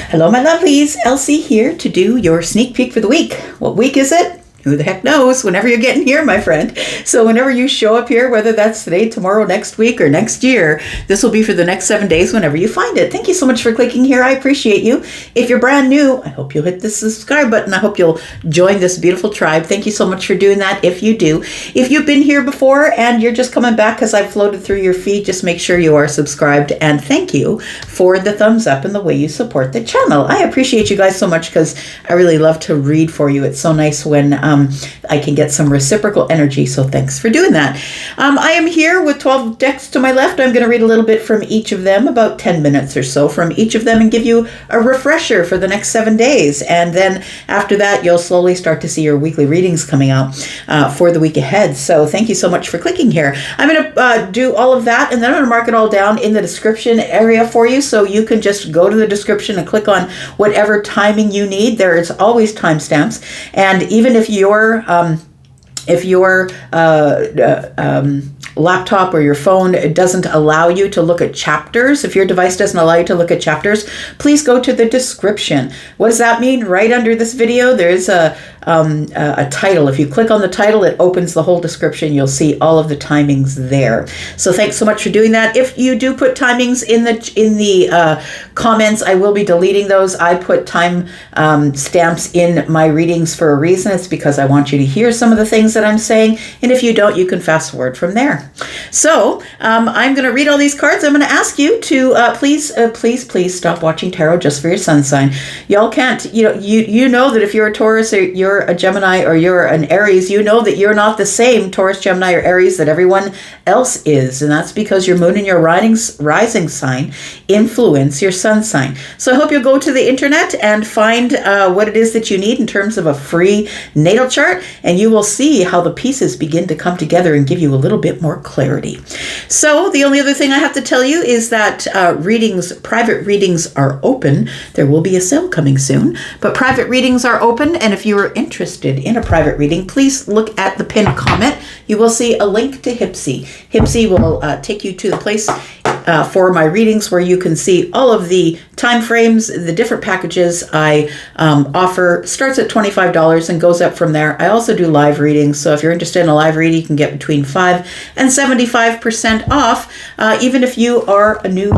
Hello, my lovelies. Elsie here to do your sneak peek for the week. What week is it? Who the heck knows? Whenever you're getting here, my friend. So whenever you show up here, whether that's today, tomorrow, next week, or next year, this will be for the next 7 days whenever you find it. Thank you so much for clicking here. I appreciate you. If you're brand new, I hope you'll hit the subscribe button. I hope you'll join this beautiful tribe. Thank you so much for doing that if you do. If you've been here before and you're just coming back because I've floated through your feed, just make sure you are subscribed. And thank you for the thumbs up and the way you support the channel. I appreciate you guys so much because I really love to read for you. It's so nice when I can get some reciprocal energy, so thanks for doing that. I am here with 12 decks to my left. I'm going to read a little bit from each of them, about 10 minutes or so from each of them, and give you a refresher for the next 7 days. And then after that, you'll slowly start to see your weekly readings coming out for the week ahead. So thank you so much for clicking here. I'm going to do all of that, and then I'm going to mark it all down in the description area for you, so you can just go to the description and click on whatever timing you need. There is always timestamps, and even if your laptop or your phone doesn't allow you to look at chapters, if your device doesn't allow you to look at chapters, please go to the description. What does that mean? Right under this video, there's a title. If you click on the title, it opens the whole description. You'll see all of the timings there. So thanks so much for doing that. If you do put timings in the comments, I will be deleting those. I put time stamps in my readings for a reason. It's because I want you to hear some of the things that I'm saying. And if you don't, you can fast forward from there. So I'm going to read all these cards. I'm going to ask you to please stop watching tarot just for your sun sign. Y'all can't, you know that if you're a Taurus or you're a Gemini or you're an Aries, you know that you're not the same Taurus, Gemini, or Aries that everyone else is. And that's because your moon and your rising sign influence your sun sign. So I hope you'll go to the internet and find what it is that you need in terms of a free natal chart, and you will see how the pieces begin to come together and give you a little bit more clarity. So the only other thing I have to tell you is that private readings are open. There will be a sale coming soon, but private readings are open. And if you are interested in a private reading, please look at the pinned comment. You will see a link to Hipsy. Hipsy will take you to the place for my readings where you can see all of the time frames. The different packages I offer starts at $25 and goes up from there. I also do live readings, so if you're interested in a live reading, you can get between 5 and 75% off, even if you are a new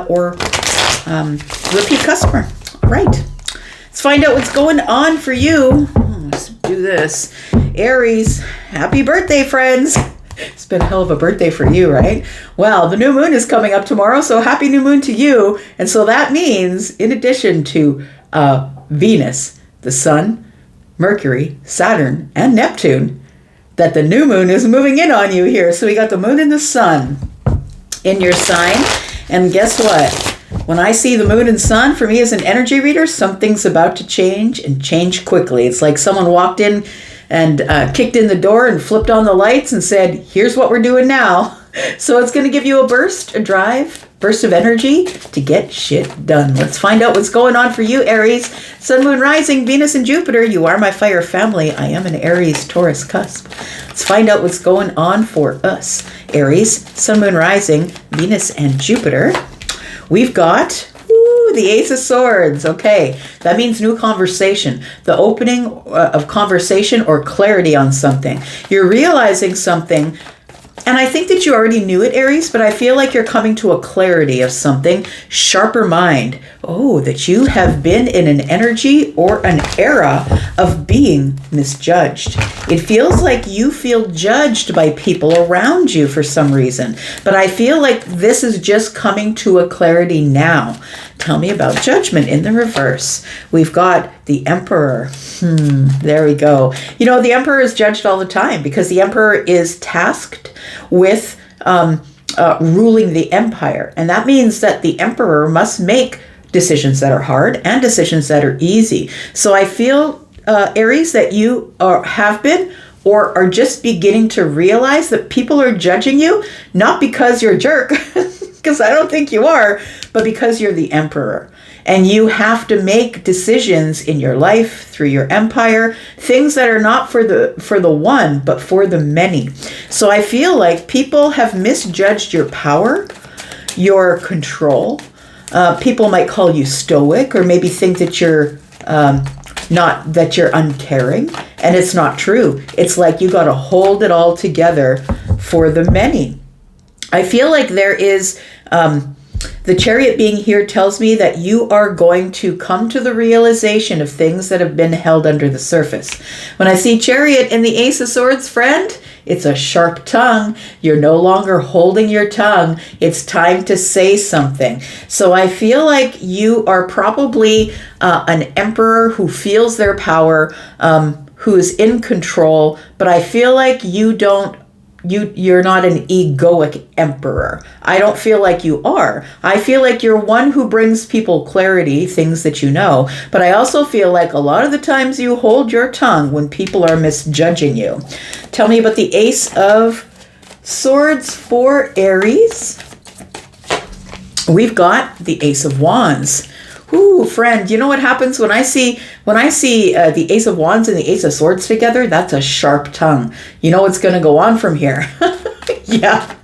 or repeat customer. All right, let's find out what's going on for you. Let's do this. Aries, happy birthday, friends. It's been a hell of a birthday for you, right? Well, the new moon is coming up tomorrow, so happy new moon to you. And so that means, in addition to Venus, the Sun, Mercury, Saturn, and Neptune, that the new moon is moving in on you here. So we got the moon and the sun in your sign. And guess what? When I see the moon and sun, for me as an energy reader, something's about to change, and change quickly. It's like someone walked in and kicked in the door and flipped on the lights and said, here's what we're doing now. So it's going to give you a burst of energy to get shit done. Let's find out what's going on for you, Aries. Sun, Moon, Rising, Venus, and Jupiter. You are my fire family. I am an Aries Taurus cusp. Let's find out what's going on for us. Aries, Sun, Moon, Rising, Venus, and Jupiter. We've got the Ace of Swords. Okay, that means new conversation, the opening of conversation or clarity on something. You're realizing something, and I think that you already knew it, Aries, but I feel like you're coming to a clarity of something, sharper mind. Oh, that you have been in an energy or an era of being misjudged. It feels like you feel judged by people around you for some reason, but I feel like this is just coming to a clarity now. Tell me about judgment in the reverse. We've got the Emperor. There we go. You know, the Emperor is judged all the time because the Emperor is tasked with ruling the empire. And that means that the Emperor must make decisions that are hard and decisions that are easy. So I feel, Aries, that you have been or are just beginning to realize that people are judging you, not because you're a jerk, because I don't think you are, but because you're the Emperor. And you have to make decisions in your life, through your empire, things that are not for the one, but for the many. So I feel like people have misjudged your power, your control, People might call you stoic, or maybe think that you're not, that you're uncaring, and it's not true. It's like you got to hold it all together for the many. I feel like there is, the Chariot being here tells me that you are going to come to the realization of things that have been held under the surface. When I see Chariot in the Ace of Swords, friend, it's a sharp tongue. You're no longer holding your tongue. It's time to say something. So I feel like you are probably an emperor who feels their power, who is in control, but I feel like you're not an egoic emperor. I don't feel like you are. I feel like you're one who brings people clarity, things that you know, but I also feel like a lot of the times you hold your tongue when people are misjudging you. Tell me about the Ace of Swords for Aries. We've got the Ace of Wands. Ooh, friend, you know what happens when I see the Ace of Wands and the Ace of Swords together? That's a sharp tongue. You know what's going to go on from here? Yeah.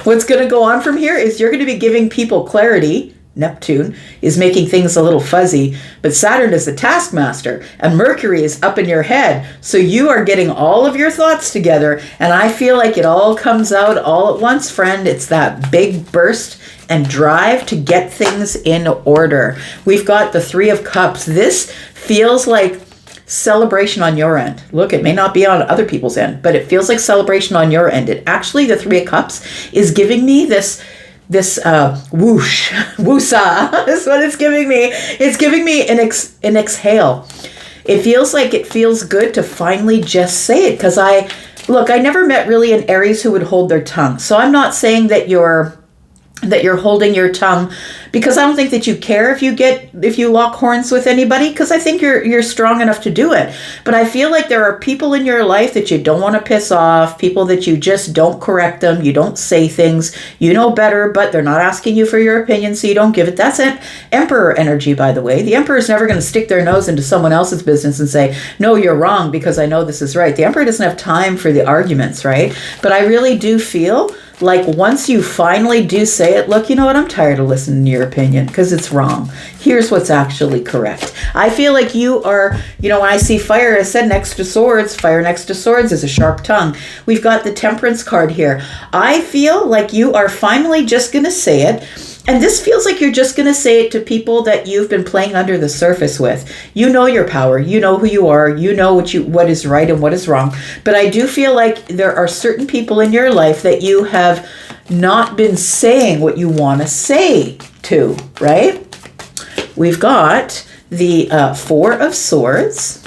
What's going to go on from here is you're going to be giving people clarity. Neptune is making things a little fuzzy, but Saturn is the taskmaster and Mercury is up in your head. So you are getting all of your thoughts together, and I feel like it all comes out all at once, friend. It's that big burst and drive to get things in order. We've got the Three of Cups. This feels like celebration on your end. Look, it may not be on other people's end, but it feels like celebration on your end. It actually, the Three of Cups is giving me this whoosh, woosah is what it's giving me. It's giving me an exhale. It feels like it feels good to finally just say it, because I never met really an Aries who would hold their tongue. So I'm not saying that you're holding your tongue, because I don't think that you care if you lock horns with anybody, because I think you're strong enough to do it. But I feel like there are people in your life that you don't want to piss off, people that you just don't correct them, you don't say things, you know better, but they're not asking you for your opinion, so you don't give it. That's an Emperor energy, by the way. The Emperor is never going to stick their nose into someone else's business and say, no, you're wrong because I know this is right. The Emperor doesn't have time for the arguments, right? But I really do feel like once you finally do say it, look, you know what, I'm tired of listening to your opinion because it's wrong. Here's what's actually correct. I feel like you are, when I see fire, I said next to swords, fire next to swords is a sharp tongue. We've got the Temperance card here. I feel like you are finally just going to say it. And this feels like you're just going to say it to people that you've been playing under the surface with. You know your power. You know who you are. You know what is right and what is wrong. But I do feel like there are certain people in your life that you have not been saying what you want to say to, right? We've got the Four of Swords.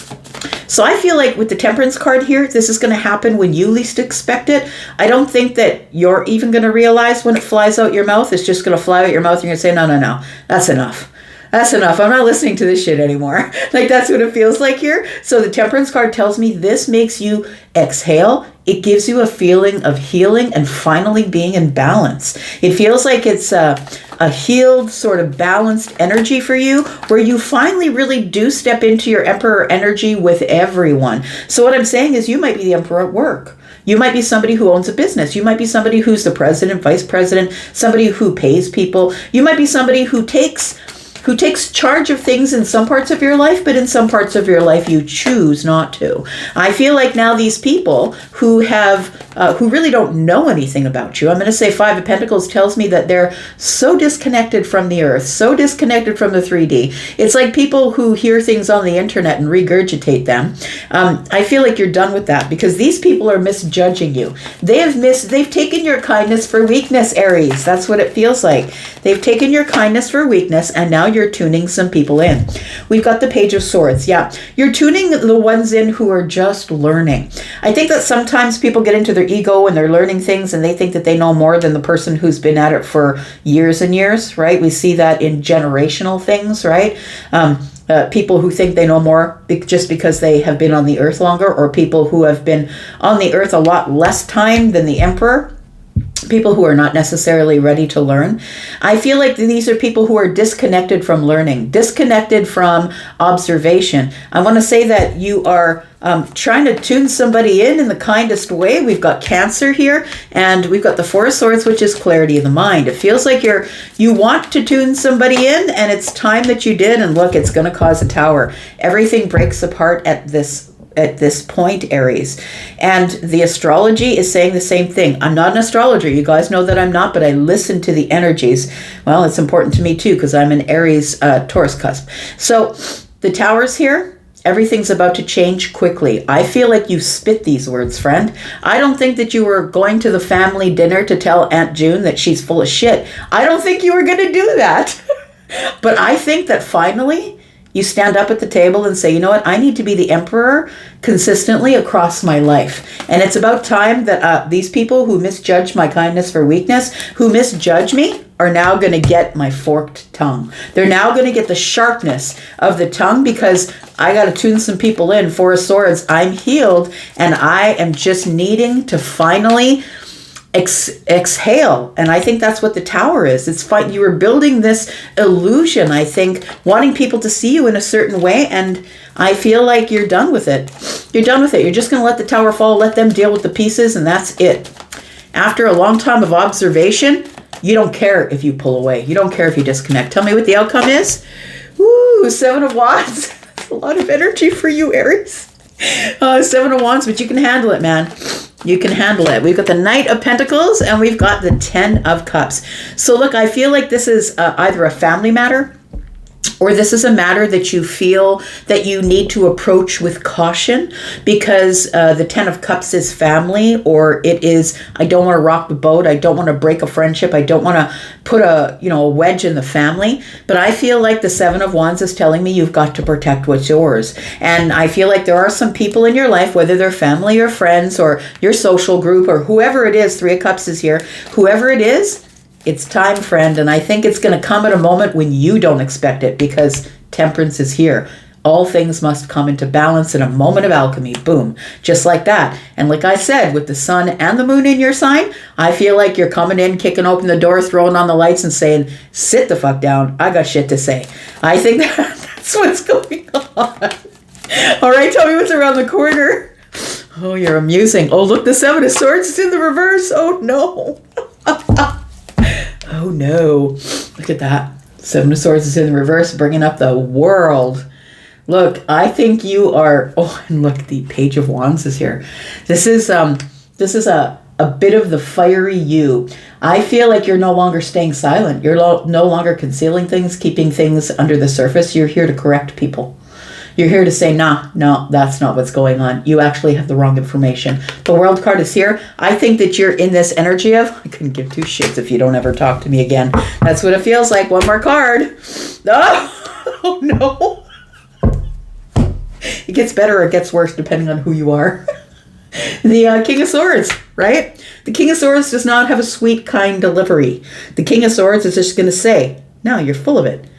So I feel like with the Temperance card here, this is going to happen when you least expect it. I don't think that you're even going to realize when it flies out your mouth. It's just going to fly out your mouth. You're going to say, no, that's enough. That's enough. I'm not listening to this shit anymore. Like, that's what it feels like here. So the Temperance card tells me this makes you exhale. It gives you a feeling of healing and finally being in balance. It feels like it's a healed, sort of balanced energy for you, where you finally really do step into your Emperor energy with everyone. So what I'm saying is you might be the Emperor at work. You might be somebody who owns a business. You might be somebody who's the president, vice president, somebody who pays people. You might be somebody who takes charge of things in some parts of your life, but in some parts of your life you choose not to. I feel like now these people who really don't know anything about you, I'm going to say Five of Pentacles tells me that they're so disconnected from the earth, so disconnected from the 3D. It's like people who hear things on the internet and regurgitate them. I feel like you're done with that, because these people are misjudging you. They've taken your kindness for weakness, Aries. That's what it feels like. They've taken your kindness for weakness, and now you're tuning some people in. We've got the Page of Swords. Yeah, you're tuning the ones in who are just learning. I think that sometimes people get into their ego and they're learning things and they think that they know more than the person who's been at it for years and years, right? We see that in generational things, right? People who think they know more just because they have been on the earth longer, or people who have been on the earth a lot less time than the Emperor. people who are not necessarily ready to learn. I feel like these are people who are disconnected from learning, disconnected from observation. I want to say that you are trying to tune somebody in the kindest way. We've got Cancer here, and we've got the Four of Swords, which is clarity of the mind. It feels like you want to tune somebody in, and it's time that you did, and look, it's going to cause a tower. Everything breaks apart at this point, Aries. And the astrology is saying the same thing. I'm not an astrologer. You guys know that I'm not, but I listen to the energies. Well, it's important to me too, because I'm an Aries Taurus cusp. So the towers here, everything's about to change quickly. I feel like you spit these words, friend. I don't think that you were going to the family dinner to tell Aunt June that she's full of shit. I don't think you were going to do that. But I think that finally you stand up at the table and say, you know what, I need to be the emperor consistently across my life. And it's about time that these people who misjudge my kindness for weakness, who misjudge me, are now going to get my forked tongue. They're now going to get the sharpness of the tongue, because I got to tune some people in. Four of Swords, I'm healed, and I am just needing to finally exhale. And I think that's what the tower is. It's fine. You were building this illusion, I think, wanting people to see you in a certain way, and I feel like you're done with it. You're done with it. You're just going to let the tower fall, let them deal with the pieces, and that's it. After a long time of observation, you don't care if you pull away. You don't care if you disconnect. Tell me what the outcome is. Woo, Seven of Wands. That's a lot of energy for you, Aries. Seven of Wands, but you can handle it, man. You can handle it. We've got the Knight of Pentacles, and we've got the Ten of Cups. So look, I feel like this is either a family matter, or this is a matter that you feel that you need to approach with caution, because the Ten of Cups is family, or it is, I don't want to rock the boat. I don't want to break a friendship. I don't want to put a wedge in the family. But I feel like the Seven of Wands is telling me you've got to protect what's yours. And I feel like there are some people in your life, whether they're family or friends or your social group or whoever it is, Three of Cups is here, whoever it is, it's time, friend, and I think it's going to come at a moment when you don't expect it, because Temperance is here. All things must come into balance in a moment of alchemy. Boom. Just like that. And like I said, with the sun and the moon in your sign, I feel like you're coming in, kicking open the door, throwing on the lights and saying, sit the fuck down. I got shit to say. I think that's what's going on. All right, tell me what's around the corner. Oh, you're amusing. Oh, look, the Seven of Swords is in the reverse. Oh, no. Oh no, look at that. Seven of Swords is in the reverse, bringing up the World. Look, I think you are, oh, and look, the Page of Wands is here. This is a bit of the fiery you. I feel like you're no longer staying silent. You're no longer concealing things, keeping things under the surface. You're here to correct people. You're here to say, nah, no, that's not what's going on. You actually have the wrong information. The World card is here. I think that you're in this energy of, I couldn't give two shits if you don't ever talk to me again. That's what it feels like. One more card. Oh no. It gets better or it gets worse depending on who you are. The King of Swords, right? The King of Swords does not have a sweet, kind delivery. The King of Swords is just going to say, no, you're full of it.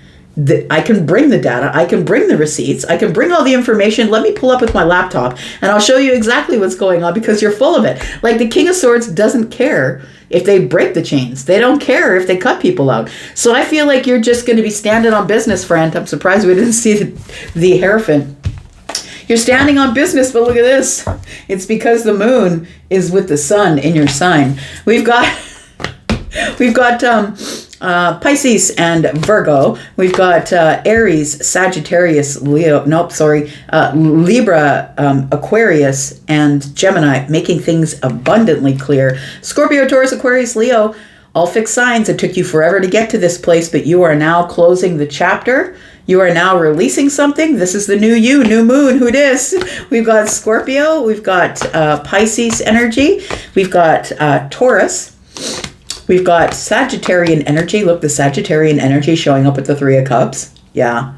I can bring the data, I can bring the receipts, I can bring all the information. Let me pull up with my laptop and I'll show you exactly what's going on, because you're full of it. Like the King of Swords doesn't care if they break the chains. They don't care if they cut people out. So I feel like you're just going to be standing on business, friend. I'm surprised we didn't see the Hierophant. You're standing on business, but look at this. It's because the moon is with the sun in your sign. We've got Pisces and Virgo. We've got Aries, Sagittarius, Libra, Aquarius, and Gemini, making things abundantly clear. Scorpio, Taurus, Aquarius, Leo, all fixed signs. It took you forever to get to this place, but you are now closing the chapter. You are now releasing something. This is the new you, new moon. Who dis? We've got Scorpio. We've got Pisces energy. We've got Taurus. We've got Sagittarian energy. Look, the Sagittarian energy showing up with the Three of Cups. Yeah.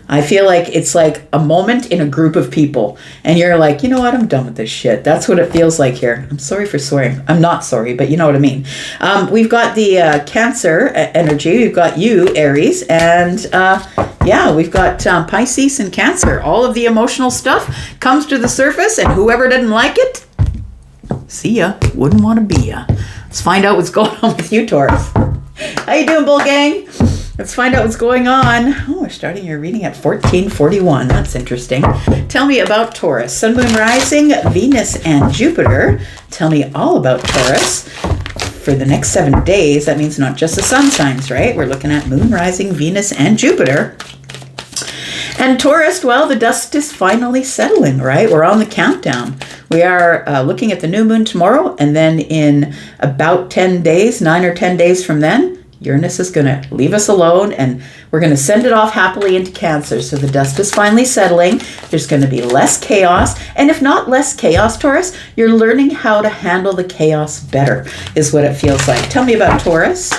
I feel like it's like a moment in a group of people. And you're like, you know what? I'm done with this shit. That's what it feels like here. I'm sorry for swearing. I'm not sorry, but you know what I mean. We've got the Cancer energy. We've got you, Aries. And yeah, we've got Pisces and Cancer. All of the emotional stuff comes to the surface. And whoever didn't like it, see ya. Wouldn't want to be ya. Let's find out what's going on with you, Taurus. How you doing, Bull Gang? Let's find out what's going on. Oh, we're starting your reading at 1441. That's interesting. Tell me about Taurus. Sun, Moon, Rising, Venus, and Jupiter. Tell me all about Taurus. For the next 7 days, that means not just the sun signs, right? We're looking at Moon, Rising, Venus, and Jupiter. And Taurus, well, the dust is finally settling, right? We're on the countdown. We are looking at the new moon tomorrow, and then in about 10 days, 9 or 10 days from then, Uranus is going to leave us alone, and we're going to send it off happily into Cancer. So the dust is finally settling. There's going to be less chaos. And if not less chaos, Taurus, you're learning how to handle the chaos better, is what it feels like. Tell me about Taurus.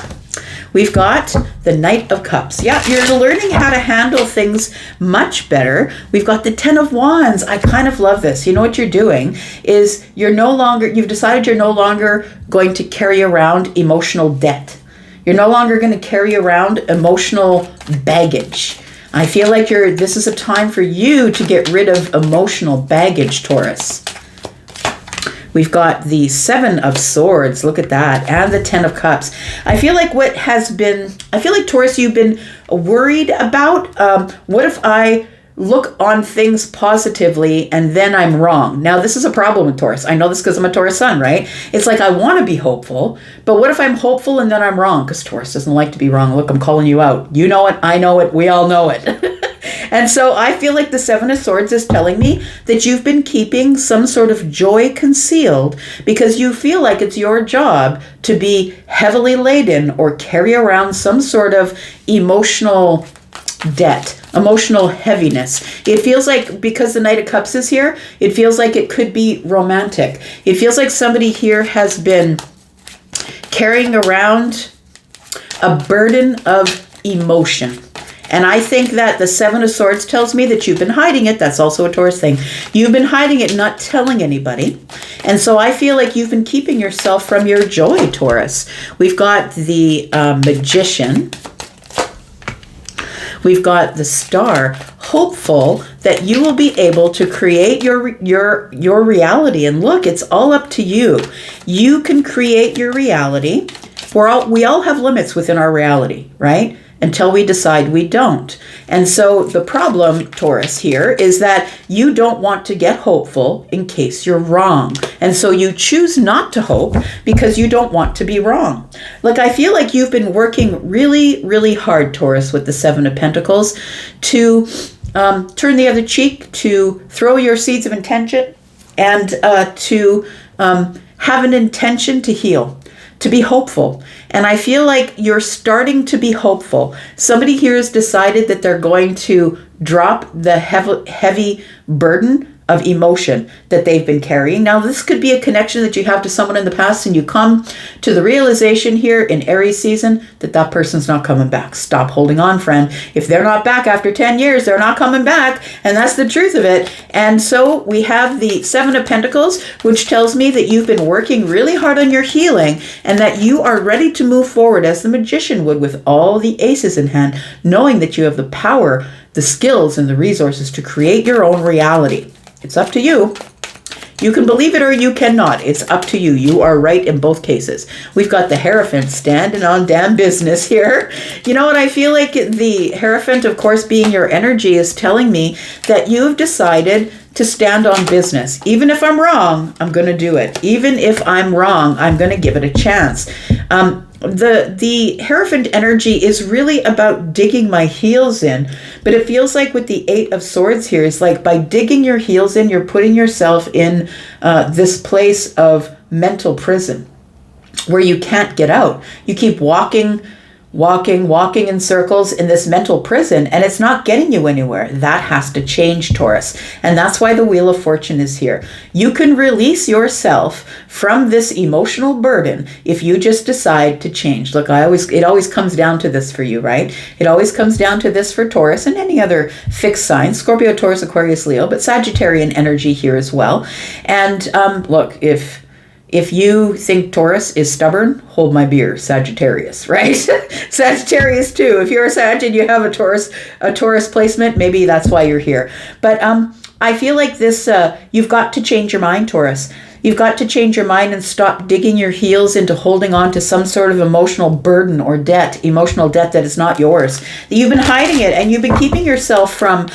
We've got the Knight of Cups. Yeah, you're learning how to handle things much better. We've got the Ten of Wands. I kind of love this. You know what you're doing is you've decided you're no longer going to carry around emotional debt. You're no longer going to carry around emotional baggage. I feel like this is a time for you to get rid of emotional baggage, Taurus. We've got the Seven of Swords. Look at that. And the Ten of Cups. I feel like Taurus, you've been worried about, what if I look on things positively and then I'm wrong? Now, this is a problem with Taurus. I know this because I'm a Taurus sun, right? It's like I want to be hopeful, but what if I'm hopeful and then I'm wrong? Because Taurus doesn't like to be wrong. Look, I'm calling you out. You know it. I know it. We all know it. And so I feel like the Seven of Swords is telling me that you've been keeping some sort of joy concealed because you feel like it's your job to be heavily laden or carry around some sort of emotional debt, emotional heaviness. It feels like, because the Knight of Cups is here, it feels like it could be romantic. It feels like somebody here has been carrying around a burden of emotion. And I think that the Seven of Swords tells me that you've been hiding it. That's also a Taurus thing. You've been hiding it, not telling anybody. And so I feel like you've been keeping yourself from your joy, Taurus. We've got the Magician. We've got the Star, hopeful that you will be able to create your reality. And look, it's all up to you. You can create your reality. We all have limits within our reality, right? Until we decide we don't. And so the problem, Taurus, here is that you don't want to get hopeful in case you're wrong. And so you choose not to hope because you don't want to be wrong. Like, I feel like you've been working really, really hard, Taurus, with the Seven of Pentacles to turn the other cheek, to throw your seeds of intention, and to have an intention to heal, to be hopeful. And I feel like you're starting to be hopeful. Somebody here has decided that they're going to drop the heavy burden of emotion that they've been carrying. Now, this could be a connection that you have to someone in the past, and you come to the realization here in Aries season that that person's not coming back. Stop holding on, friend. If they're not back after 10 years, they're not coming back, and that's the truth of it. And so we have the Seven of Pentacles, which tells me that you've been working really hard on your healing and that you are ready to move forward as the Magician would, with all the aces in hand, knowing that you have the power, the skills, and the resources to create your own reality. It's up to you. You can believe it or you cannot. It's up to you. You are right in both cases. We've got the Hierophant standing on damn business here. You know what? I feel like the Hierophant, of course, being your energy, is telling me that you've decided to stand on business. Even if I'm wrong, I'm going to do it. Even if I'm wrong, I'm going to give it a chance. The Hierophant energy is really about digging my heels in, but it feels like with the Eight of Swords here, it's like by digging your heels in, you're putting yourself in this place of mental prison where you can't get out. You keep walking in circles in this mental prison, and it's not getting you anywhere. That has to change, Taurus. And that's why the Wheel of Fortune is here. You can release yourself from this emotional burden if you just decide to change. Look, it always comes down to this for you, right? It always comes down to this for Taurus and any other fixed sign, Scorpio, Taurus, Aquarius, Leo, but Sagittarian energy here as well. And look, if you think Taurus is stubborn, hold my beer, Sagittarius, right? Sagittarius too. If you're a Sag and you have a Taurus placement, maybe that's why you're here. But I feel like this, you've got to change your mind, Taurus. You've got to change your mind and stop digging your heels into holding on to some sort of emotional burden or debt, emotional debt that is not yours. You've been hiding it, and you've been keeping yourself from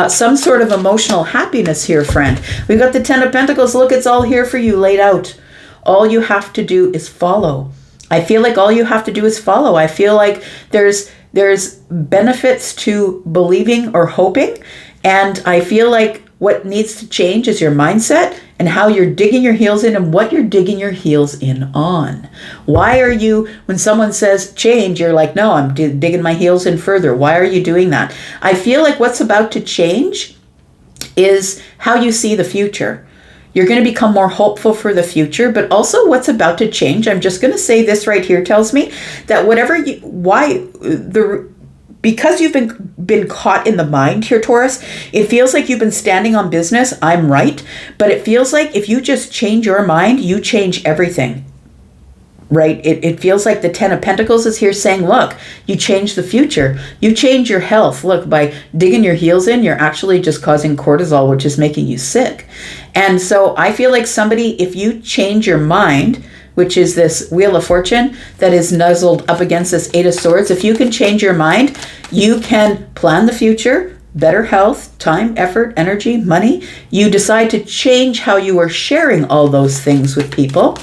some sort of emotional happiness here, friend. We've got the Ten of Pentacles. Look, it's all here for you, laid out. All you have to do is follow. I feel like all you have to do is follow. I feel like there's benefits to believing or hoping, and I feel like what needs to change is your mindset and how you're digging your heels in and what you're digging your heels in on. Why are you, when someone says change, you're like, no, I'm digging my heels in further. Why are you doing that? I feel like what's about to change is how you see the future. You're going to become more hopeful for the future, but also what's about to change. I'm just going to say this right here tells me that because you've been caught in the mind here, Taurus, it feels like you've been standing on business. I'm right. But it feels like if you just change your mind, you change everything. Right? It feels like the Ten of Pentacles is here saying, look, you change the future. You change your health. Look, by digging your heels in, you're actually just causing cortisol, which is making you sick. And so I feel like somebody, if you change your mind, which is this Wheel of Fortune that is nuzzled up against this Eight of Swords, if you can change your mind, you can plan the future, better health, time, effort, energy, money. You decide to change how you are sharing all those things with people.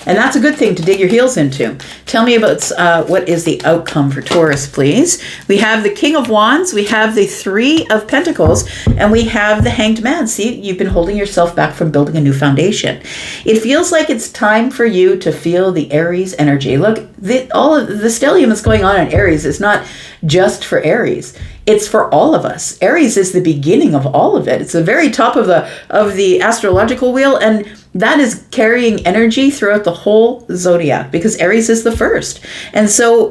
And that's a good thing to dig your heels into. Tell me about what is the outcome for Taurus, please. We have the King of Wands, we have the Three of Pentacles, and we have the Hanged Man. See, you've been holding yourself back from building a new foundation. It feels like it's time for you to feel the Aries energy. Look, all of the stellium that's going on in Aries is not just for Aries. It's for all of us. Aries is the beginning of all of it. It's the very top of the astrological wheel, and that is carrying energy throughout the whole zodiac because Aries is the first. And so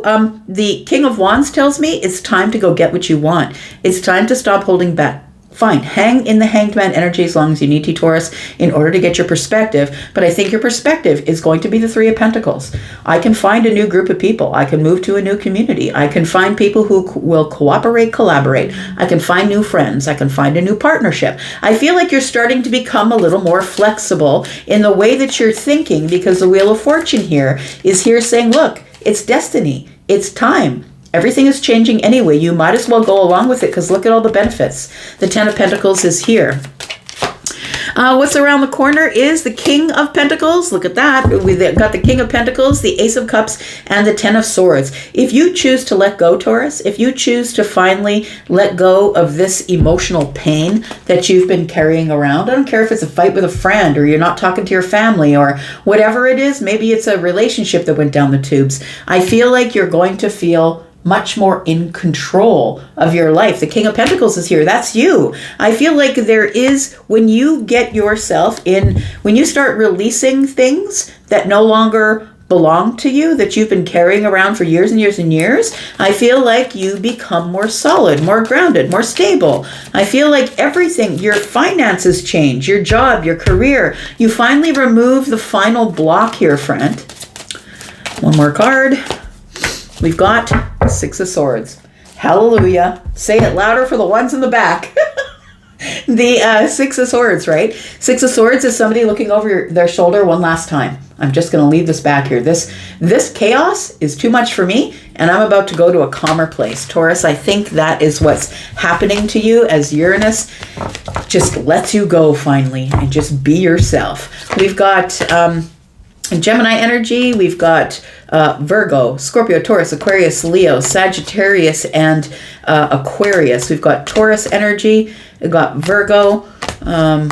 the King of Wands tells me it's time to go get what you want. It's time to stop holding back. Fine, hang in the Hanged Man energy as long as you need to, Taurus, in order to get your perspective. But I think your perspective is going to be the Three of Pentacles. I can find a new group of people. I can move to a new community. I can find people who will cooperate, collaborate. I can find new friends. I can find a new partnership. I feel like you're starting to become a little more flexible in the way that you're thinking because the Wheel of Fortune here is here saying, look, it's destiny. It's time. Everything is changing anyway. You might as well go along with it because look at all the benefits. The Ten of Pentacles is here. What's around the corner is the King of Pentacles. Look at that. We've got the King of Pentacles, the Ace of Cups, and the Ten of Swords. If you choose to let go, Taurus, if you choose to finally let go of this emotional pain that you've been carrying around, I don't care if it's a fight with a friend or you're not talking to your family or whatever it is, maybe it's a relationship that went down the tubes. I feel like you're going to feel much more in control of your life. The King of Pentacles is here. That's you. I feel like there is, when you get yourself in, when you start releasing things that no longer belong to you, that you've been carrying around for years and years and years, I feel like you become more solid, more grounded, more stable. I feel like everything, your finances change, your job, your career. You finally remove the final block here, friend. One more card. We've got Six of Swords. Hallelujah. Say it louder for the ones in the back. The Six of Swords, right? Six of Swords is somebody looking over their shoulder one last time. I'm just going to leave this back here. This chaos is too much for me, and I'm about to go to a calmer place. Taurus, I think that is what's happening to you as Uranus just lets you go finally and just be yourself. We've got Gemini energy. We've got Virgo, Scorpio, Taurus, Aquarius, Leo, Sagittarius, and Aquarius. We've got Taurus energy. We've got Virgo.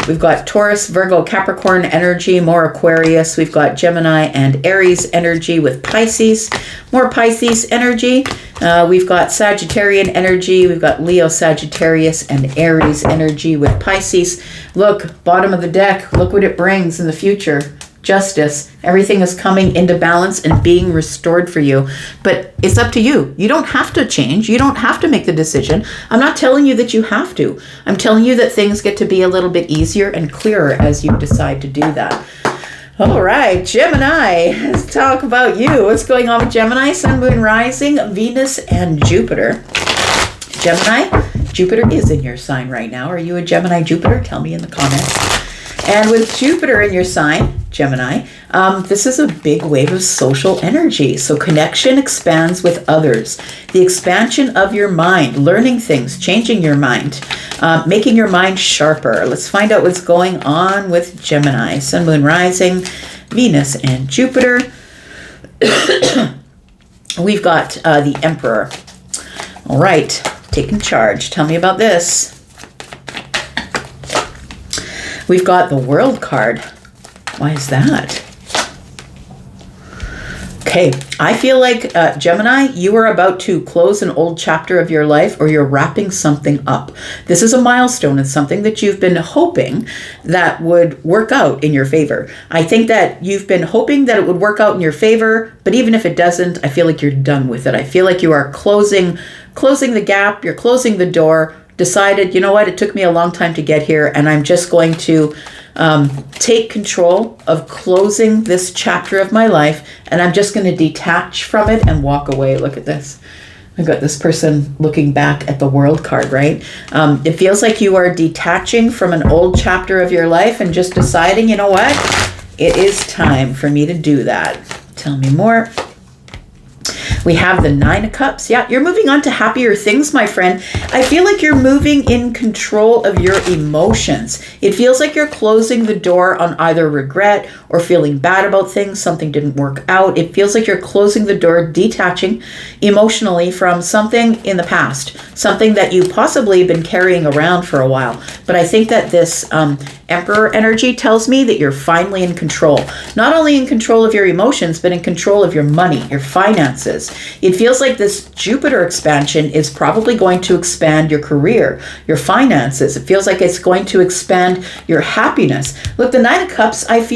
We've got Taurus, Virgo, Capricorn energy, more Aquarius. We've got Gemini and Aries energy with Pisces, more Pisces energy. We've got Sagittarian energy. We've got Leo, Sagittarius, and Aries energy with Pisces. Look, bottom of the deck, look what it brings in the future. Justice. Everything is coming into balance and being restored for you. But it's up to you. You don't have to change. You don't have to make the decision. I'm not telling you that you have to. I'm telling you that things get to be a little bit easier and clearer as you decide to do that. All right, Gemini. Let's talk about you. What's going on with Gemini? Sun, Moon, Rising, Venus, and Jupiter. Gemini, Jupiter is in your sign right now. Are you a Gemini Jupiter? Tell me in the comments. And with Jupiter in your sign, Gemini, this is a big wave of social energy. So connection expands with others. The expansion of your mind, learning things, changing your mind, making your mind sharper. Let's find out what's going on with Gemini. Sun, Moon, Rising, Venus, and Jupiter. We've got the Emperor. All right, taking charge. Tell me about this. We've got the World card. Why is that? Okay, I feel like Gemini, you are about to close an old chapter of your life, or you're wrapping something up. This is a milestone. It's something that you've been hoping that would work out in your favor. I think that you've been hoping that it would work out in your favor, but even if it doesn't, I feel like you're done with it. I feel like you are closing the gap, you're closing the door, decided, you know what, it took me a long time to get here, and I'm just going to take control of closing this chapter of my life, and I'm just going to detach from it and walk away. Look at this. I've got this person looking back at the World card, right? It feels like you are detaching from an old chapter of your life and just deciding, you know what, it is time for me to do that. Tell me more. We have the Nine of Cups. Yeah, you're moving on to happier things, my friend. I feel like you're moving in control of your emotions. It feels like you're closing the door on either regret or feeling bad about things. Something didn't work out. It feels like you're closing the door, detaching emotionally from something in the past, something that you possibly have been carrying around for a while. But I think that this Emperor energy tells me that you're finally in control. Not only in control of your emotions, but in control of your money, your finances. It feels like this Jupiter expansion is probably going to expand your career, your finances. It feels like it's going to expand your happiness. Look, the Nine of Cups, it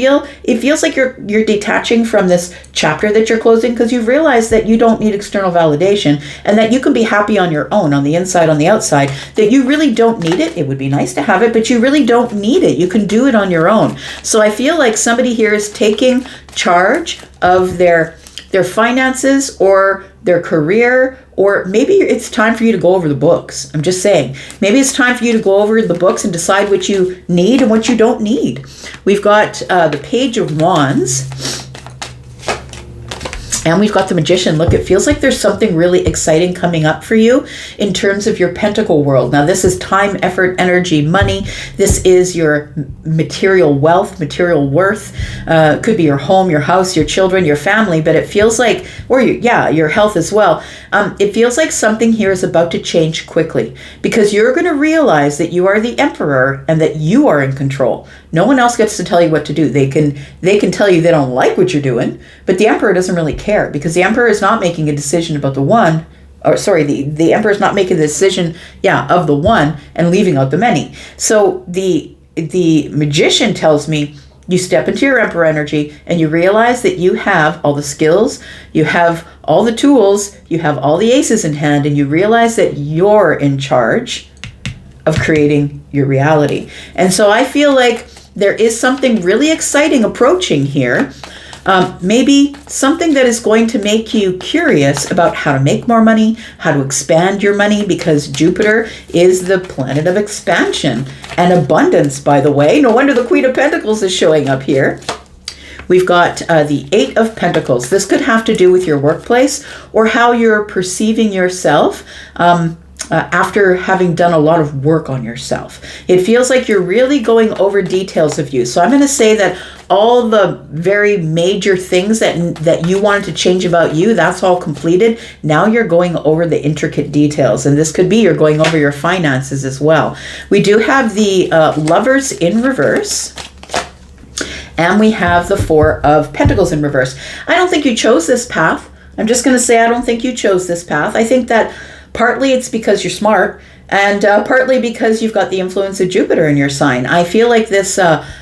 feels like you're detaching from this chapter that you're closing because you've realized that you don't need external validation and that you can be happy on your own, on the inside, on the outside, that you really don't need it. It would be nice to have it, but you really don't need it. You can do it on your own. So I feel like somebody here is taking charge of their finances or their career, or maybe it's time for you to go over the books. I'm just saying, maybe it's time for you to go over the books and decide what you need and what you don't need. We've got the Page of Wands. And we've got the Magician. Look, it feels like there's something really exciting coming up for you in terms of your pentacle world. Now, this is time, effort, energy, money. This is your material wealth, material worth. Could be your home, your house, your children, your family, but it feels like, or your health as well. It feels like something here is about to change quickly because you're going to realize that you are the emperor and that you are in control. No one else gets to tell you what to do. They can tell you they don't like what you're doing, but the emperor doesn't really care because the emperor is not making a decision about the one, or sorry, the emperor is not making the decision, of the one and leaving out the many. So the Magician tells me you step into your emperor energy and you realize that you have all the skills, you have all the tools, you have all the aces in hand, and you realize that you're in charge of creating your reality. And so I feel like there is something really exciting approaching here. Maybe something that is going to make you curious about how to make more money, how to expand your money, because Jupiter is the planet of expansion and abundance, by the way. No wonder the Queen of Pentacles is showing up here. We've got the Eight of Pentacles. This could have to do with your workplace or how you're perceiving yourself after having done a lot of work on yourself. It feels like you're really going over details of you. So I'm going to say that all the very major things that you wanted to change about you, that's all completed. Now you're going over the intricate details. And this could be you're going over your finances as well. We do have the Lovers in reverse. And we have the Four of Pentacles in reverse. I don't think you chose this path. I'm just going to say I don't think you chose this path. I think that partly it's because you're smart, and partly because you've got the influence of Jupiter in your sign. I feel like this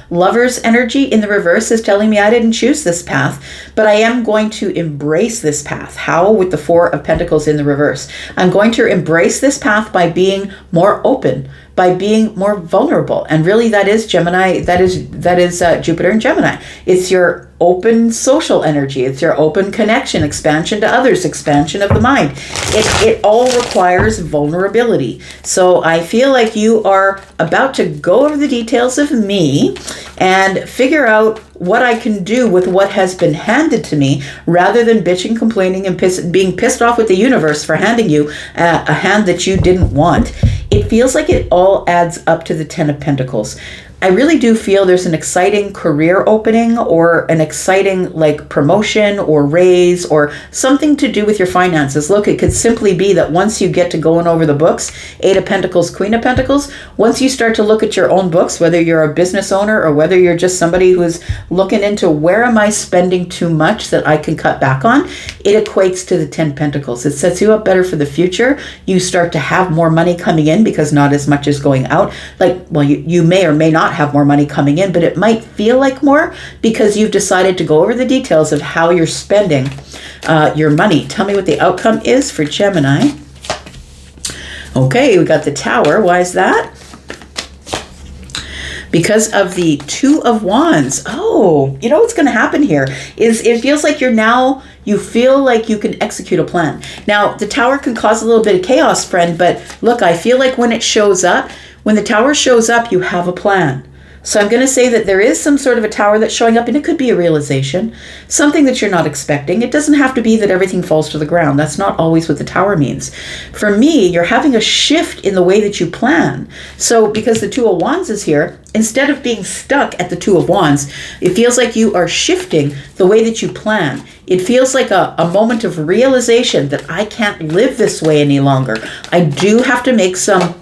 Lover's energy in the reverse is telling me I didn't choose this path, but I am going to embrace this path. How? With the Four of Pentacles in the reverse. I'm going to embrace this path by being more open, by being more vulnerable. And really that is Gemini, that is Jupiter and Gemini. It's your open social energy. It's your open connection, expansion to others, expansion of the mind. It all requires vulnerability. So I feel like you are about to go over the details of me and figure out what I can do with what has been handed to me, rather than bitching, complaining, and being pissed off with the universe for handing you a hand that you didn't want. It feels like it all adds up to the Ten of Pentacles. I really do feel there's an exciting career opening, or an exciting like promotion or raise, or something to do with your finances. Look, it could simply be that once you get to going over the books, Eight of Pentacles, Queen of Pentacles, once you start to look at your own books, whether you're a business owner or whether you're just somebody who's looking into where am I spending too much that I can cut back on, it equates to the 10 Pentacles. It sets you up better for the future. You start to have more money coming in because not as much is going out. Like, well, you may or may not have more money coming in, but it might feel like more because you've decided to go over the details of how you're spending your money. Tell me what the outcome is for Gemini. Okay, we got the Tower. Why is that? Because of the Two of Wands. Oh, you know what's going to happen here is it feels like you feel like you can execute a plan. Now, the Tower can cause a little bit of chaos, friend, but look, I feel like when the Tower shows up, you have a plan. So I'm going to say that there is some sort of a Tower that's showing up, and it could be a realization, something that you're not expecting. It doesn't have to be that everything falls to the ground. That's not always what the Tower means. For me, you're having a shift in the way that you plan. So because the Two of Wands is here, instead of being stuck at the Two of Wands, it feels like you are shifting the way that you plan. It feels like a moment of realization that I can't live this way any longer. I do have to make some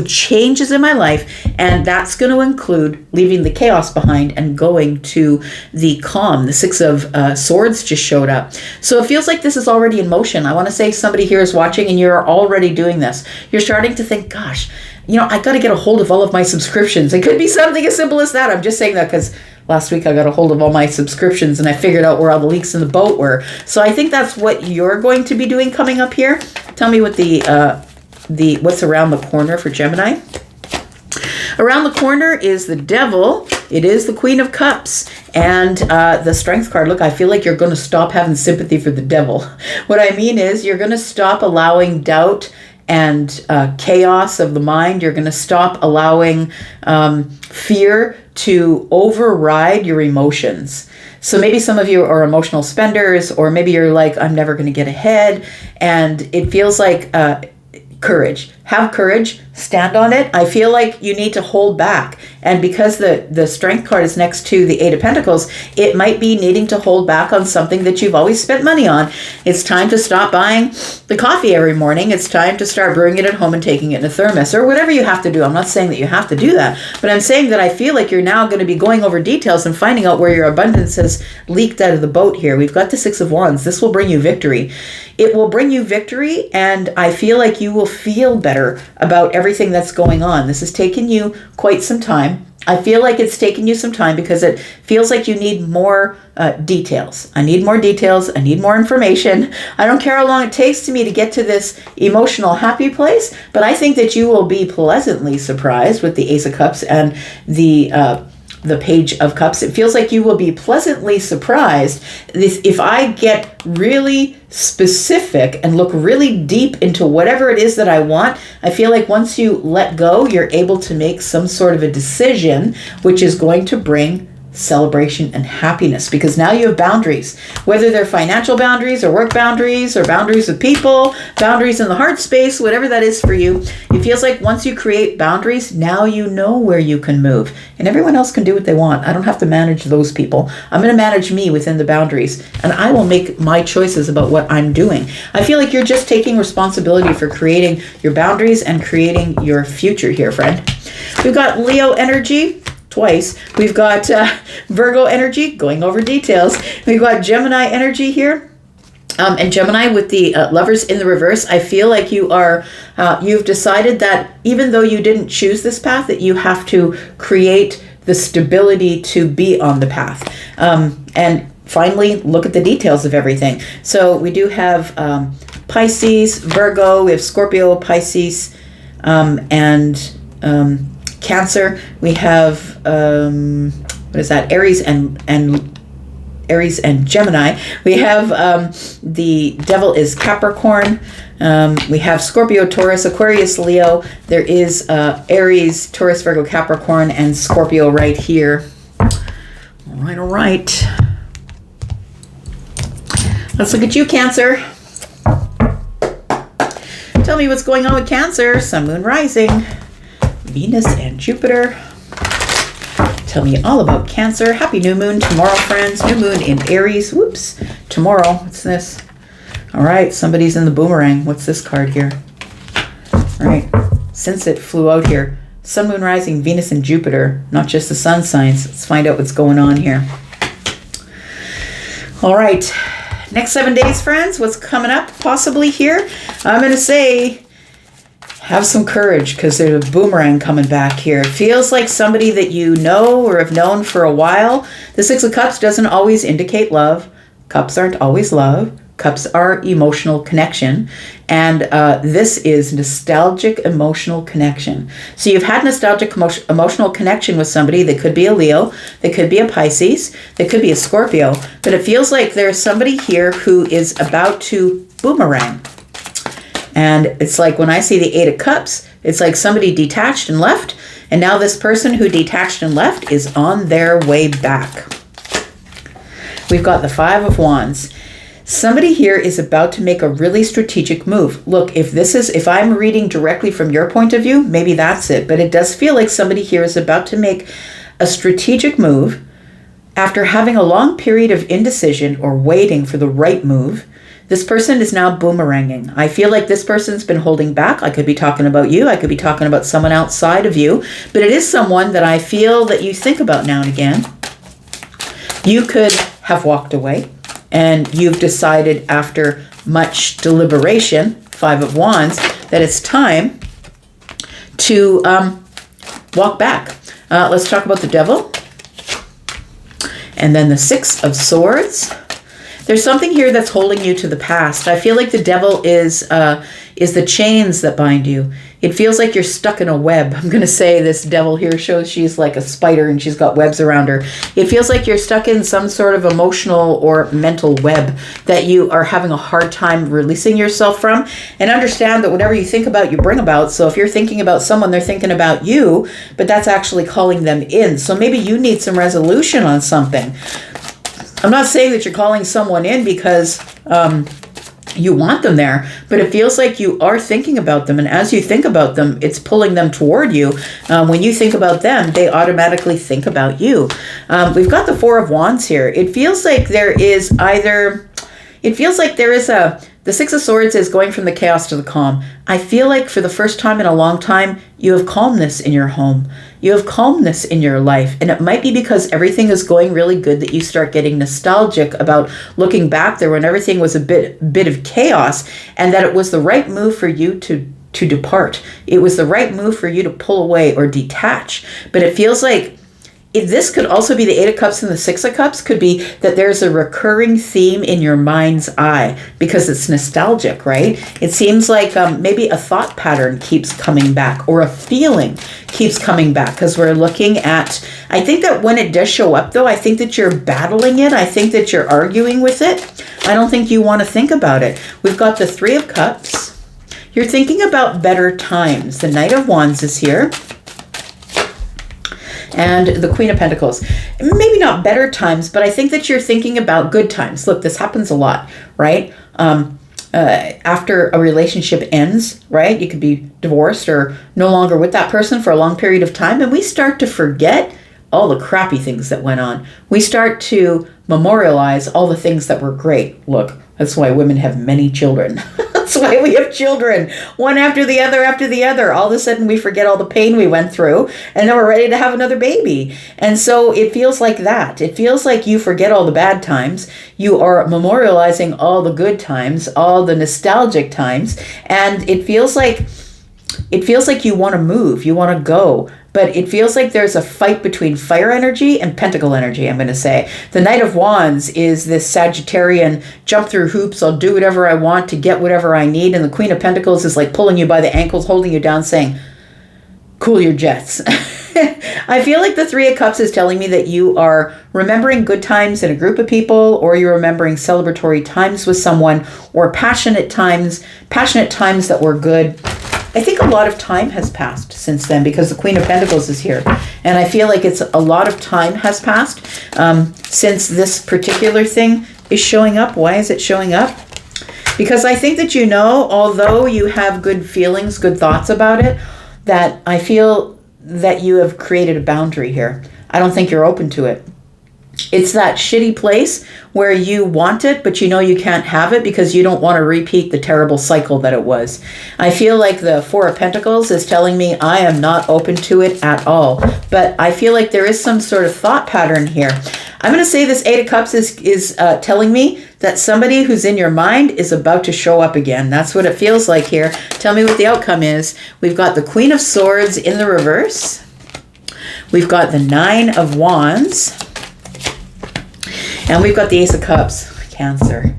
changes in my life, and that's going to include leaving the chaos behind and going to the calm. The Six of Swords just showed up. So it feels like this is already in motion. I want to say somebody here is watching and you're already doing this. You're starting to think, gosh, I got to get a hold of all of my subscriptions. It could be something as simple as that. I'm just saying that because last week I got a hold of all my subscriptions and I figured out where all the leaks in the boat were. So I think that's what you're going to be doing coming up here. Tell me what what's around the corner for Gemini. Around the corner is the Devil. It is the Queen of Cups and the Strength card. Look, I feel like you're going to stop having sympathy for the devil. What I mean is you're going to stop allowing doubt and chaos of the mind. You're going to stop allowing fear to override your emotions. So maybe some of you are emotional spenders, or maybe you're like, I'm never going to get ahead. And it feels like courage. Have courage. Stand on it. I feel like you need to hold back. And because the Strength card is next to the Eight of Pentacles, it might be needing to hold back on something that you've always spent money on. It's time to stop buying the coffee every morning. It's time to start brewing it at home and taking it in a thermos, or whatever you have to do. I'm not saying that you have to do that, but I'm saying that I feel like you're now going to be going over details and finding out where your abundance has leaked out of the boat here. We've got the Six of Wands. This will bring you victory. It will bring you victory, and I feel like you will feel better about everything that's going on. This has taken you quite some time. I feel like it's taken you some time because it feels like you need more details. I need more details. I need more information. I don't care how long it takes to me to get to this emotional happy place, but I think that you will be pleasantly surprised with the Ace of Cups and the Page of Cups. It feels like you will be pleasantly surprised if I get really specific and look really deep into whatever it is that I want. I feel like once you let go, you're able to make some sort of a decision, which is going to bring celebration and happiness, because now you have boundaries, whether they're financial boundaries or work boundaries or boundaries with people, boundaries in the heart space, whatever that is for you. It feels like once you create boundaries, now you know where you can move, and everyone else can do what they want. I don't have to manage those people. I'm going to manage me within the boundaries, and I will make my choices about what I'm doing. I feel like you're just taking responsibility for creating your boundaries and creating your future here, friend. We've got Leo energy twice. We've got Virgo energy, going over details. We've got Gemini energy here. And Gemini with the Lovers in the reverse. I feel like you've decided that even though you didn't choose this path, that you have to create the stability to be on the path. And finally, look at the details of everything. So we do have Pisces, Virgo, we have Scorpio, Pisces, and Cancer. We have, what is that? Aries and Gemini. We have the devil is Capricorn. We have Scorpio, Taurus, Aquarius, Leo. There is Aries, Taurus, Virgo, Capricorn, and Scorpio right here. All right. Let's look at you, Cancer. Tell me what's going on with Cancer. Sun, Moon, Rising, Venus, and Jupiter. Tell me all about Cancer. Happy new moon tomorrow, friends. New moon in Aries. Whoops. Tomorrow. What's this? All right. Somebody's in the boomerang. What's this card here? All right. Since it flew out here. Sun, Moon, Rising, Venus, and Jupiter. Not just the sun signs. Let's find out what's going on here. All right. Next 7 days, friends. What's coming up possibly here? I'm going to say have some courage because there's a boomerang coming back here. It feels like somebody that you know or have known for a while. The Six of Cups doesn't always indicate love. Cups aren't always love. Cups are emotional connection. And this is nostalgic emotional connection. So you've had nostalgic emotional connection with somebody. They could be a Leo. They could be a Pisces. They could be a Scorpio. But it feels like there's somebody here who is about to boomerang. And it's like when I see the Eight of Cups, it's like somebody detached and left. And now this person who detached and left is on their way back. We've got the Five of Wands. Somebody here is about to make a really strategic move. Look, if I'm reading directly from your point of view, maybe that's it. But it does feel like somebody here is about to make a strategic move after having a long period of indecision or waiting for the right move. This person is now boomeranging. I feel like this person's been holding back. I could be talking about you. I could be talking about someone outside of you. But it is someone that I feel that you think about now and again. You could have walked away. And you've decided after much deliberation, Five of Wands, that it's time to walk back. Let's talk about the Devil. And then the Six of Swords. There's something here that's holding you to the past. I feel like the Devil is the chains that bind you. It feels like you're stuck in a web. I'm going to say this Devil here shows she's like a spider and she's got webs around her. It feels like you're stuck in some sort of emotional or mental web that you are having a hard time releasing yourself from. And understand that whatever you think about, you bring about. So if you're thinking about someone, they're thinking about you, but that's actually calling them in. So maybe you need some resolution on something. I'm not saying that you're calling someone in because you want them there, but it feels like you are thinking about them. And as you think about them, it's pulling them toward you. When you think about them, they automatically think about you. We've got the Four of Wands here. It feels like there is the Six of Swords is going from the chaos to the calm. I feel like for the first time in a long time, you have calmness in your home. You have calmness in your life. And it might be because everything is going really good that you start getting nostalgic about looking back there when everything was a bit of chaos, and that it was the right move for you to depart. It was the right move for you to pull away or detach. But it feels like this could also be the Eight of Cups and the Six of Cups. Could be that there's a recurring theme in your mind's eye because it's nostalgic, right? It seems like maybe a thought pattern keeps coming back or a feeling keeps coming back because we're looking at, I think that when it does show up though, I think that you're battling it. I think that you're arguing with it. I don't think you want to think about it. We've got the Three of Cups. You're thinking about better times. The Knight of Wands is here. And the Queen of Pentacles. Maybe not better times, but I think that you're thinking about good times. Look, this happens a lot, right? After a relationship ends, right? You could be divorced or no longer with that person for a long period of time. And we start to forget all the crappy things that went on. We start to memorialize all the things that were great. Look, that's why women have many children. That's why we have children, one after the other after the other. All of a sudden we forget all the pain we went through and then we're ready to have another baby. And so it feels like that. It feels like you forget all the bad times. You are memorializing all the good times, all the nostalgic times. And it feels like you want to move, you want to go. But it feels like there's a fight between fire energy and pentacle energy, I'm going to say. The Knight of Wands is this Sagittarian, jump through hoops, I'll do whatever I want to get whatever I need. And the Queen of Pentacles is like pulling you by the ankles, holding you down, saying, cool your jets. I feel like the Three of Cups is telling me that you are remembering good times in a group of people, or you're remembering celebratory times with someone, or passionate times that were good. I think a lot of time has passed since then, because the Queen of Pentacles is here. And I feel like it's a lot of time has passed since this particular thing is showing up. Why is it showing up? Because I think that, you know, although you have good feelings, good thoughts about it, that I feel that you have created a boundary here. I don't think you're open to it. It's that shitty place where you want it, but you know you can't have it because you don't want to repeat the terrible cycle that it was. I feel like the Four of Pentacles is telling me I am not open to it at all. But I feel like there is some sort of thought pattern here. I'm going to say this Eight of Cups is telling me that somebody who's in your mind is about to show up again. That's what it feels like here. Tell me what the outcome is. We've got the Queen of Swords in the reverse. We've got the Nine of Wands. And we've got the Ace of Cups, Cancer.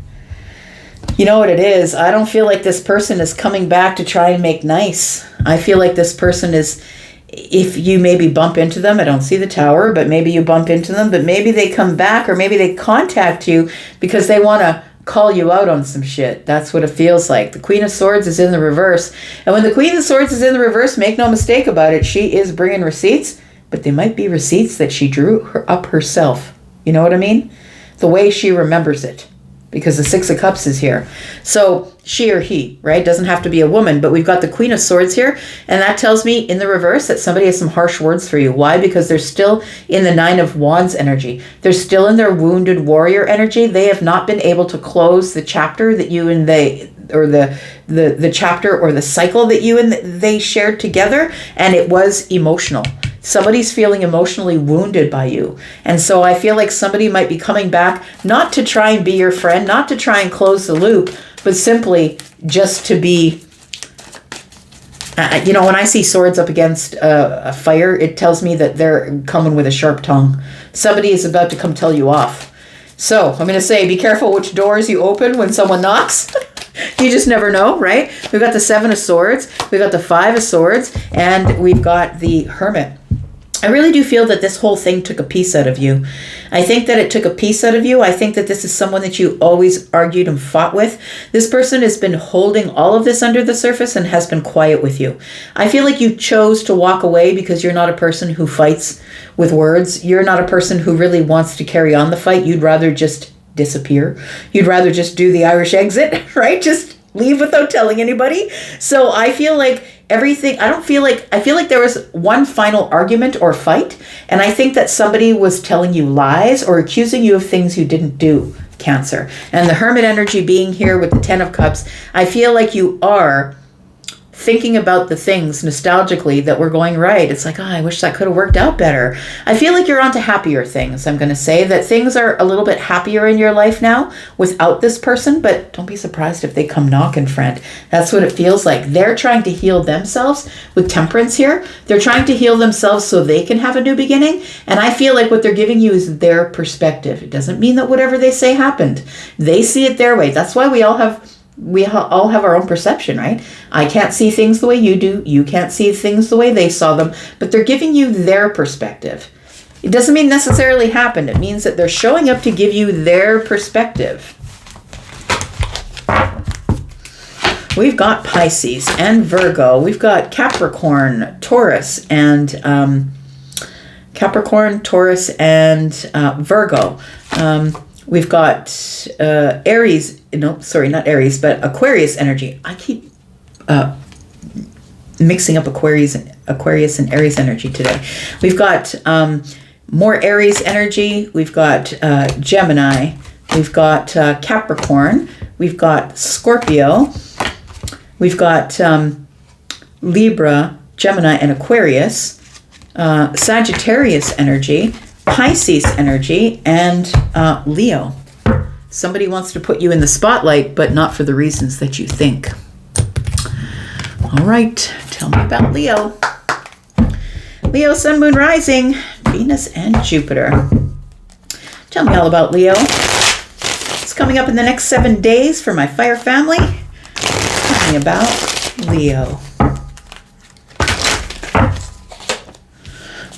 You know what it is? I don't feel like this person is coming back to try and make nice. I feel like this person is, if you maybe bump into them, I don't see the Tower, but maybe you bump into them, but maybe they come back, or maybe they contact you because they want to call you out on some shit. That's what it feels like. The Queen of Swords is in the reverse. And when the Queen of Swords is in the reverse, make no mistake about it, she is bringing receipts, but they might be receipts that she drew up herself. You know what I mean? The way she remembers it, because the Six of Cups is here. So she or he, right? Doesn't have to be a woman, but we've got the Queen of Swords here. And that tells me in the reverse that somebody has some harsh words for you. Why? Because they're still in the Nine of Wands energy. They're still in their wounded warrior energy. They have not been able to close the chapter that you and they, or the chapter or the cycle that you and they shared together. And it was emotional. Somebody's feeling emotionally wounded by you. And so I feel like somebody might be coming back, not to try and be your friend, not to try and close the loop, but simply just to be, you know, when I see swords up against a fire, it tells me that they're coming with a sharp tongue. Somebody is about to come tell you off. So I'm going to say, be careful which doors you open when someone knocks. You just never know, right? We've got the Seven of Swords, we've got the Five of Swords, and we've got the Hermit. I really do feel that this whole thing took a piece out of you. I think that it took a piece out of you. I think that this is someone that you always argued and fought with. This person has been holding all of this under the surface and has been quiet with you. I feel like you chose to walk away because you're not a person who fights with words. You're not a person who really wants to carry on the fight. You'd rather just disappear. You'd rather just do the Irish exit, right? Just leave without telling anybody. So I feel like everything, I feel like there was one final argument or fight, and I think that somebody was telling you lies or accusing you of things you didn't do, Cancer. And the Hermit energy being here with the Ten of Cups, I feel like you are thinking about the things nostalgically that were going right. It's like, oh, I wish that could have worked out better. I feel like you're onto happier things. I'm going to say that things are a little bit happier in your life now without this person, but don't be surprised if they come knocking, friend. That's what it feels like. They're trying to heal themselves with Temperance here. They're trying to heal themselves so they can have a new beginning. And I feel like what they're giving you is their perspective. It doesn't mean that whatever they say happened. They see it their way. That's why we all have our own perception, right? I can't see things the way you do. You can't see things the way they saw them, but they're giving you their perspective. It doesn't mean necessarily happened. It means that they're showing up to give you their perspective. We've got Pisces and Virgo. We've got Capricorn, Taurus, and Virgo. We've got Aries, no, sorry, not Aries, but Aquarius energy. I keep mixing up Aquarius and Aries energy today. We've got more Aries energy. We've got Gemini. We've got Capricorn. We've got Scorpio. We've got Libra, Gemini, and Aquarius. Sagittarius energy. Pisces energy, and Leo. Somebody wants to put you in the spotlight, but not for the reasons that you think. All right, tell me about Leo. Leo, Sun, Moon, Rising, Venus, and Jupiter. Tell me all about Leo. It's coming up in the next 7 days for my fire family. Tell me about Leo.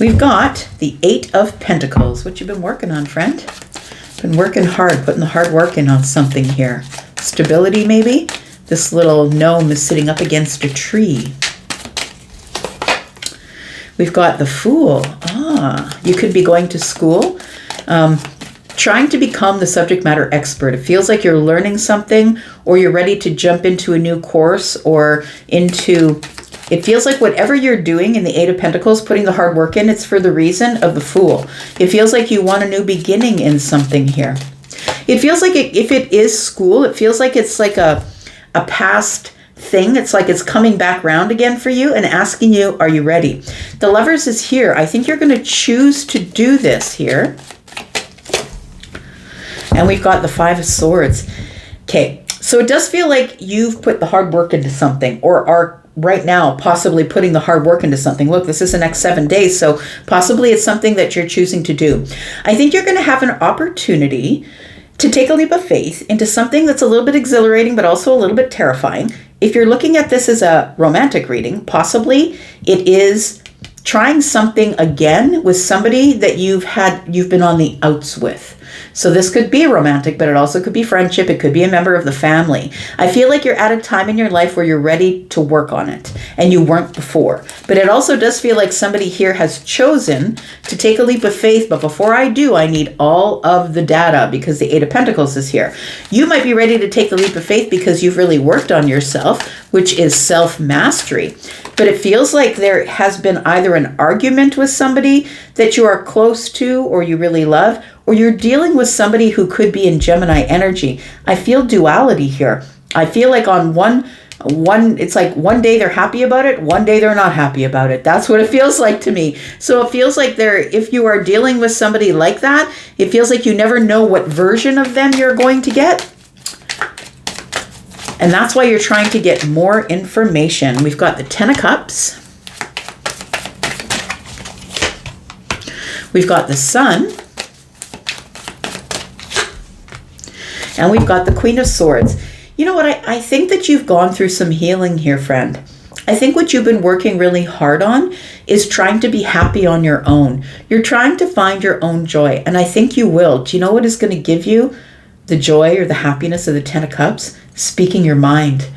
We've got the Eight of Pentacles. What you been working on, friend? Been working hard, putting the hard work in on something here. Stability, maybe? This little gnome is sitting up against a tree. We've got the Fool. You could be going to school, trying to become the subject matter expert. It feels like you're learning something, or you're ready to jump into a new course, or into... It feels like whatever you're doing in the Eight of Pentacles, putting the hard work in, it's for the reason of the Fool. It feels like you want a new beginning in something here. It feels like if it is school, it feels like it's like a past thing. It's like it's coming back round again for you and asking you, are you ready? The Lovers is here. I think you're going to choose to do this here. And we've got the Five of Swords. Okay, so it does feel like you've put the hard work into something, or are right now possibly putting the hard work into something. Look, this is the next 7 days, so possibly it's something that you're choosing to do. I think you're going to have an opportunity to take a leap of faith into something that's a little bit exhilarating, but also a little bit terrifying. If you're looking at this as a romantic reading, possibly it is trying something again with somebody that you've been on the outs with. So this could be romantic, but it also could be friendship. It could be a member of the family. I feel like you're at a time in your life where you're ready to work on it, and you weren't before. But it also does feel like somebody here has chosen to take a leap of faith. But before I do, I need all of the data, because the Eight of Pentacles is here. You might be ready to take the leap of faith because you've really worked on yourself, which is self-mastery. But it feels like there has been either an argument with somebody that you are close to or you really love, or you're dealing with somebody who could be in Gemini energy. I feel duality here. I feel like on one it's like one day they're happy about it, one day they're not happy about it. That's what it feels like to me. So it feels like if you are dealing with somebody like that, it feels like you never know what version of them you're going to get. And that's why you're trying to get more information. We've got the Ten of Cups. We've got the Sun. And we've got the Queen of Swords. You know what? I think that you've gone through some healing here, friend. I think what you've been working really hard on is trying to be happy on your own. You're trying to find your own joy. And I think you will. Do you know what is going to give you the joy or the happiness of the Ten of Cups? Speaking your mind.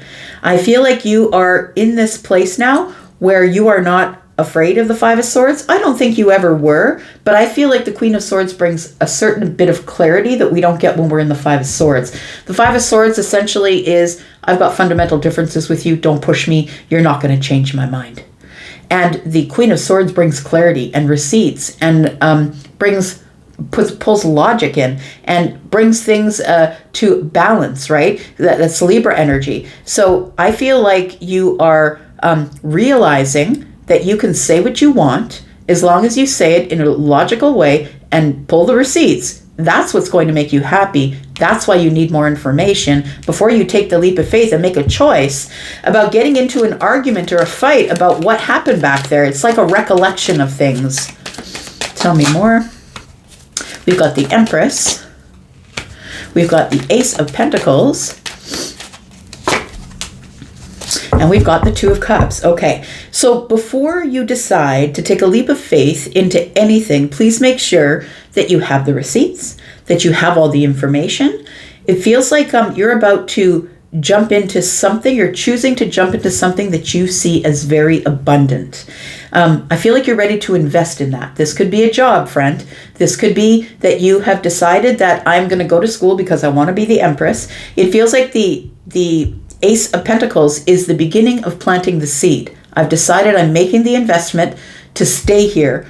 I feel like you are in this place now where you are not afraid of the Five of Swords. I don't think you ever were, but I feel like the Queen of Swords brings a certain bit of clarity that we don't get when we're in the Five of Swords. The Five of Swords essentially is, I've got fundamental differences with you, don't push me, you're not going to change my mind. And the Queen of Swords brings clarity and receipts, and pulls logic in and brings things to balance, right? That's Libra energy. So I feel like you are realizing that you can say what you want as long as you say it in a logical way and pull the receipts. That's what's going to make you happy. That's why you need more information before you take the leap of faith and make a choice about getting into an argument or a fight about what happened back there. It's like a recollection of things. Tell me more. We've got the Empress. We've got the Ace of Pentacles. And we've got the Two of Cups. Okay, so before you decide to take a leap of faith into anything, please make sure that you have the receipts, that you have all the information. It feels like you're about to jump into something, you're choosing to jump into something that you see as very abundant. I feel like you're ready to invest in that. This could be a job, friend. This could be that you have decided that I'm going to go to school because I want to be the Empress. It feels like the Ace of Pentacles is the beginning of planting the seed. I've decided I'm making the investment to stay here.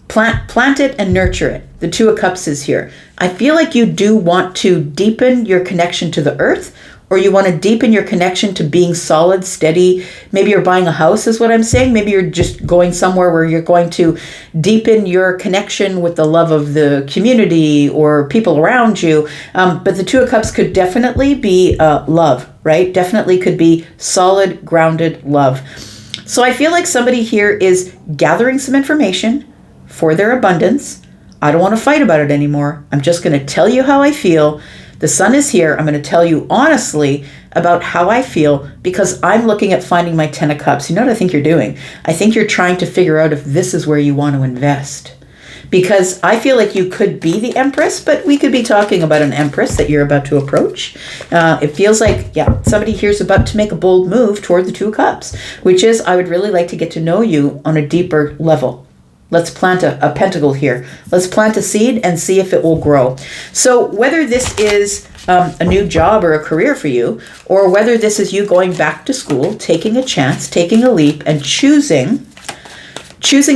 Plant it and nurture it. The Two of Cups is here. I feel like you do want to deepen your connection to the earth, or you want to deepen your connection to being solid, steady. Maybe you're buying a house is what I'm saying. Maybe you're just going somewhere where you're going to deepen your connection with the love of the community or people around you. But the Two of Cups could definitely be love, right? Definitely could be solid, grounded love. So I feel like somebody here is gathering some information for their abundance. I don't want to fight about it anymore. I'm just going to tell you how I feel. The sun is here. I'm going to tell you honestly about how I feel because I'm looking at finding my 10 of cups. You know what I think you're doing? I think you're trying to figure out if this is where you want to invest. Because I feel like you could be the Empress, but we could be talking about an Empress that you're about to approach. It feels like, yeah, somebody here's about to make a bold move toward the 2 of Cups, which is, I would really like to get to know you on a deeper level. Let's plant a pentacle here. Let's plant a seed and see if it will grow. So whether this is a new job or a career for you, or whether this is you going back to school, taking a chance, taking a leap, and choosing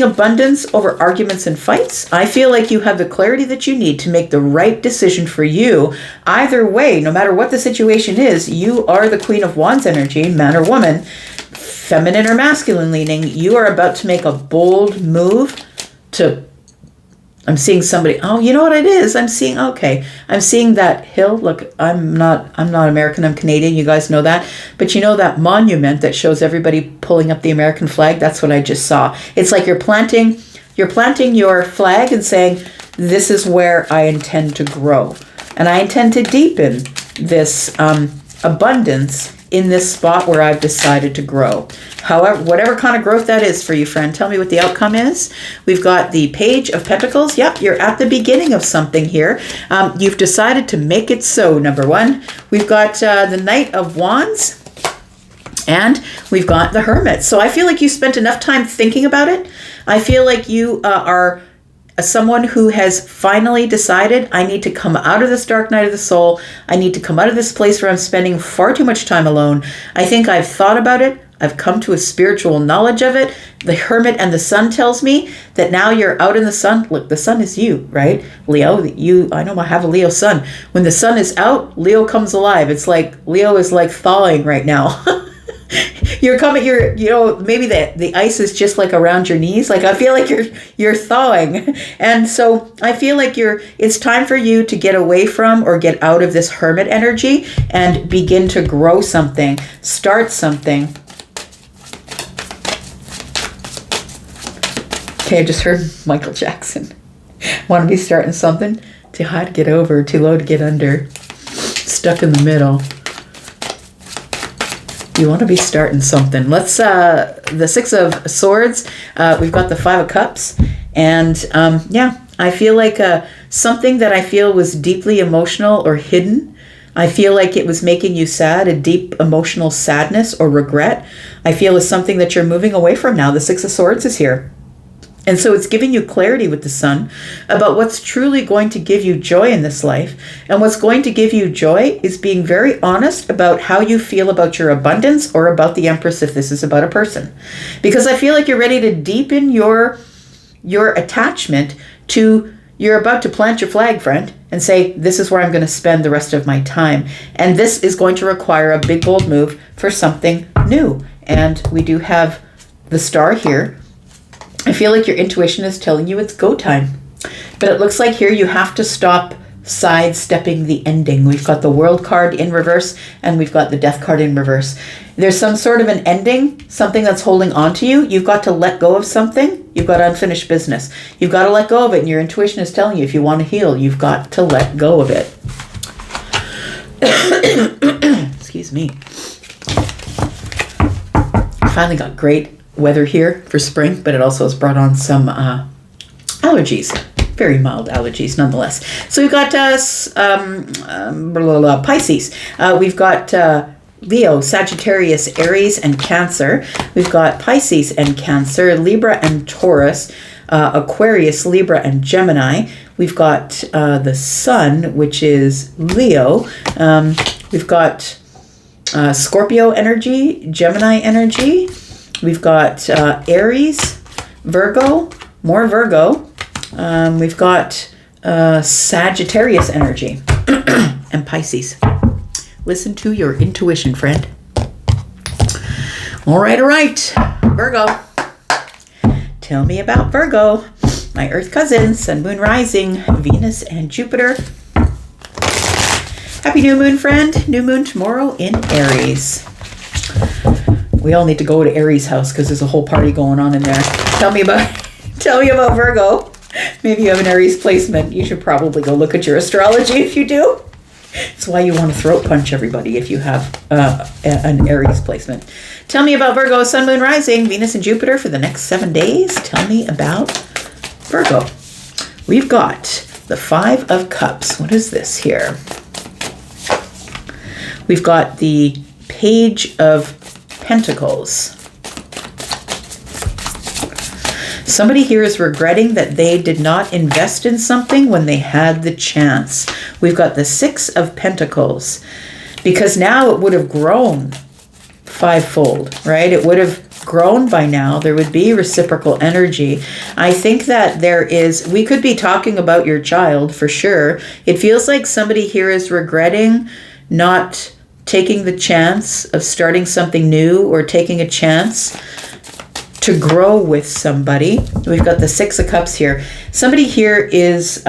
abundance over arguments and fights, I feel like you have the clarity that you need to make the right decision for you. Either way, no matter what the situation is, you are the Queen of Wands energy, man or woman, feminine or masculine leaning. You are about to make a bold move to, I'm seeing somebody, oh, you know what it is? I'm seeing that hill. Look, I'm not American, I'm Canadian. You guys know that. But you know that monument that shows everybody pulling up the American flag? That's what I just saw. It's like you're planting your flag and saying, this is where I intend to grow. And I intend to deepen this abundance in this spot where I've decided to grow. However, whatever kind of growth that is for you, friend, tell me what the outcome is. We've got the Page of Pentacles. Yep, you're at the beginning of something here. You've decided to make it so, number 1. We've got the Knight of Wands. And we've got the Hermit. So I feel like you spent enough time thinking about it. I feel like you are someone who has finally decided, I need to come out of this dark night of the soul. I need to come out of this place where I'm spending far too much time alone. I think I've thought about it. I've come to a spiritual knowledge of it. The Hermit and the Sun tells me that now you're out in the sun. Look, the sun is you, right? Leo, I know I have a Leo sun. When the sun is out, Leo comes alive. It's like Leo is like thawing right now. Maybe the ice is just like around your knees. Like I feel like you're thawing. And so I feel like it's time for you to get away from or get out of this Hermit energy and begin to grow something, start something. Okay, I just heard Michael Jackson. Want to be starting something? Too high to get over, too low to get under. Stuck in the middle. You want to be starting something. Let's, the 6 of Swords, we've got the 5 of Cups. And I feel like something that I feel was deeply emotional or hidden. I feel like it was making you sad, a deep emotional sadness or regret. I feel is something that you're moving away from now. The 6 of Swords is here. And so it's giving you clarity with the Sun about what's truly going to give you joy in this life. And what's going to give you joy is being very honest about how you feel about your abundance or about the Empress if this is about a person. Because I feel like you're ready to deepen your attachment to, you're about to plant your flag, friend, and say, this is where I'm going to spend the rest of my time. And this is going to require a big, bold move for something new. And we do have the Star here. I feel like your intuition is telling you it's go time. But it looks like here you have to stop sidestepping the ending. We've got the World card in reverse and we've got the Death card in reverse. There's some sort of an ending, something that's holding on to you. You've got to let go of something. You've got unfinished business. You've got to let go of it. And your intuition is telling you if you want to heal, you've got to let go of it. Excuse me. I finally got great weather here for spring, but it also has brought on some allergies, very mild allergies nonetheless. So we've got Pisces. We've got Leo, Sagittarius, Aries, and Cancer. We've got Pisces and Cancer, Libra and Taurus, Aquarius, Libra, and Gemini. We've got the Sun, which is Leo. We've got Scorpio energy, Gemini energy. We've got Aries, Virgo, more Virgo. We've got Sagittarius energy and Pisces. Listen to your intuition, friend. All right. Virgo. Tell me about Virgo. My Earth cousin, Sun, Moon, Rising, Venus, and Jupiter. Happy new moon, friend. New moon tomorrow in Aries. We all need to go to Aries' house because there's a whole party going on in there. Tell me about Virgo. Maybe you have an Aries placement. You should probably go look at your astrology if you do. It's why you want to throat punch everybody if you have an Aries placement. Tell me about Virgo, Sun, Moon, Rising, Venus, and Jupiter for the next 7 days. Tell me about Virgo. We've got the Five of Cups. What is this here? We've got the Page of Pentacles. Somebody here is regretting that they did not invest in something when they had the chance. We've got the Six of Pentacles, because now it would have grown fivefold, right? It would have grown by now. There would be reciprocal energy. I think that we could be talking about your child for sure. It feels like somebody here is regretting not taking the chance of starting something new or taking a chance to grow with somebody. We've got the Six of Cups here. Somebody here is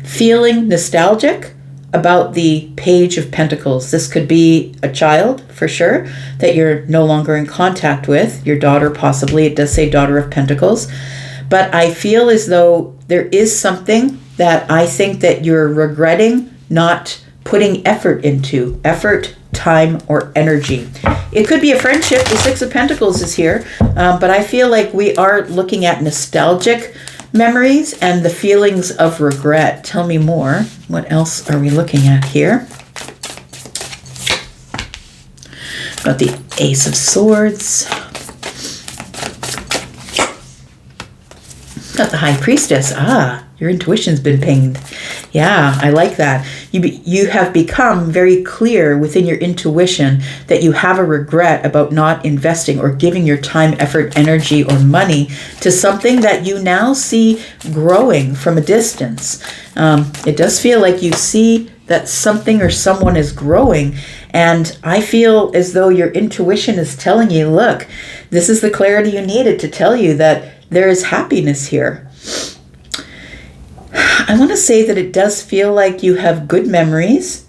feeling nostalgic about the Page of Pentacles. This could be a child, for sure, that you're no longer in contact with. Your daughter, possibly. It does say Daughter of Pentacles. But I feel as though there is something that I think that you're regretting not putting effort into. Effort, time, or energy. It could be a friendship. The Six of Pentacles is here. But I feel like we are looking at nostalgic memories and the feelings of regret. Tell me more. What else are we looking at here? Got the Ace of Swords. Got the High Priestess. Your intuition's been pinged. Yeah, I like that. You have become very clear within your intuition that you have a regret about not investing or giving your time, effort, energy, or money to something that you now see growing from a distance. It does feel like you see that something or someone is growing, and I feel as though your intuition is telling you, look, this is the clarity you needed to tell you that there is happiness here. I want to say that it does feel like you have good memories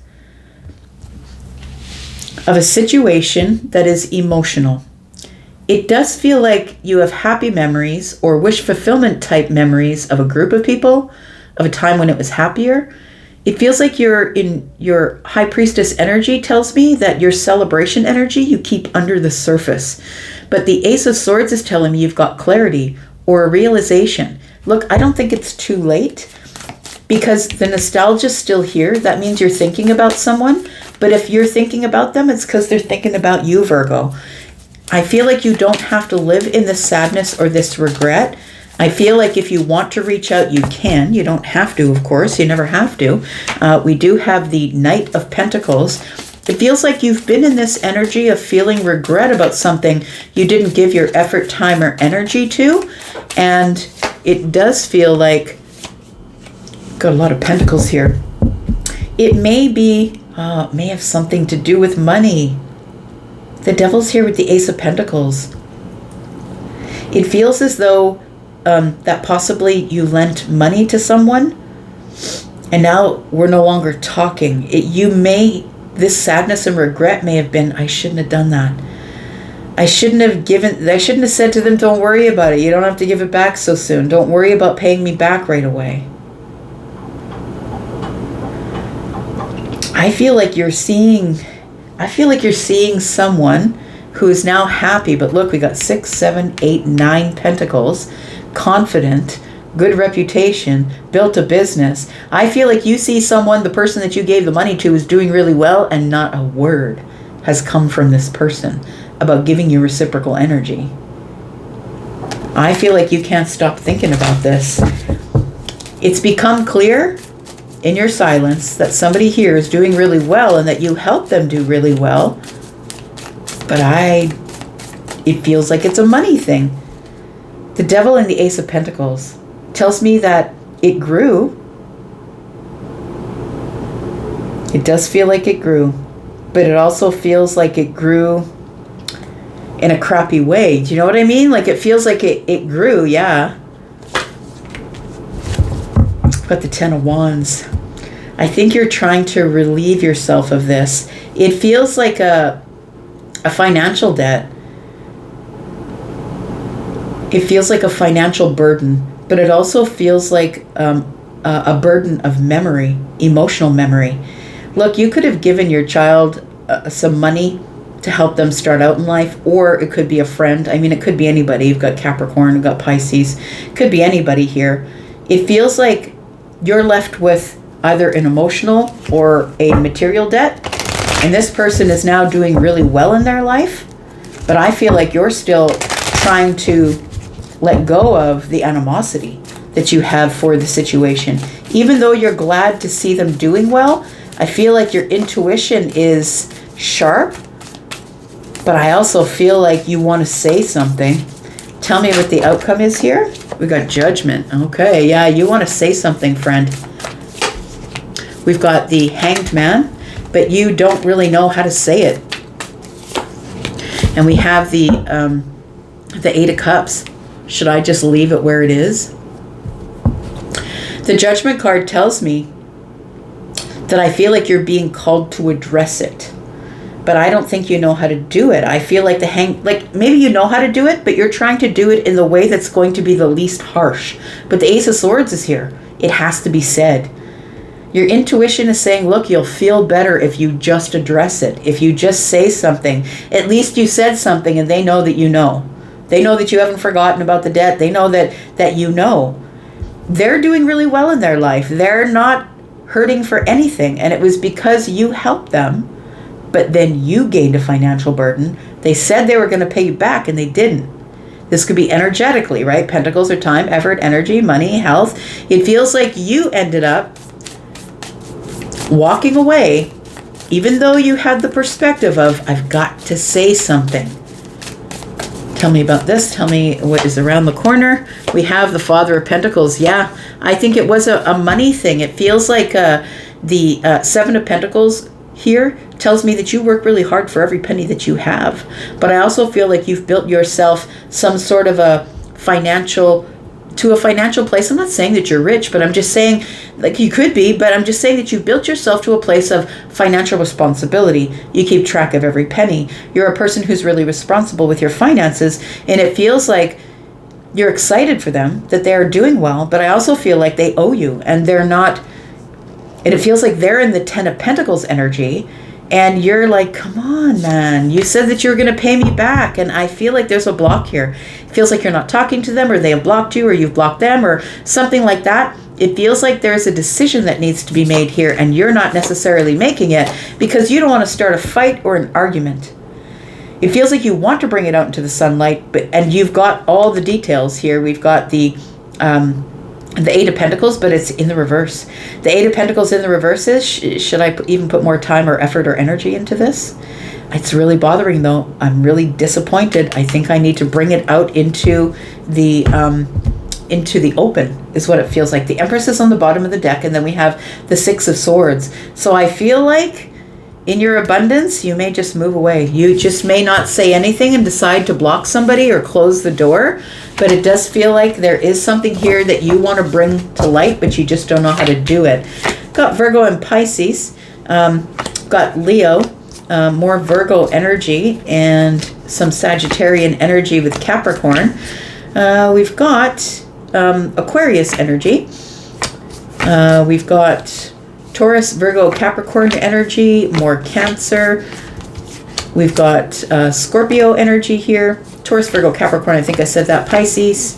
of a situation that is emotional. It does feel like you have happy memories or wish fulfillment type memories of a group of people, of a time when it was happier. It feels like you're in your High Priestess energy tells me that your celebration energy you keep under the surface. But the Ace of Swords is telling me you've got clarity or a realization. Look, I don't think it's too late, because the nostalgia's still here. That means you're thinking about someone. But if you're thinking about them, it's because they're thinking about you, Virgo. I feel like you don't have to live in this sadness or this regret. I feel like if you want to reach out, you can. You don't have to, of course. You never have to. We do have the Knight of Pentacles. It feels like you've been in this energy of feeling regret about something you didn't give your effort, time, or energy to. And it does feel like, got a lot of pentacles here. It may be, may have something to do with money. The Devil's here with the Ace of Pentacles. It feels as though that possibly you lent money to someone and now we're no longer talking. This sadness and regret may have been, I shouldn't have done that. I shouldn't have said to them, don't worry about it. You don't have to give it back so soon. Don't worry about paying me back right away. I feel like you're seeing someone who is now happy. But look, we got 6, 7, 8, 9 pentacles, confident, good reputation, built a business. I feel like you see someone, the person that you gave the money to is doing really well, and not a word has come from this person about giving you reciprocal energy. I feel like you can't stop thinking about this. It's become clear in your silence that somebody here is doing really well and that you help them do really well. But it feels like it's a money thing. The Devil and the Ace of Pentacles tells me that it grew. It does feel like it grew, but it also feels like it grew in a crappy way. Do you know what I mean? Like it feels like it grew, yeah. But the Ten of Wands. I think you're trying to relieve yourself of this. It feels like a financial debt. It feels like a financial burden, but it also feels like a burden of memory, emotional memory. Look, you could have given your child some money to help them start out in life, or it could be a friend. I mean, it could be anybody. You've got Capricorn, you've got Pisces. It could be anybody here. It feels like you're left with either an emotional or a material debt, and this person is now doing really well in their life, but I feel like you're still trying to let go of the animosity that you have for the situation. Even though you're glad to see them doing well, I feel like your intuition is sharp, but I also feel like you want to say something. Tell me what the outcome is here. We got Judgment. Okay, yeah, you want to say something, friend. We've got the Hanged Man, but you don't really know how to say it. And we have the Eight of Cups. Should I just leave it where it is? The Judgment card tells me that I feel like you're being called to address it, but I don't think you know how to do it. I feel like maybe you know how to do it, but you're trying to do it in the way that's going to be the least harsh. But the Ace of Swords is here. It has to be said. Your intuition is saying, look, you'll feel better if you just address it. If you just say something, at least you said something and they know that you know. They know that you haven't forgotten about the debt. They know that you know. They're doing really well in their life. They're not hurting for anything. And it was because you helped them, but then you gained a financial burden. They said they were going to pay you back and they didn't. This could be energetically, right? Pentacles are time, effort, energy, money, health. It feels like you ended up walking away, even though you had the perspective of, I've got to say something. Tell me about this. Tell me what is around the corner. We have the Father of Pentacles. Yeah, I think it was a money thing. It feels like the Seven of Pentacles here tells me that you work really hard for every penny that you have. But I also feel like you've built yourself some sort of a financial place. I'm not saying that you're rich, but I'm just saying, like, you could be, but I'm just saying that you've built yourself to a place of financial responsibility. You keep track of every penny. You're a person who's really responsible with your finances, and it feels like you're excited for them, that they're doing well, but I also feel like they owe you, and they're not, and it feels like they're in the Ten of Pentacles energy, and you're like, come on, man. You said that you were going to pay me back. And I feel like there's a block here. It feels like you're not talking to them, or they have blocked you, or you've blocked them, or something like that. It feels like there's a decision that needs to be made here, and you're not necessarily making it because you don't want to start a fight or an argument. It feels like you want to bring it out into the sunlight, and you've got all the details here. We've got the Eight of Pentacles, but it's in the reverse. The Eight of Pentacles in the reverse is, should I even put more time or effort or energy into this? It's really bothering, though. I'm really disappointed. I think I need to bring it out into the open, is what it feels like. The Empress is on the bottom of the deck, and then we have the Six of Swords. So I feel like in your abundance, you may just move away. You just may not say anything and decide to block somebody or close the door. But it does feel like there is something here that you want to bring to light, but you just don't know how to do it. Got Virgo and Pisces. Got Leo, more Virgo energy, and some Sagittarian energy with Capricorn. We've got Aquarius energy. We've got Taurus, Virgo, Capricorn energy, more Cancer. We've got Scorpio energy here. Taurus, Virgo, Capricorn, I think I said that. Pisces.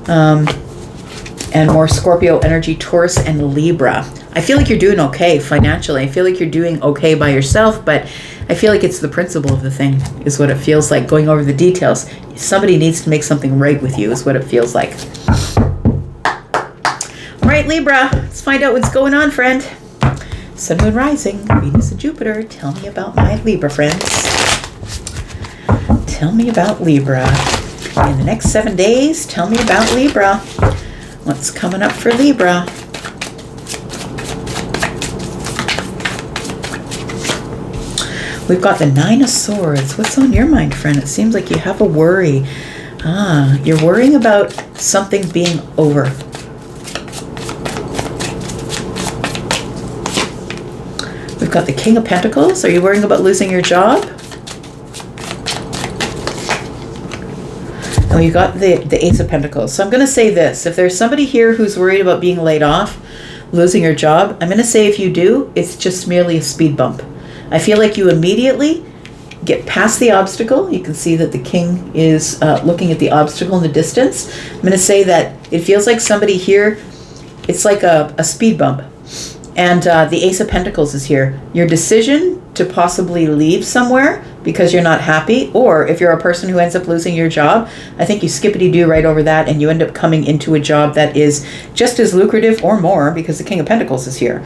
And more Scorpio energy, Taurus, and Libra. I feel like you're doing okay financially. I feel like you're doing okay by yourself, but I feel like it's the principle of the thing is what it feels like. Going over the details. Somebody needs to make something right with you is what it feels like. All right, Libra. Let's find out what's going on, friend. Sun, Moon, Rising, Venus, and Jupiter. Tell me about my Libra friends. Tell me about Libra. In the next 7 days, tell me about Libra. What's coming up for Libra? We've got the Nine of Swords. What's on your mind, friend? It seems like you have a worry. You're worrying about something being over. We've got the King of Pentacles. Are you worrying about losing your job? Oh, you got the Ace of Pentacles. So I'm going to say this. If there's somebody here who's worried about being laid off, losing your job, I'm going to say if you do, it's just merely a speed bump. I feel like you immediately get past the obstacle. You can see that the king is looking at the obstacle in the distance. I'm going to say that it feels like somebody here, it's like a speed bump. And the Ace of Pentacles is here. Your decision to possibly leave somewhere because you're not happy, or if you're a person who ends up losing your job, I think you skippity-doo right over that and you end up coming into a job that is just as lucrative or more because the King of Pentacles is here.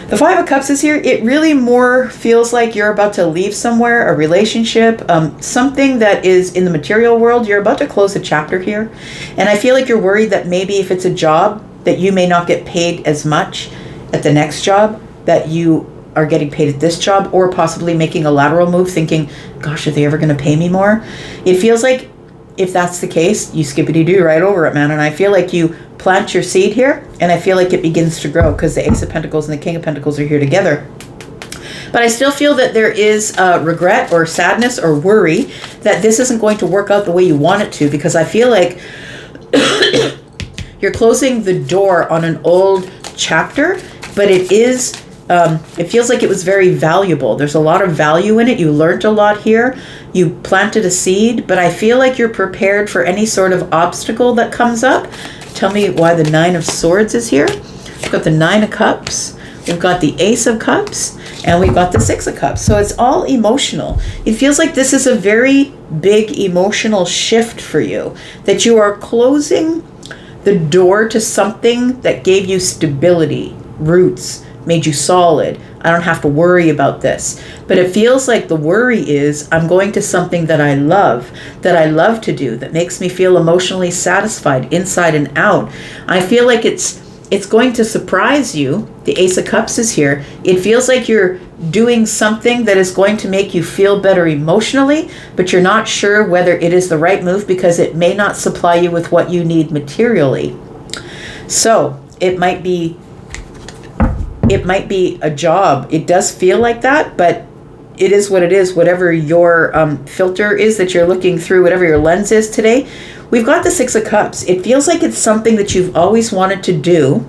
The Five of Cups is here. It really more feels like you're about to leave somewhere, a relationship, something that is in the material world. You're about to close a chapter here. And I feel like you're worried that maybe if it's a job that you may not get paid as much at the next job that you are getting paid at this job, or possibly making a lateral move thinking, gosh, are they ever going to pay me more? It feels like if that's the case, you skippity-doo right over it, man. And I feel like you plant your seed here, and I feel like it begins to grow because the Ace of Pentacles and the King of Pentacles are here together. But I still feel that there is regret or sadness or worry that this isn't going to work out the way you want it to, because I feel like you're closing the door on an old chapter, but it is it feels like it was very valuable. There's a lot of value in it. You learned a lot here. You planted a seed, but I feel like you're prepared for any sort of obstacle that comes up. Tell me why the Nine of Swords is here. We've got the Nine of Cups. We've got the Ace of Cups, and we've got the Six of Cups. So it's all emotional. It feels like this is a very big emotional shift for you, that you are closing the door to something that gave you stability, roots, made you solid. I don't have to worry about this. But it feels like the worry is I'm going to something that I love to do, that makes me feel emotionally satisfied inside and out. I feel like it's going to surprise you. The Ace of Cups is here. It feels like you're doing something that is going to make you feel better emotionally, but you're not sure whether it is the right move because it may not supply you with what you need materially. So it might be a job. It does feel like that, but it is what it is. Whatever your filter is that you're looking through, whatever your lens is today, we've got the Six of Cups. It feels like it's something that you've always wanted to do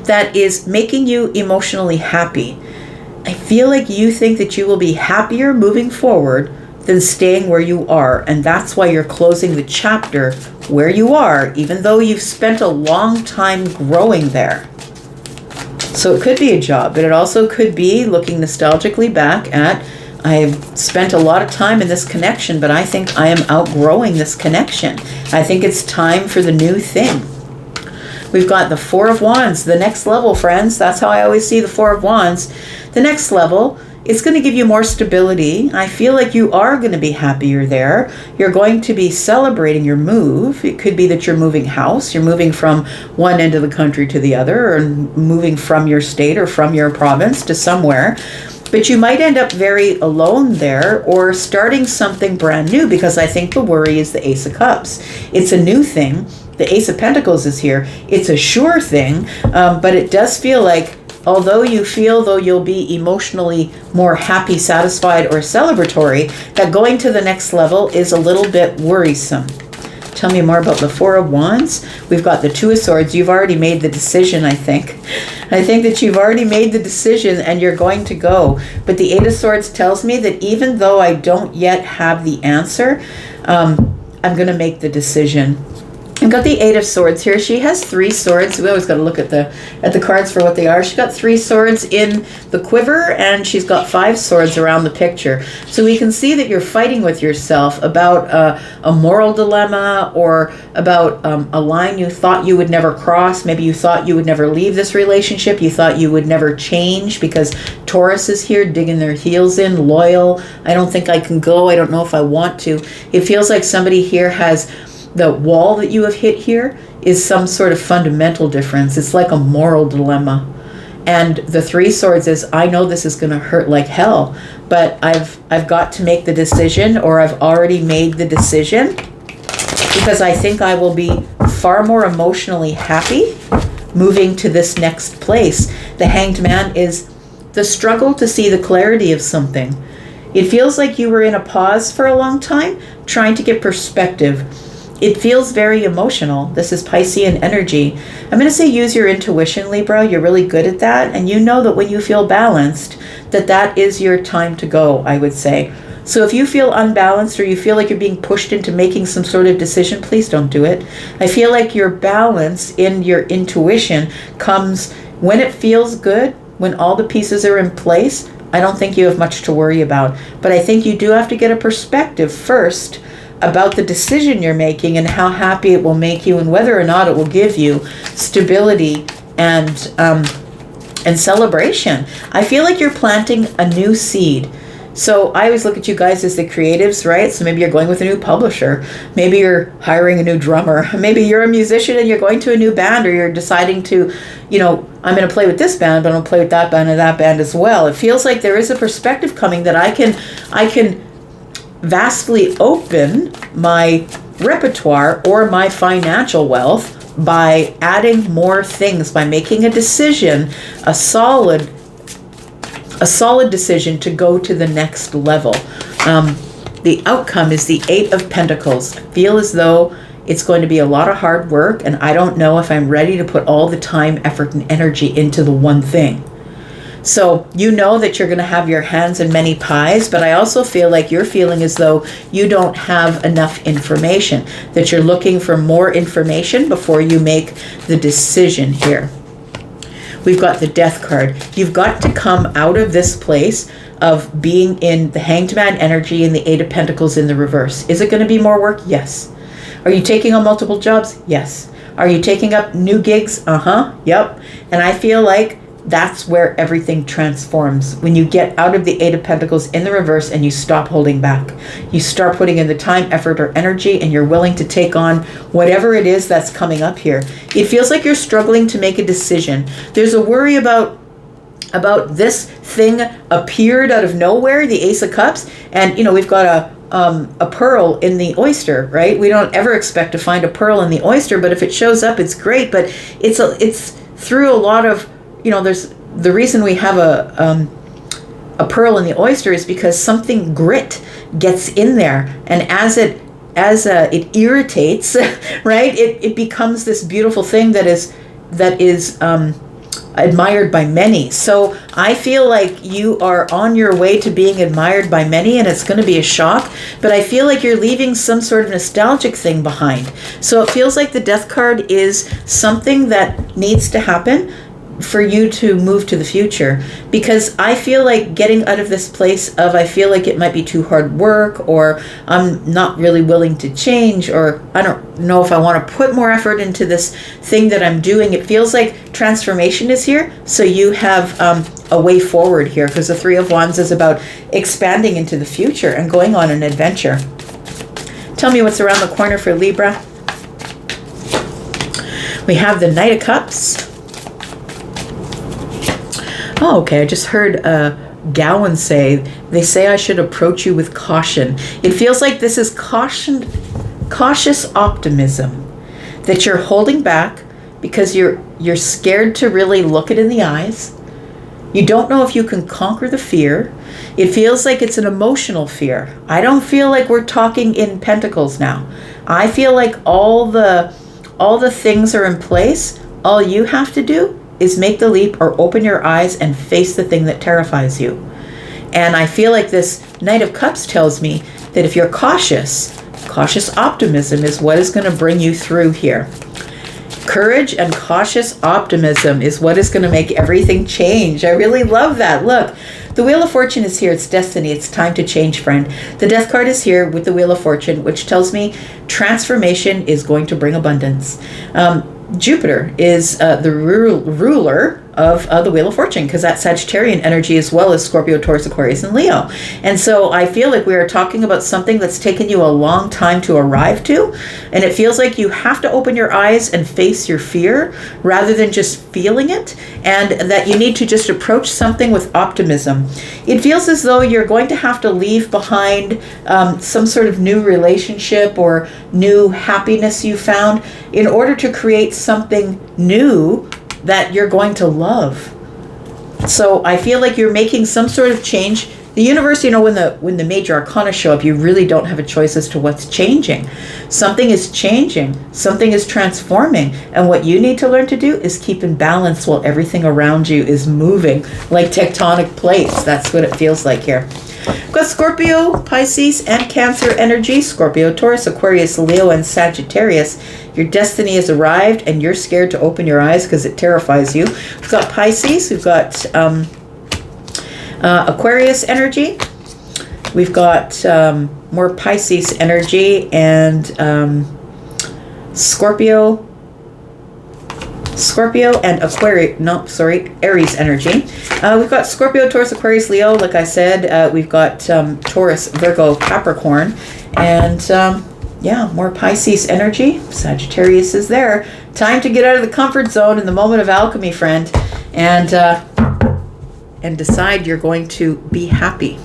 that is making you emotionally happy. I feel like you think that you will be happier moving forward than staying where you are. And that's why you're closing the chapter where you are, even though you've spent a long time growing there. So it could be a job, but it also could be looking nostalgically back at, I've spent a lot of time in this connection, but I think I am outgrowing this connection. I think it's time for the new thing. We've got the Four of Wands, the next level, friends. That's how I always see the Four of Wands. The next level, it's going to give you more stability. I feel like you are going to be happier there. You're going to be celebrating your move. It could be that you're moving house. You're moving from one end of the country to the other, or moving from your state or from your province to somewhere. But you might end up very alone there, or starting something brand new, because I think the worry is the Ace of Cups. It's a new thing. The Ace of Pentacles is here. It's a sure thing, but it does feel like, although you feel though you'll be emotionally more happy, satisfied, or celebratory, that going to the next level is a little bit worrisome. Tell me more about the Four of Wands. We've got the Two of Swords. You've already made the decision, I think. I think that you've already made the decision and you're going to go. But the Eight of Swords tells me that even though I don't yet have the answer, I'm going to make the decision. I've got the Eight of Swords here. She has three swords. We always got to look at the cards for what they are. She's got three swords in the quiver, and she's got five swords around the picture. So we can see that you're fighting with yourself about a moral dilemma, or about a line you thought you would never cross. Maybe you thought you would never leave this relationship. You thought you would never change, because Taurus is here digging their heels in, loyal. I don't think I can go. I don't know if I want to. It feels like somebody here has the wall that you have hit here is some sort of fundamental difference. It's like a moral dilemma. And the Three Swords is, I know this is going to hurt like hell, but I've got to make the decision, or I've already made the decision, because I think I will be far more emotionally happy moving to this next place. The Hanged Man is the struggle to see the clarity of something. It feels like you were in a pause for a long time, trying to get perspective. It feels very emotional. This is Piscean energy. I'm going to say use your intuition, Libra. You're really good at that. And you know that when you feel balanced, that is your time to go, I would say. So if you feel unbalanced or you feel like you're being pushed into making some sort of decision, please don't do it. I feel like your balance in your intuition comes when it feels good, when all the pieces are in place. I don't think you have much to worry about. But I think you do have to get a perspective first about the decision you're making and how happy it will make you and whether or not it will give you stability and celebration. I feel like you're planting a new seed. So I always look at you guys as the creatives, right? So maybe you're going with a new publisher. Maybe you're hiring a new drummer. Maybe you're a musician and you're going to a new band, or you're deciding to, I'm going to play with this band, but I'm going to play with that band and that band as well. It feels like there is a perspective coming that I can vastly open my repertoire or my financial wealth by adding more things, by making a decision, a solid decision to go to the next level. The outcome is the Eight of Pentacles. I feel as though it's going to be a lot of hard work, and I don't know if I'm ready to put all the time, effort, and energy into the one thing. So you know that you're going to have your hands in many pies, but I also feel like you're feeling as though you don't have enough information, that you're looking for more information before you make the decision here. We've got the Death card. You've got to come out of this place of being in the Hanged Man energy and the Eight of Pentacles in the reverse. Is it going to be more work? Yes. Are you taking on multiple jobs? Yes. Are you taking up new gigs? Yep. And I feel like that's where everything transforms. When you get out of the Eight of Pentacles in the reverse and you stop holding back. You start putting in the time, effort, or energy, and you're willing to take on whatever it is that's coming up here. It feels like you're struggling to make a decision. There's a worry about this thing appeared out of nowhere, the Ace of Cups, and we've got a pearl in the oyster, right? We don't ever expect to find a pearl in the oyster, but if it shows up, it's great. But it's through a lot of, there's the reason we have a pearl in the oyster is because something grit gets in there, and as it irritates, right? It becomes this beautiful thing that is admired by many. So I feel like you are on your way to being admired by many, and it's going to be a shock, but I feel like you're leaving some sort of nostalgic thing behind. So it feels like the Death card is something that needs to happen for you to move to the future, because I feel like getting out of this place of I feel like it might be too hard work, or I'm not really willing to change, or I don't know if I want to put more effort into this thing that I'm doing. It feels like transformation is here, so you have a way forward here, because the Three of Wands is about expanding into the future and going on an adventure. Tell me what's around the corner for Libra. We have the Knight of Cups. Oh, okay. I just heard Gowan say, they say I should approach you with caution. It feels like this is cautious optimism, that you're holding back because you're scared to really look it in the eyes. You don't know if you can conquer the fear. It feels like it's an emotional fear. I don't feel like we're talking in pentacles now. I feel like all the things are in place. All you have to do is make the leap or open your eyes and face the thing that terrifies you. And I feel like this Knight of Cups tells me that if you're cautious optimism is what is going to bring you through here. Courage and cautious optimism is what is going to make everything change. I really love that. Look, the Wheel of Fortune is here. It's destiny. It's time to change, friend. The Death card is here with the Wheel of Fortune, which tells me transformation is going to bring abundance. Jupiter is the ruler of the Wheel of Fortune, because that's Sagittarian energy as well as Scorpio, Taurus, Aquarius, and Leo. And so I feel like we are talking about something that's taken you a long time to arrive to, and it feels like you have to open your eyes and face your fear rather than just feeling it, and that you need to just approach something with optimism. It feels as though you're going to have to leave behind some sort of new relationship or new happiness you found in order to create something new that you're going to love. So I feel like you're making some sort of change The universe, you know, when the major arcana show up, you really don't have a choice as to what's changing. Something is changing. Something is transforming. And what you need to learn to do is keep in balance while everything around you is moving like tectonic plates. That's what it feels like here. We've got Scorpio, Pisces, and Cancer energy. Scorpio, Taurus, Aquarius, Leo, and Sagittarius. Your destiny has arrived, and you're scared to open your eyes because it terrifies you. We've got Pisces. We've got Aquarius energy. We've got more Pisces energy and Scorpio and Aquarius, no, sorry, Aries energy. We've got Scorpio, Taurus, Aquarius, Leo. Like I said, we've got Taurus, Virgo, Capricorn, and yeah, more Pisces energy. Sagittarius is there. Time to get out of the comfort zone in the moment of alchemy, friend, and decide you're going to be happy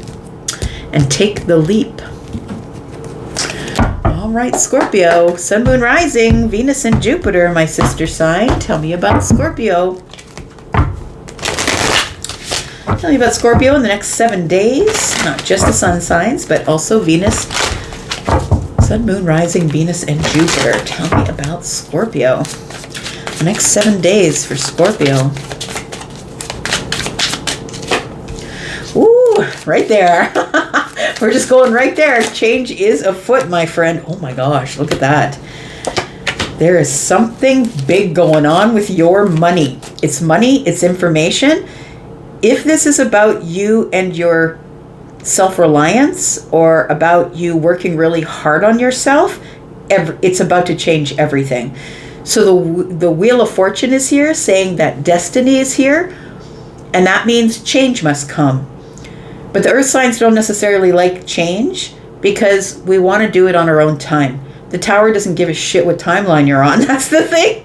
and take the leap. All right, Scorpio, Sun, Moon, Rising, Venus, and Jupiter, my sister sign. Tell me about Scorpio. Tell me about Scorpio in the next 7 days. Not just the sun signs, but also Venus, Sun, Moon, Rising, Venus, and Jupiter. Tell me about Scorpio. The next 7 days for Scorpio. Ooh, right there. We're just going right there. Change is afoot, my friend. Oh my gosh, look at that. There is something big going on with your money. It's money, it's information. If this is about you and your self-reliance or about you working really hard on yourself, it's about to change everything. So the Wheel of Fortune is here saying that destiny is here, and that means change must come. But the earth signs don't necessarily like change because we want to do it on our own time. The Tower doesn't give a shit what timeline you're on. That's the thing.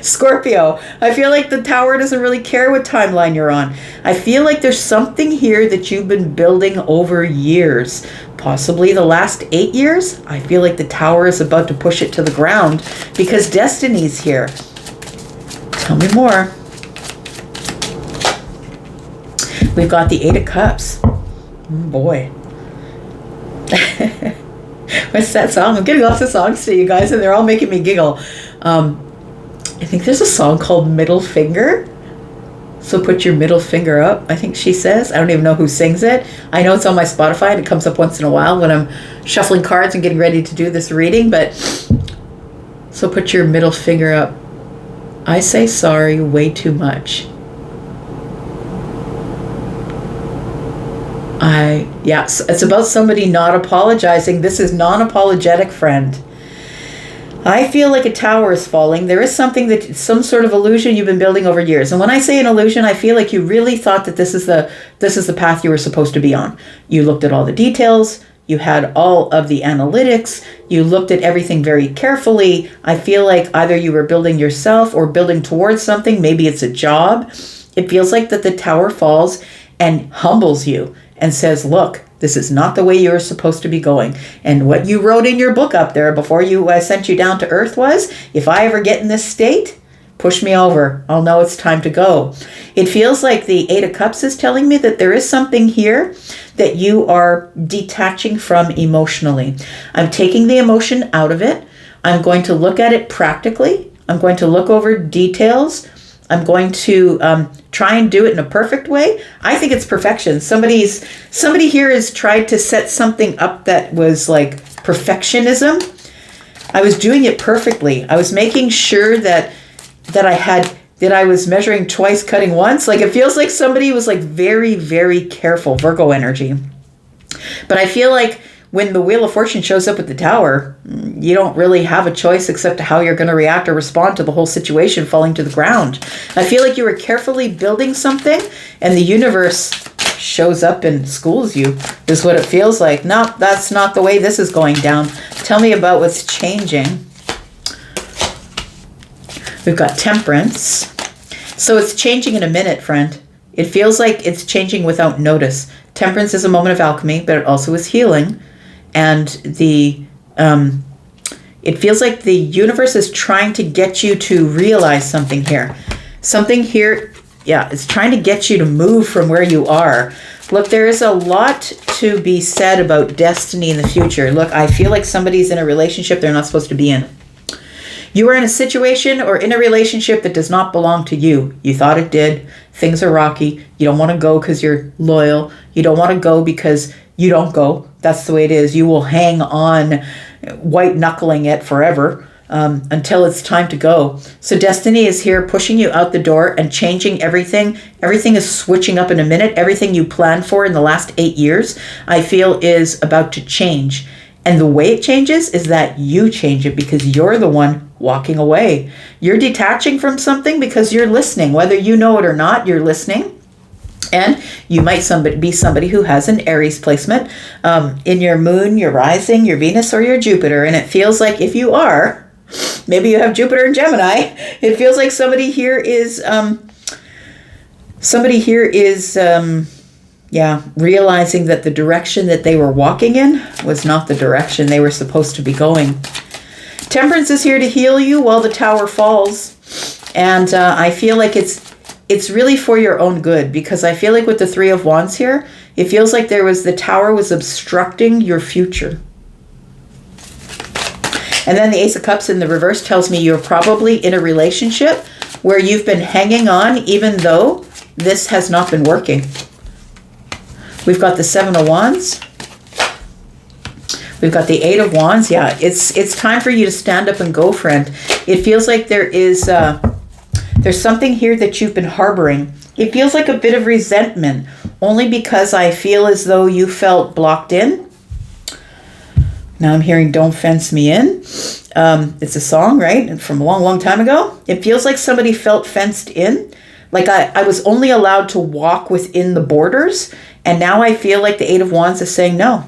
Scorpio, I feel like the Tower doesn't really care what timeline you're on. I feel like there's something here that you've been building over years. Possibly the last 8 years. I feel like the Tower is about to push it to the ground because destiny's here. Tell me more. We've got the 8 of Cups. Boy. What's that song? I'm getting lots of songs to you guys, and they're all making me giggle. I think there's a song called Middle Finger. So put your middle finger up, I think she says. I don't even know who sings it. I know it's on my Spotify, and it comes up once in a while when I'm shuffling cards and getting ready to do this reading. But so put your middle finger up. I say sorry way too much. Yeah, it's about somebody not apologizing. This is non-apologetic, friend. I feel like a tower is falling. There is some sort of illusion you've been building over years. And when I say an illusion, I feel like you really thought that this is the path you were supposed to be on. You looked at all the details. You had all of the analytics. You looked at everything very carefully. I feel like either you were building yourself or building towards something. Maybe it's a job. It feels like that the Tower falls and humbles you and says, look, this is not the way you're supposed to be going. And what you wrote in your book up there before I sent you down to earth was, if I ever get in this state, push me over. I'll know it's time to go. It feels like the 8 of Cups is telling me that there is something here that you are detaching from emotionally. I'm taking the emotion out of it. I'm going to look at it practically. I'm going to look over details. I'm going to try and do it in a perfect way. I think it's perfection. Somebody here has tried to set something up that was like perfectionism. I was doing it perfectly. I was making sure that I was measuring twice, cutting once. Like it feels like somebody was like very, very careful. Virgo energy. But I feel like when the Wheel of Fortune shows up at the Tower, you don't really have a choice except how you're going to react or respond to the whole situation falling to the ground. I feel like you were carefully building something, and the universe shows up and schools you, is what it feels like. No, that's not the way this is going down. Tell me about what's changing. We've got Temperance. So it's changing in a minute, friend. It feels like it's changing without notice. Temperance is a moment of alchemy, but it also is healing. And it feels like the universe is trying to get you to realize something here. Something here, yeah, it's trying to get you to move from where you are. Look, there is a lot to be said about destiny in the future. Look, I feel like somebody's in a relationship they're not supposed to be in. You are in a situation or in a relationship that does not belong to you. You thought it did. Things are rocky. You don't want to go because you're loyal. You don't want to go because you don't go. That's the way it is. You will hang on, white knuckling it forever until it's time to go. So destiny is here pushing you out the door and changing everything. Everything is switching up in a minute. Everything you planned for in the last 8 years, I feel, is about to change. And the way it changes is that you change it because you're the one walking away. You're detaching from something because you're listening. Whether you know it or not, you're listening. And you might be somebody who has an Aries placement in your moon, your rising, your Venus, or your Jupiter. And it feels like if you are, maybe you have Jupiter and Gemini, it feels like somebody here is realizing that the direction that they were walking in was not the direction they were supposed to be going. Temperance is here to heal you while the tower falls. And I feel like it's really for your own good, because I feel like with the Three of Wands here, it feels like the tower was obstructing your future. And then the Ace of Cups in the reverse tells me you're probably in a relationship where you've been hanging on even though this has not been working. We've got the Seven of Wands. We've got the Eight of Wands. Yeah, it's time for you to stand up and go, friend. It feels like there's something here that you've been harboring. It feels like a bit of resentment, only because I feel as though you felt blocked in. Now I'm hearing Don't Fence Me In. It's a song, right? From a long, long time ago. It feels like somebody felt fenced in. Like I was only allowed to walk within the borders. And now I feel like the Eight of Wands is saying, no,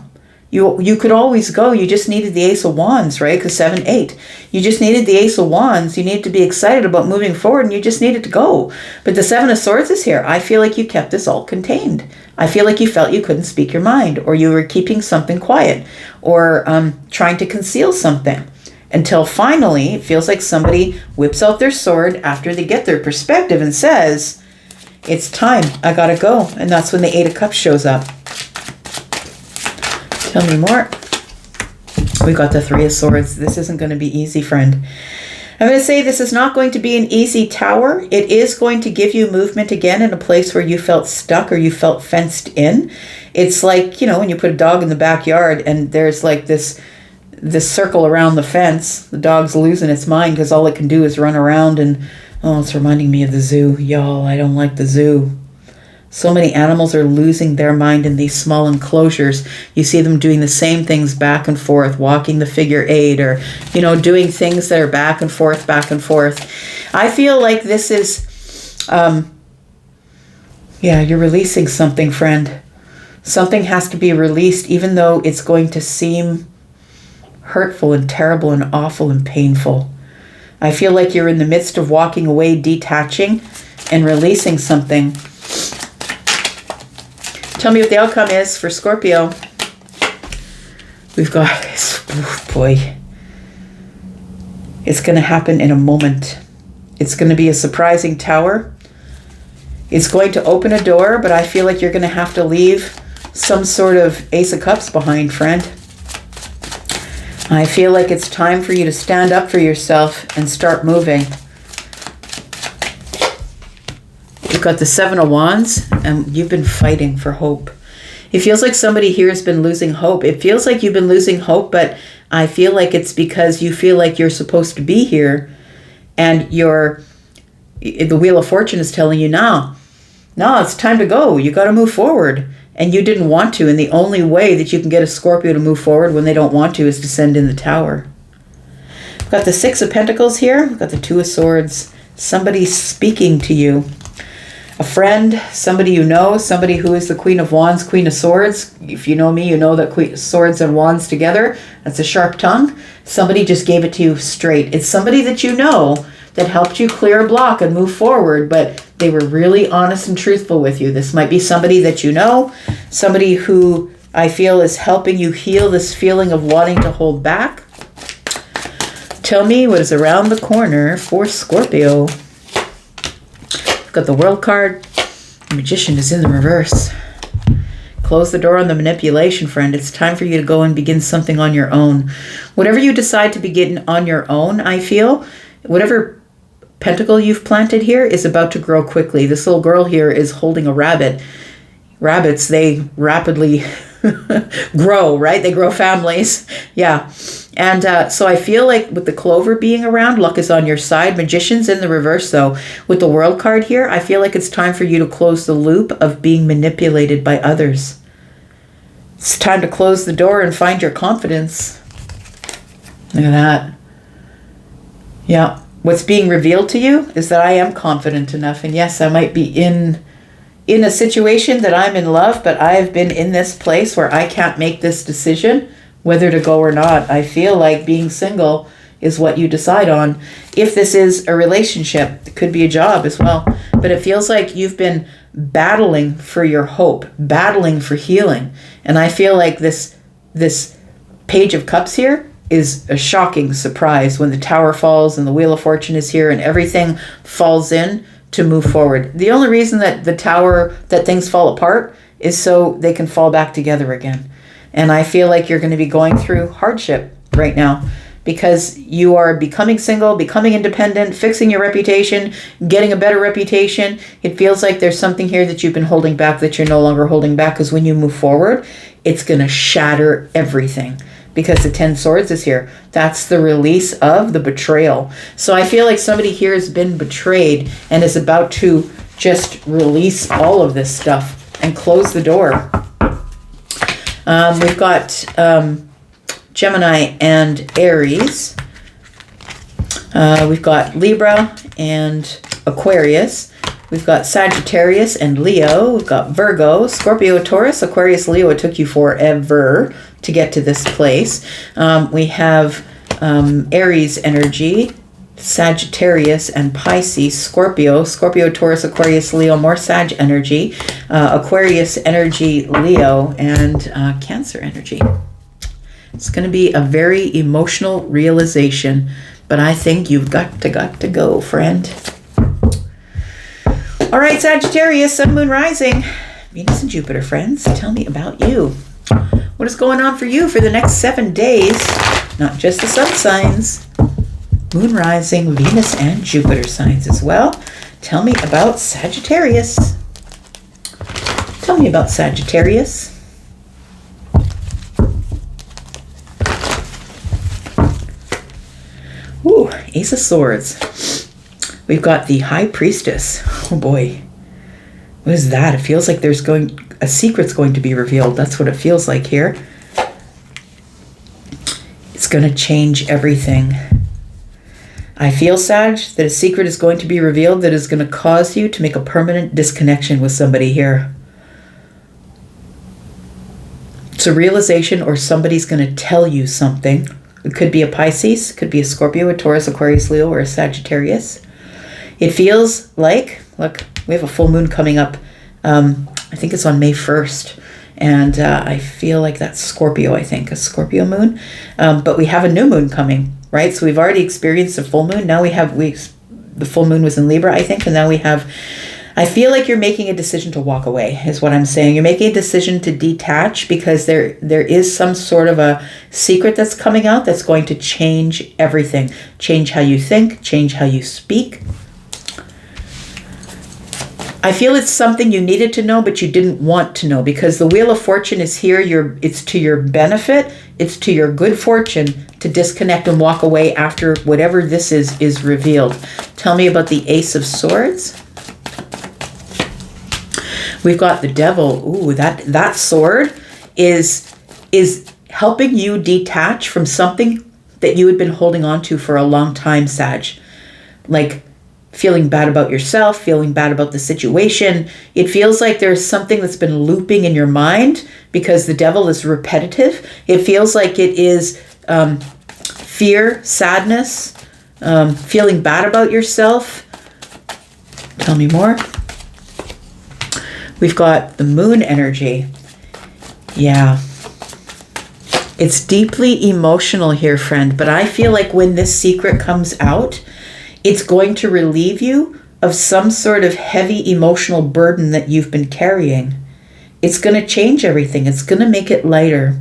you could always go. You just needed the Ace of Wands, right? Because 7, 8. You just needed the Ace of Wands. You need to be excited about moving forward, and you just needed to go. But the Seven of Swords is here. I feel like you kept this all contained. I feel like you felt you couldn't speak your mind, or you were keeping something quiet, or trying to conceal something. Until finally, it feels like somebody whips out their sword after they get their perspective and says, it's time, I gotta go. And that's when the Eight of Cups shows up. Tell me more. We got the Three of Swords. This isn't going to be easy, friend. I'm going to say this is not going to be an easy tower. It is going to give you movement again in a place where you felt stuck or you felt fenced in. It's like, when you put a dog in the backyard and there's like this circle around the fence. The dog's losing its mind because all it can do is run around and, it's reminding me of the zoo. Y'all, I don't like the zoo. So many animals are losing their mind in these small enclosures. You see them doing the same things back and forth, walking the figure 8, or, doing things that are back and forth, back and forth. I feel like this is, you're releasing something, friend. Something has to be released, even though it's going to seem hurtful and terrible and awful and painful. I feel like you're in the midst of walking away, detaching, and releasing something. Tell me what the outcome is for Scorpio. We've got, boy, it's going to happen in a moment. It's going to be a surprising tower. It's going to open a door, but I feel like you're going to have to leave some sort of Ace of Cups behind, friend. I feel like it's time for you to stand up for yourself and start moving. You've got the Seven of Wands, and you've been fighting for hope. It feels like somebody here has been losing hope. It feels like you've been losing hope, but I feel like it's because you feel like you're supposed to be here, and the Wheel of Fortune is telling you, no, it's time to go. You got to move forward. And you didn't want to, and the only way that you can get a Scorpio to move forward when they don't want to is to send in the Tower. We've got the Six of Pentacles here. We've got the Two of Swords. Somebody speaking to you. A friend, somebody you know, somebody who is the Queen of Wands, Queen of Swords. If you know me, you know that swords and wands together, that's a sharp tongue. Somebody just gave it to you straight. It's somebody that you know that helped you clear a block and move forward, but they were really honest and truthful with you. This might be somebody that you know, somebody who I feel is helping you heal this feeling of wanting to hold back. Tell me what is around the corner for Scorpio. We've got the World card. The Magician is in the reverse. Close the door on the manipulation, friend. It's time for you to go and begin something on your own. Whatever you decide to begin on your own, I feel, whatever pentacle you've planted here is about to grow quickly. This little girl here is holding a rabbit. Rabbits, they rapidly grow, right? They grow families. Yeah. And so I feel like with the clover being around, luck is on your side. Magician's in the reverse, though. With the world card here, I feel like it's time for you to close the loop of being manipulated by others. It's time to close the door and find your confidence. Look at that. Yeah. What's being revealed to you is that I am confident enough. And yes, I might be in a situation that I'm in love, but I've been in this place where I can't make this decision whether to go or not. I feel like being single is what you decide on. If this is a relationship, it could be a job as well. But it feels like you've been battling for your hope, battling for healing. And I feel like this Page of Cups here is a shocking surprise when the Tower falls and the Wheel of Fortune is here and everything falls in to move forward. The only reason that that things fall apart is so they can fall back together again. And I feel like you're going to be going through hardship right now because you are becoming single, becoming independent, fixing your reputation, getting a better reputation. It feels like there's something here that you've been holding back that you're no longer holding back, because when you move forward, it's going to shatter everything. Because the 10 Swords is here. That's the release of the betrayal. So I feel like somebody here has been betrayed and is about to just release all of this stuff and close the door. We've got Gemini and Aries. We've got Libra and Aquarius. We've got Sagittarius and Leo. We've got Virgo, Scorpio, Taurus, Aquarius, Leo. It took you forever to get to this place. We have Aries energy, Sagittarius and Pisces, Scorpio, Taurus, Aquarius, Leo, more Sag energy, Aquarius energy, Leo, and Cancer energy. It's going to be a very emotional realization, but I think you've got to go, friend. All right, Sagittarius, Sun, Moon, Rising, Venus and Jupiter, friends. Tell me about you. What is going on for you for the next 7 days? Not just the sun signs, Moon, Rising, Venus, and Jupiter signs as well. Tell me about Sagittarius. Tell me about Sagittarius. Ooh, Ace of Swords. We've got the High Priestess. Oh boy. What is that? It feels like there's a secret's going to be revealed. That's what it feels like here. It's going to change everything. I feel, Sag, that a secret is going to be revealed that is going to cause you to make a permanent disconnection with somebody here. It's a realization, or somebody's going to tell you something. It could be a Pisces, could be a Scorpio, a Taurus, Aquarius, Leo, or a Sagittarius. It feels like, look, we have a full moon coming up. I think it's on May 1st. And I feel like that's Scorpio, I think, a Scorpio moon. But we have a new moon coming, right? So we've already experienced a full moon. Now the full moon was in Libra, I think. And now I feel like you're making a decision to walk away, is what I'm saying. You're making a decision to detach because there is some sort of a secret that's coming out that's going to change everything. Change how you think, change how you speak. I feel it's something you needed to know, but you didn't want to know, because the Wheel of Fortune is here. It's to your benefit. It's to your good fortune to disconnect and walk away after whatever this is revealed. Tell me about the Ace of Swords. We've got the Devil. Ooh, that sword is helping you detach from something that you had been holding on to for a long time, Sag. Like feeling bad about yourself, feeling bad about the situation. It feels like there's something that's been looping in your mind because the Devil is repetitive. It feels like it is fear, sadness, feeling bad about yourself. Tell me more. We've got the Moon energy. Yeah. It's deeply emotional here, friend, but I feel like when this secret comes out, it's going to relieve you of some sort of heavy emotional burden that you've been carrying. It's going to change everything. It's going to make it lighter.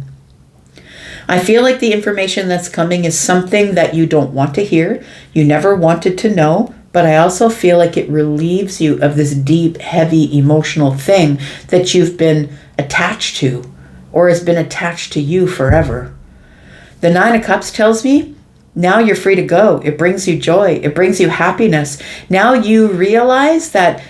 I feel like the information that's coming is something that you don't want to hear, you never wanted to know, but I also feel like it relieves you of this deep, heavy, emotional thing that you've been attached to or has been attached to you forever. The Nine of Cups tells me, now you're free to go. It brings you joy. It brings you happiness. Now you realize that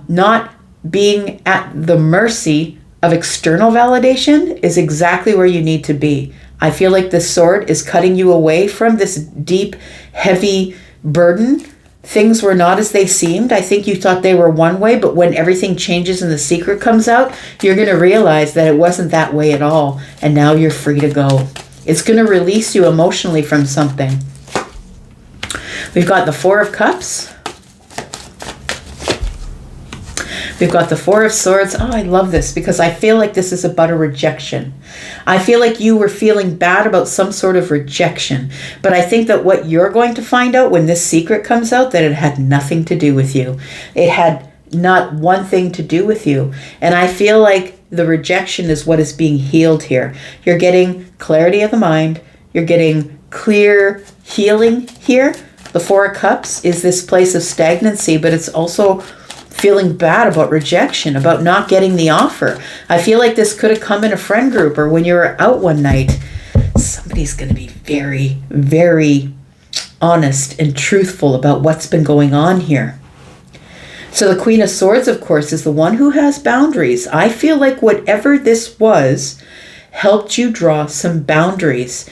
not being at the mercy of external validation is exactly where you need to be. I feel like this sword is cutting you away from this deep, heavy burden. Things were not as they seemed. I think you thought they were one way, but when everything changes and the secret comes out, you're going to realize that it wasn't that way at all. And now you're free to go. It's going to release you emotionally from something. We've got the Four of Cups. We've got the Four of Swords. Oh, I love this because I feel like this is about a rejection. I feel like you were feeling bad about some sort of rejection. But I think that what you're going to find out when this secret comes out, that it had nothing to do with you. It had not one thing to do with you. And I feel like the rejection is what is being healed here. You're getting clarity of the mind. You're getting clear healing here. The Four of Cups is this place of stagnancy, but it's also feeling bad about rejection, about not getting the offer. I feel like this could have come in a friend group or when you were out one night. Somebody's going to be very, very honest and truthful about what's been going on here. So the Queen of Swords, of course, is the one who has boundaries. I feel like whatever this was helped you draw some boundaries.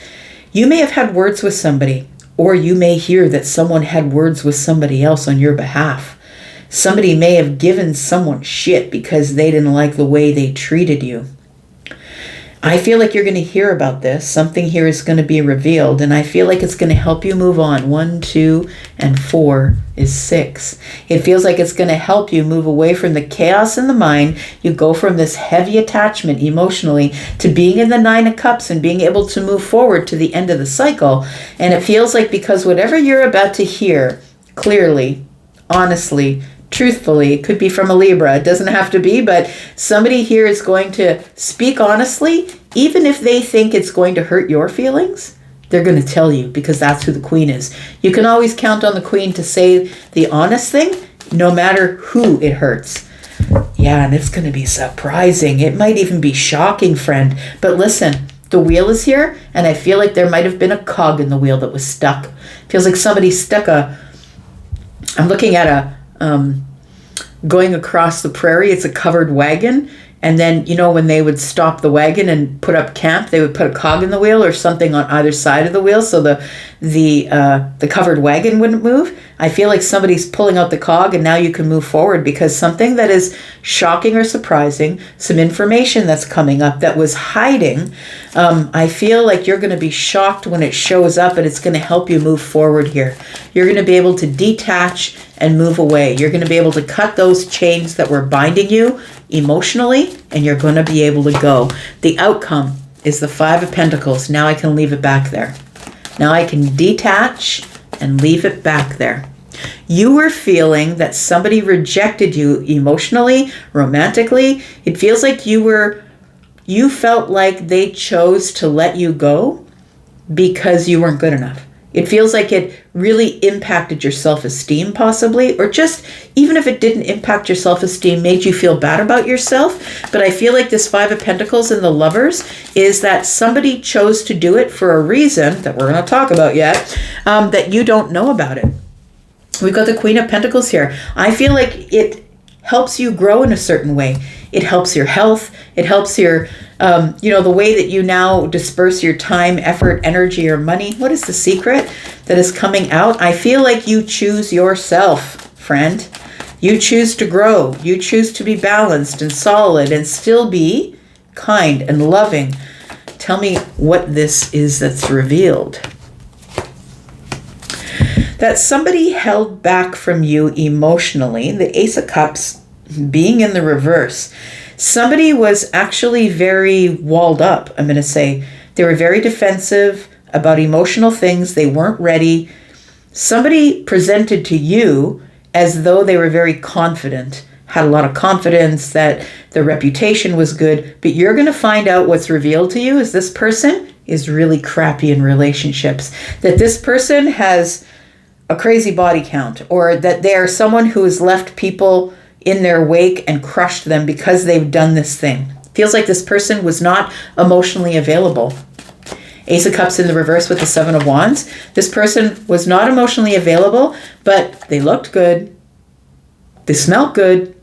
You may have had words with somebody, or you may hear that someone had words with somebody else on your behalf. Somebody may have given someone shit because they didn't like the way they treated you. I feel like you're going to hear about this. Something here is going to be revealed, and I feel like it's going to help you move on. 1, 2, and 4 is 6. It feels like it's going to help you move away from the chaos in the mind. You go from this heavy attachment emotionally to being in the Nine of Cups and being able to move forward to the end of the cycle. And it feels like because whatever you're about to hear clearly, honestly, truthfully, it could be from a Libra, it doesn't have to be, but somebody here is going to speak honestly, even if they think it's going to hurt your feelings, they're going to tell you because that's who the Queen is. You can always count on the Queen to say the honest thing, no matter who it hurts. Yeah, and it's going to be surprising. It might even be shocking, friend. But listen, the wheel is here, and I feel like there might have been a cog in the wheel that was stuck. Feels like somebody stuck I'm looking at going across the prairie. It's a covered wagon, and then when they would stop the wagon and put up camp, they would put a cog in the wheel or something on either side of the wheel so the covered wagon wouldn't move. I feel like somebody's pulling out the cog, and now you can move forward because something that is shocking or surprising, some information that's coming up that was hiding, I feel like you're going to be shocked when it shows up, and it's going to help you move forward here. You're going to be able to detach and move away. You're going to be able to cut those chains that were binding you emotionally, and you're going to be able to go. The outcome is the Five of Pentacles. Now I can leave it back there. Now I can detach and leave it back there. You were feeling that somebody rejected you emotionally, romantically. It feels like you felt like they chose to let you go because you weren't good enough. It feels like it really impacted your self-esteem possibly, or just even if it didn't impact your self-esteem, made you feel bad about yourself. But I feel like this Five of Pentacles in the Lovers is that somebody chose to do it for a reason that we're going to talk about yet, that you don't know about it. We've got the Queen of Pentacles here. I feel like it helps you grow in a certain way. It helps your health. It helps your, the way that you now disperse your time, effort, energy, or money. What is the secret that is coming out? I feel like you choose yourself, friend. You choose to grow. You choose to be balanced and solid and still be kind and loving. Tell me what this is that's revealed. That somebody held back from you emotionally, the Ace of Cups being in the reverse. Somebody was actually very walled up, I'm going to say. They were very defensive about emotional things. They weren't ready. Somebody presented to you as though they were very confident. had a lot of confidence, that their reputation was good. But you're going to find out what's revealed to you is this person is really crappy in relationships. That this person has a crazy body count, or that they are someone who has left people in their wake and crushed them because they've done this thing. Feels like this person was not emotionally available. Ace of Cups in the reverse with the Seven of Wands. This person was not emotionally available, but they looked good. They smelled good.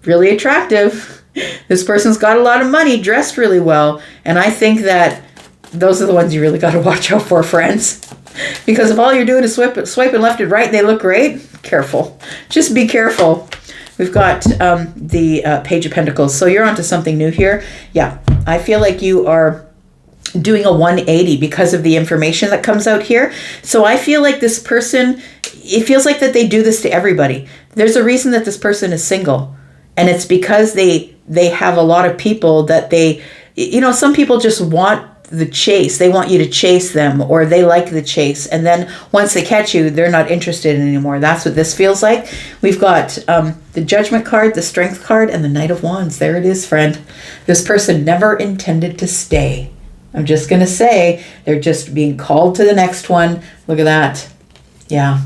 Really attractive. This person's got a lot of money, dressed really well. And I think that those are the ones you really got to watch out for, friends. Because if all you're doing is swiping left and right and they look great, careful. Just be careful. We've got the Page of Pentacles. So you're onto something new here. Yeah, I feel like you are doing a 180 because of the information that comes out here. So I feel like this person, it feels like that they do this to everybody. There's a reason that this person is single. And it's because they have a lot of people that they, some people just want the chase. They want you to chase them, or they like the chase. And then once they catch you, they're not interested anymore. That's what this feels like. We've got the Judgment card, the Strength card, and the Knight of Wands. There it is, friend. This person never intended to stay. I'm just going to say they're just being called to the next one. Look at that. Yeah.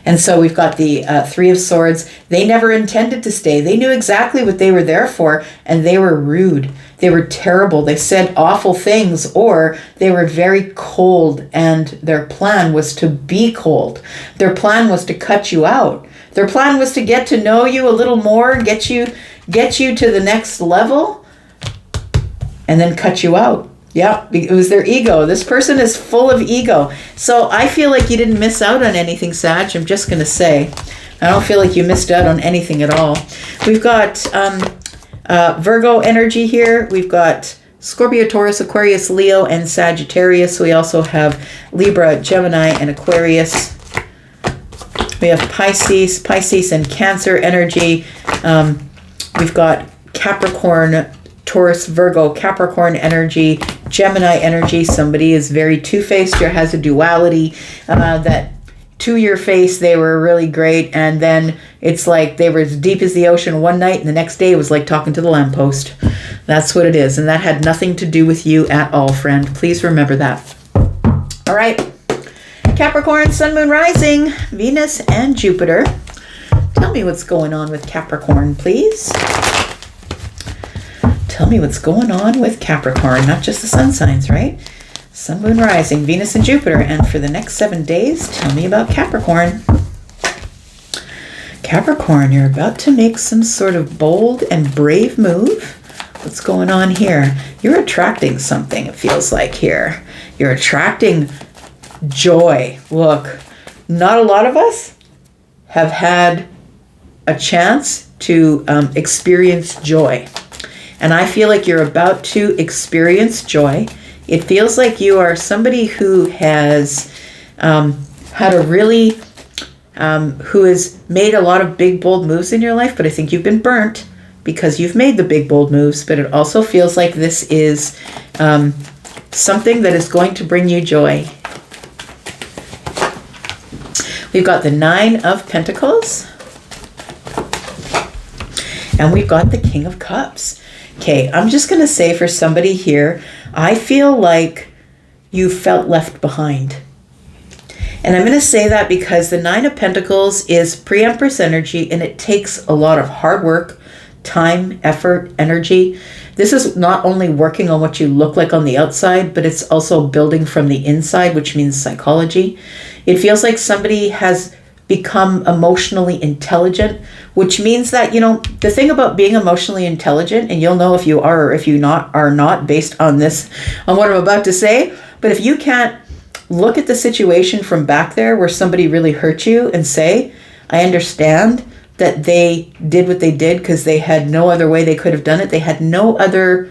And so we've got the Three of Swords. They never intended to stay. They knew exactly what they were there for, and they were rude. They were terrible. They said awful things, or they were very cold, and their plan was to be cold. Their plan was to cut you out. Their plan was to get to know you a little more, get you to the next level, and then cut you out. Yeah, it was their ego. This person is full of ego. So I feel like you didn't miss out on anything, Sag. I'm just going to say. I don't feel like you missed out on anything at all. We've got Virgo energy here. We've got Scorpio, Taurus, Aquarius, Leo, and Sagittarius. We also have Libra, Gemini, and Aquarius. We have Pisces and Cancer energy. We've got Capricorn, Taurus, Virgo, Capricorn energy, Gemini energy. Somebody is very two-faced or has a duality. That to your face, they were really great. And then it's like they were as deep as the ocean one night, and the next day it was like talking to the lamppost. That's what it is. And that had nothing to do with you at all, friend. Please remember that. All right. Capricorn, Sun, Moon, Rising, Venus, and Jupiter. Tell me what's going on with Capricorn, please. Tell me what's going on with Capricorn, not just the sun signs, right? Sun, Moon, Rising, Venus, and Jupiter. And for the next 7 days, tell me about Capricorn. Capricorn, you're about to make some sort of bold and brave move. What's going on here? You're attracting something, it feels like here. You're attracting joy. Look, not a lot of us have had a chance to experience joy. And I feel like you're about to experience joy. It feels like you are somebody who has had a really, who has made a lot of big, bold moves in your life, but I think you've been burnt because you've made the big, bold moves. But it also feels like this is something that is going to bring you joy. We've got the Nine of Pentacles. And we've got the King of Cups. Okay, I'm just going to say for somebody here, I feel like you felt left behind. And I'm going to say that because the Nine of Pentacles is pre-Empress energy, and it takes a lot of hard work, time, effort, energy. This is not only working on what you look like on the outside, but it's also building from the inside, which means psychology. It feels like somebody has become emotionally intelligent, which means that, the thing about being emotionally intelligent, and you'll know if you are or if you are not based on what I'm about to say, but if you can't look at the situation from back there where somebody really hurt you and say, I understand that they did what they did because they had no other way they could have done it. They had no other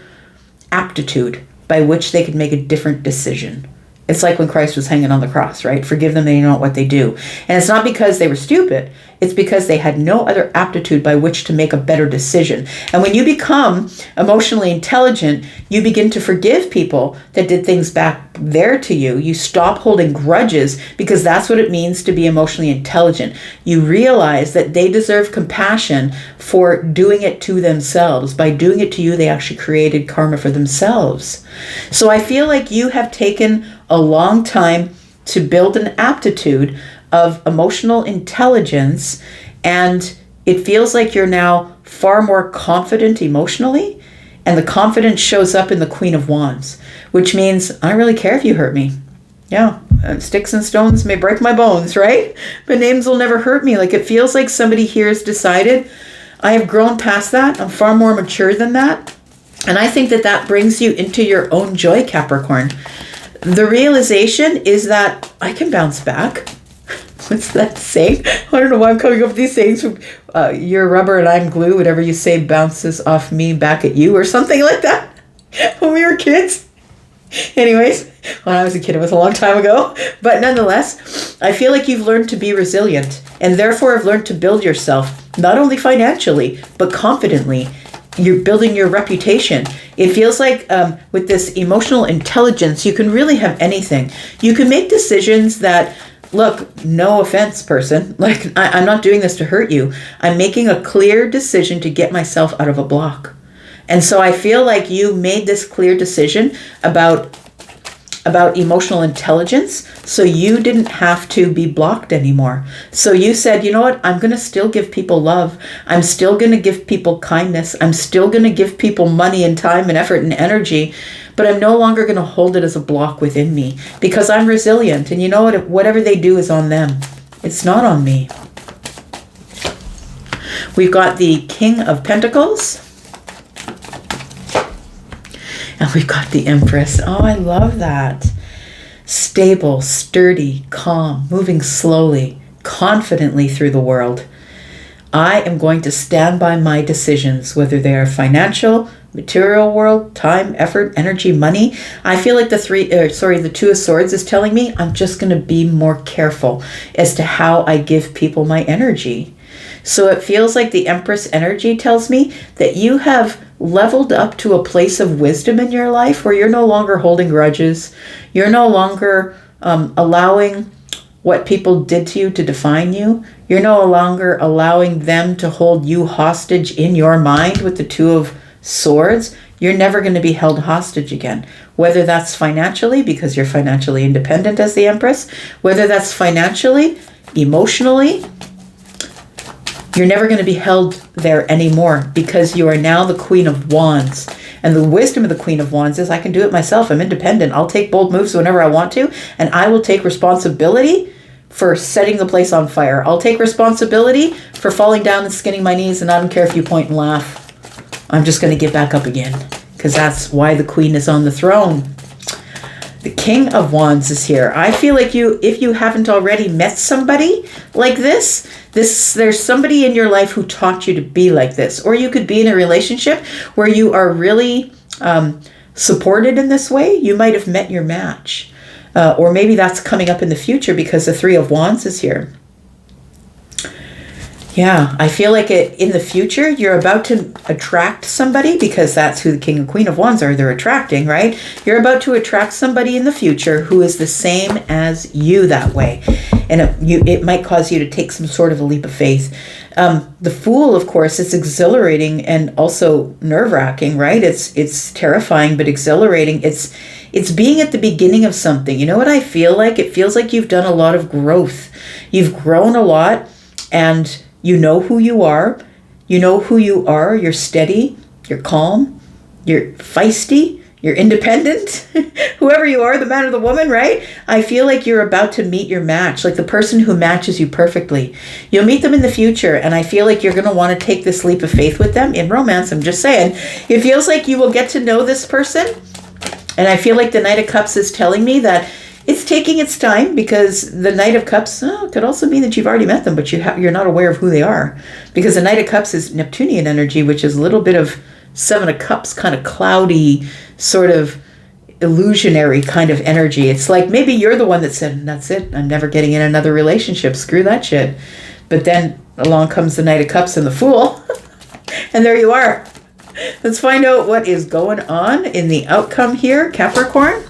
aptitude by which they could make a different decision. It's like when Christ was hanging on the cross, right? Forgive them, they know not what they do. And it's not because they were stupid. It's because they had no other aptitude by which to make a better decision. And when you become emotionally intelligent, you begin to forgive people that did things back there to you. You stop holding grudges, because that's what it means to be emotionally intelligent. You realize that they deserve compassion for doing it to themselves. By doing it to you, they actually created karma for themselves. So I feel like you have taken a long time to build an aptitude of emotional intelligence, and it feels like you're now far more confident emotionally, and the confidence shows up in the Queen of Wands, which means I don't really care if you hurt me. Yeah, sticks and stones may break my bones, right? But names will never hurt me. Like, it feels like somebody here has decided, I have grown past that. I'm far more mature than that. And I think that that brings you into your own joy, Capricorn. The realization is that I can bounce back. What's that saying? I don't know why I'm coming up with these sayings. You're rubber and I'm glue. Whatever you say bounces off me back at you, or something like that. When we were kids. Anyways, when I was a kid, it was a long time ago. But nonetheless, I feel like you've learned to be resilient, and therefore have learned to build yourself, not only financially, but confidently. You're building your reputation. It feels like with this emotional intelligence, you can really have anything. You can make decisions that, look, no offense, person. Like, I'm not doing this to hurt you. I'm making a clear decision to get myself out of a block. And so I feel like you made this clear decision about emotional intelligence, so you didn't have to be blocked anymore. So you said, you know what, I'm going to still give people love. I'm still going to give people kindness. I'm still going to give people money and time and effort and energy, but I'm no longer going to hold it as a block within me, because I'm resilient. And you know what, whatever they do is on them. It's not on me. We've got the King of Pentacles. And we've got the Empress. Oh, I love that. Stable, sturdy, calm, moving slowly, confidently through the world. I am going to stand by my decisions, whether they are financial, material world, time, effort, energy, money. I feel like the Two of Swords is telling me I'm just going to be more careful as to how I give people my energy. So it feels like the Empress energy tells me that you have leveled up to a place of wisdom in your life where you're no longer holding grudges. You're no longer allowing what people did to you to define you. You're no longer allowing them to hold you hostage in your mind with the Two of Swords. You're never going to be held hostage again. Whether that's financially, because you're financially independent as the Empress, whether that's financially, emotionally, you're never going to be held there anymore, because you are now the Queen of Wands. And the wisdom of the Queen of Wands is I can do it myself. I'm independent. I'll take bold moves whenever I want to. And I will take responsibility for setting the place on fire. I'll take responsibility for falling down and skinning my knees. And I don't care if you point and laugh. I'm just going to get back up again, because that's why the Queen is on the throne. The King of Wands is here. I feel like if you haven't already met somebody like this, there's somebody in your life who taught you to be like this. Or you could be in a relationship where you are really supported in this way. You might have met your match. Or maybe that's coming up in the future, because the Three of Wands is here. Yeah, I feel like in the future, you're about to attract somebody, because that's who the King and Queen of Wands are. They're attracting, right? You're about to attract somebody in the future who is the same as you that way. And it might cause you to take some sort of a leap of faith. The Fool, of course, is exhilarating and also nerve-wracking, right? It's terrifying, but exhilarating. It's being at the beginning of something. You know what I feel like? It feels like you've done a lot of growth. You've grown a lot, and you know who you are. You know who you are. You're steady. You're calm. You're feisty. You're independent. Whoever you are, the man or the woman, right? I feel like you're about to meet your match, like the person who matches you perfectly. You'll meet them in the future, and I feel like you're going to want to take this leap of faith with them. In romance, I'm just saying. It feels like you will get to know this person, and I feel like the Knight of Cups is telling me that it's taking its time, because the Knight of Cups could also mean that you've already met them, but you're not aware of who they are. Because the Knight of Cups is Neptunian energy, which is a little bit of Seven of Cups, kind of cloudy, sort of illusionary kind of energy. It's like maybe you're the one that said, that's it, I'm never getting in another relationship, screw that shit. But then along comes the Knight of Cups and the Fool, and there you are. Let's find out what is going on in the outcome here, Capricorn.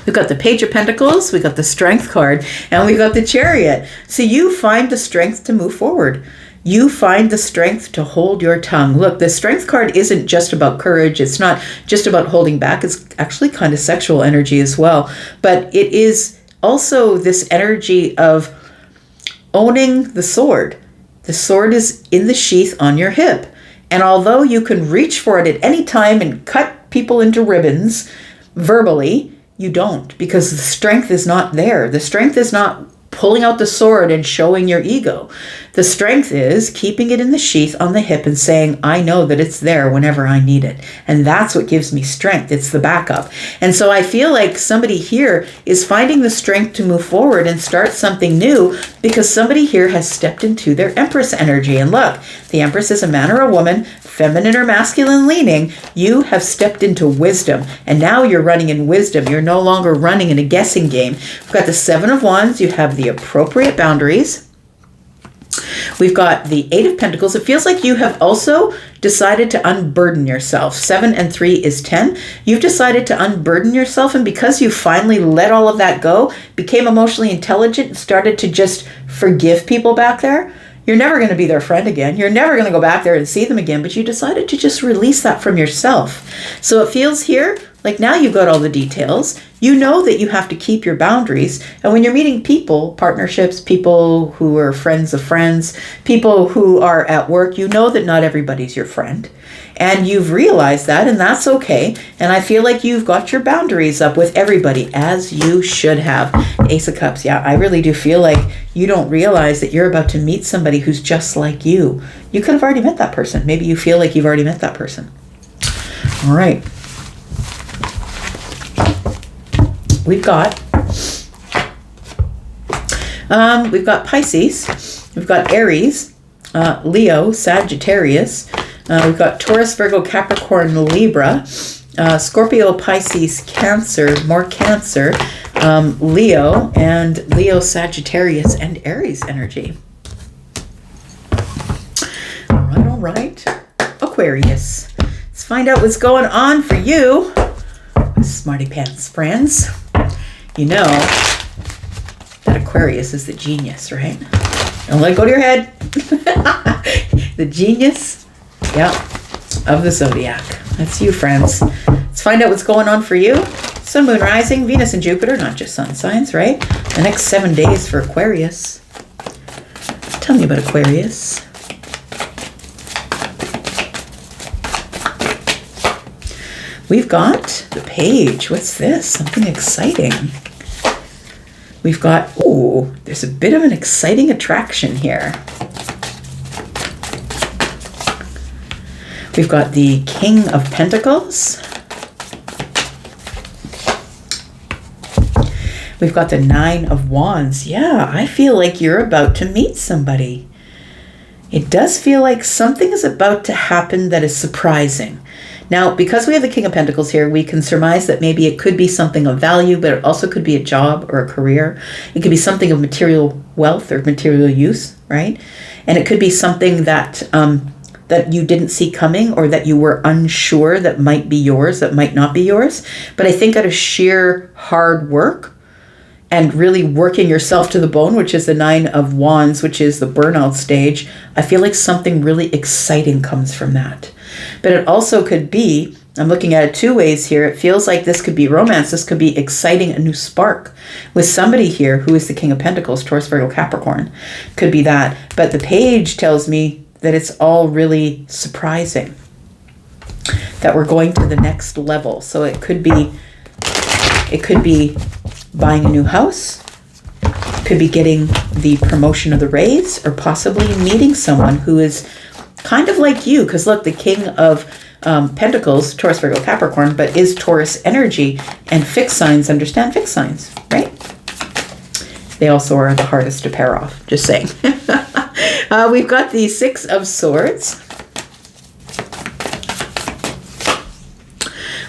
We've got the Page of Pentacles, we've got the Strength card, and we've got the Chariot. So you find the strength to move forward. You find the strength to hold your tongue. Look, the Strength card isn't just about courage. It's not just about holding back. It's actually kind of sexual energy as well. But it is also this energy of owning the sword. The sword is in the sheath on your hip. And although you can reach for it at any time and cut people into ribbons verbally, you don't, because the strength is not there. The strength is not pulling out the sword and showing your ego. The strength is keeping it in the sheath on the hip and saying, I know that it's there whenever I need it. And that's what gives me strength. It's the backup. And so I feel like somebody here is finding the strength to move forward and start something new, because somebody here has stepped into their Empress energy. And look, the Empress is a man or a woman, feminine or masculine leaning. You have stepped into wisdom, and now you're running in wisdom. You're no longer running in a guessing game. We've got the Seven of Wands. You have the appropriate boundaries. We've got the Eight of Pentacles. It feels like you have also decided to unburden yourself. 7 and 3 is 10. You've decided to unburden yourself, and because you finally let all of that go, became emotionally intelligent, and started to just forgive people back there, you're never going to be their friend again. You're never going to go back there and see them again, but you decided to just release that from yourself. So it feels here like now you've got all the details. You know that you have to keep your boundaries. And when you're meeting people, partnerships, people who are friends of friends, people who are at work, you know that not everybody's your friend. And you've realized that, and that's okay. And I feel like you've got your boundaries up with everybody, as you should have. Ace of Cups. Yeah, I really do feel like you don't realize that you're about to meet somebody who's just like you. You could have already met that person. Maybe you feel like you've already met that person. All right. We've got Pisces. We've got Aries, Leo, Sagittarius. We've got Taurus, Virgo, Capricorn, Libra, Scorpio, Pisces, Cancer, more Cancer, Leo, and Leo, Sagittarius, and Aries energy. All right. Aquarius. Let's find out what's going on for you, smarty pants friends. You know that Aquarius is the genius, right? Don't let it go to your head. The genius, yeah, of the Zodiac. That's you, friends. Let's find out what's going on for you. Sun, Moon, Rising, Venus, and Jupiter, not just sun signs, right? The next 7 days for Aquarius. Tell me about Aquarius. We've got the Page. What's this? Something exciting. We've got, ooh, there's a bit of an exciting attraction here. We've got the King of Pentacles. We've got the Nine of Wands. Yeah, I feel like you're about to meet somebody. It does feel like something is about to happen that is surprising. Now, because we have the King of Pentacles here, we can surmise that maybe it could be something of value, but it also could be a job or a career. It could be something of material wealth or material use, right? And it could be something that that you didn't see coming, or that you were unsure that might be yours, that might not be yours. But I think out of sheer hard work and really working yourself to the bone, which is the Nine of Wands, which is the burnout stage, I feel like something really exciting comes from that. But it also could be, I'm looking at it two ways here. It feels like this could be romance. This could be exciting, a new spark with somebody here who is the King of Pentacles, Taurus, Virgo, Capricorn. Could be that. But the Page tells me that it's all really surprising, that we're going to the next level. So it could be buying a new house, could be getting the promotion of the raise, or possibly meeting someone who is kind of like you. Because look, the King of Pentacles, Taurus, Virgo, Capricorn, but is Taurus energy, and fixed signs understand fixed signs, right? They also are the hardest to pair off, just saying. We've got the Six of Swords.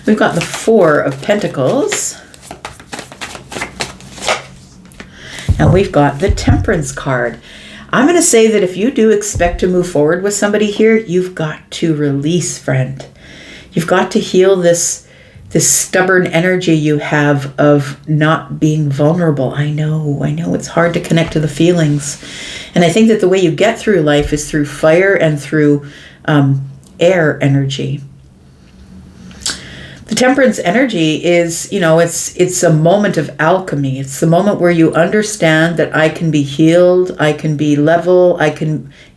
We've got the Four of Pentacles. And we've got the Temperance card. I'm going to say that if you do expect to move forward with somebody here, you've got to release, friend. You've got to heal this stubborn energy you have of not being vulnerable. I know it's hard to connect to the feelings. And I think that the way you get through life is through fire and through air energy. The Temperance energy is, it's a moment of alchemy. It's the moment where you understand that I can be healed, I can be level,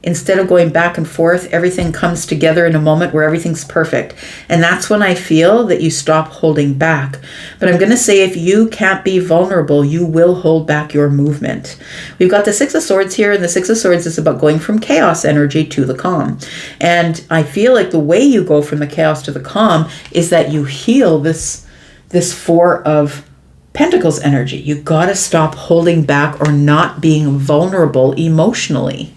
instead of going back and forth, everything comes together in a moment where everything's perfect. And that's when I feel that you stop holding back. But I'm going to say if you can't be vulnerable, you will hold back your movement. We've got the Six of Swords here, and the Six of Swords is about going from chaos energy to the calm. And I feel like the way you go from the chaos to the calm is that you heal this Four of Pentacles energy. You got to stop holding back or not being vulnerable emotionally.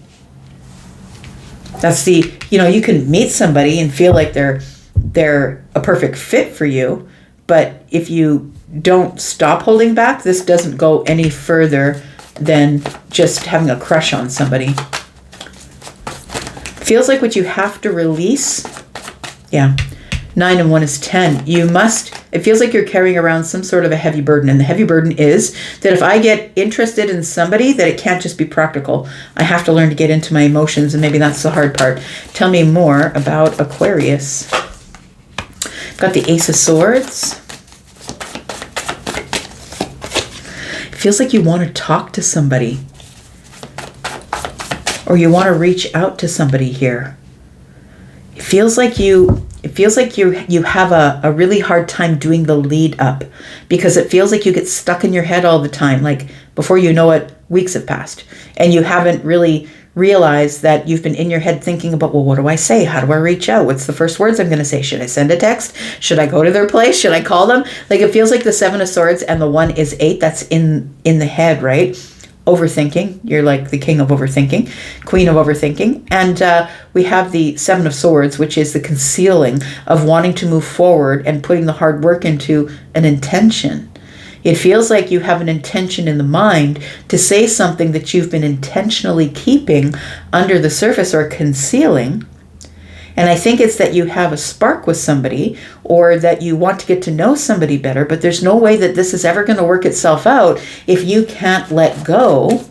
That's you can meet somebody and feel like they're a perfect fit for you, but if you don't stop holding back, this doesn't go any further than just having a crush on somebody. Feels like what you have to release. Yeah. 9 and 1 is 10. It feels like you're carrying around some sort of a heavy burden. And the heavy burden is that if I get interested in somebody, that it can't just be practical. I have to learn to get into my emotions, and maybe that's the hard part. Tell me more about Aquarius. Got the Ace of Swords. It feels like you want to talk to somebody, or you want to reach out to somebody here. It feels like you have a really hard time doing the lead up, because it feels like you get stuck in your head all the time. Like before you know it, weeks have passed and you haven't really realized that you've been in your head thinking about, well, what do I say? How do I reach out? What's the first words I'm going to say? Should I send a text? Should I go to their place? Should I call them? Like it feels like the Seven of Swords and the 1 is 8. That's in the head, right? Overthinking. You're like the king of overthinking, queen of overthinking. And we have the 7 of Swords, which is the concealing of wanting to move forward and putting the hard work into an intention. It feels like you have an intention in the mind to say something that you've been intentionally keeping under the surface or concealing. And I think it's that you have a spark with somebody, or that you want to get to know somebody better, but there's no way that this is ever going to work itself out if you can't let go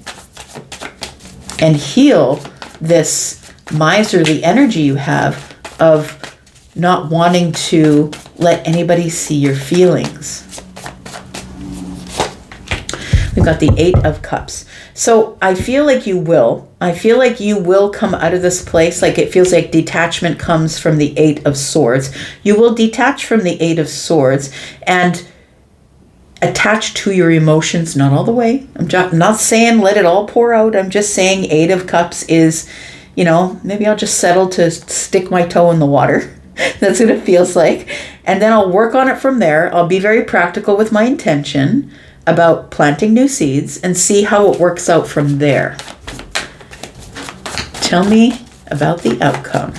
and heal this miserly energy you have of not wanting to let anybody see your feelings. We've got the 8 of Cups. So I feel like you will. I feel like you will come out of this place. Like it feels like detachment comes from the 8 of Swords. You will detach from the 8 of Swords and attach to your emotions, not all the way. I'm not saying let it all pour out. I'm just saying 8 of Cups is, maybe I'll just settle to stick my toe in the water. That's what it feels like. And then I'll work on it from there. I'll be very practical with my intention about planting new seeds and see how it works out from there. Tell me about the outcome.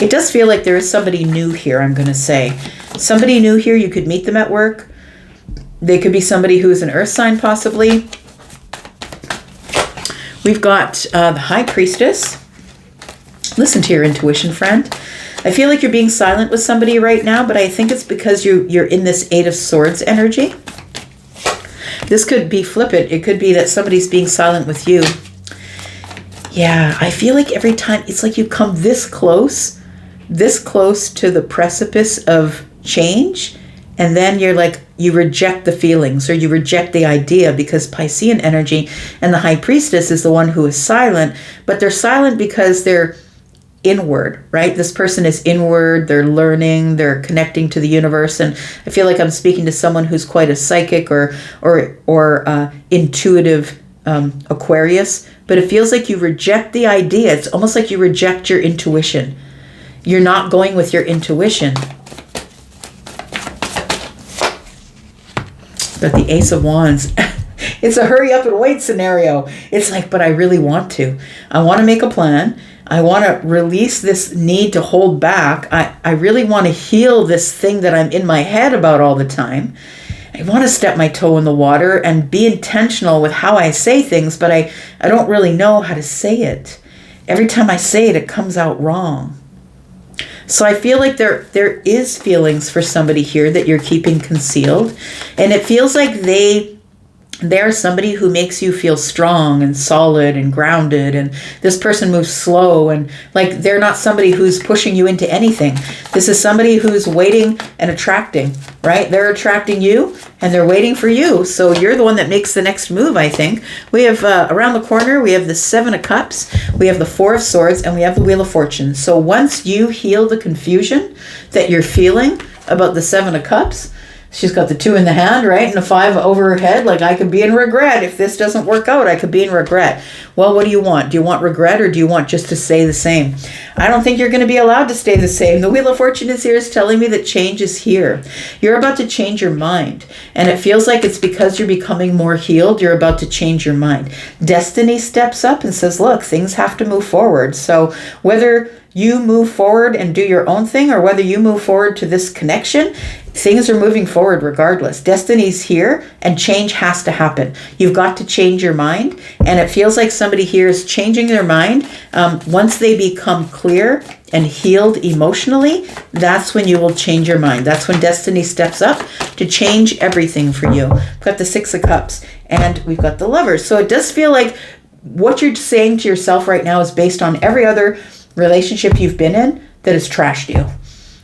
It does feel like there is somebody new here, I'm going to say. Somebody new here, you could meet them at work. They could be somebody who is an earth sign, possibly. We've got the High Priestess. Listen to your intuition, friend. I feel like you're being silent with somebody right now, but I think it's because you're in this 8 of Swords energy. This could be flippant. It could be that somebody's being silent with you. Yeah, I feel like every time it's like you come this close to the precipice of change, and then you're like, you reject the feelings or you reject the idea, because Piscean energy and the High Priestess is the one who is silent, but they're silent because they're inward, right? This person is inward, they're learning, they're connecting to the universe. And I feel like I'm speaking to someone who's quite a psychic or intuitive Aquarius, but it feels like you reject the idea. It's almost like you reject your intuition. You're not going with your intuition. But the Ace of Wands, It's a hurry up and wait scenario. It's like, but I really want to. I want to make a plan. I want to release this need to hold back. I really want to heal this thing that I'm in my head about all the time. I want to step my toe in the water and be intentional with how I say things, but I don't really know how to say it. Every time I say it, it comes out wrong. So I feel like there is feelings for somebody here that you're keeping concealed. And it feels like they're somebody who makes you feel strong and solid and grounded, and this person moves slow, and like they're not somebody who's pushing you into anything. This is somebody who's waiting and attracting, right? They're attracting you and they're waiting for you. So you're the one that makes the next move, I think. We have around the corner, we have the 7 of Cups, we have the 4 of Swords, and we have the Wheel of Fortune. So once you heal the confusion that you're feeling about the 7 of Cups, she's got the 2 in the hand, right? And the 5 over her head. Like, I could be in regret. If this doesn't work out, I could be in regret. Well, what do you want? Do you want regret, or do you want just to stay the same? I don't think you're going to be allowed to stay the same. The Wheel of Fortune is here, is telling me that change is here. You're about to change your mind. And it feels like it's because you're becoming more healed. You're about to change your mind. Destiny steps up and says, look, things have to move forward. So whether you move forward and do your own thing, or whether you move forward to this connection, things are moving forward regardless. Destiny's here and change has to happen. You've got to change your mind. And it feels like somebody here is changing their mind. Once they become clear and healed emotionally, that's when you will change your mind. That's when destiny steps up to change everything for you. We've got the 6 of Cups and we've got the Lovers. So it does feel like what you're saying to yourself right now is based on every other relationship you've been in that has trashed you.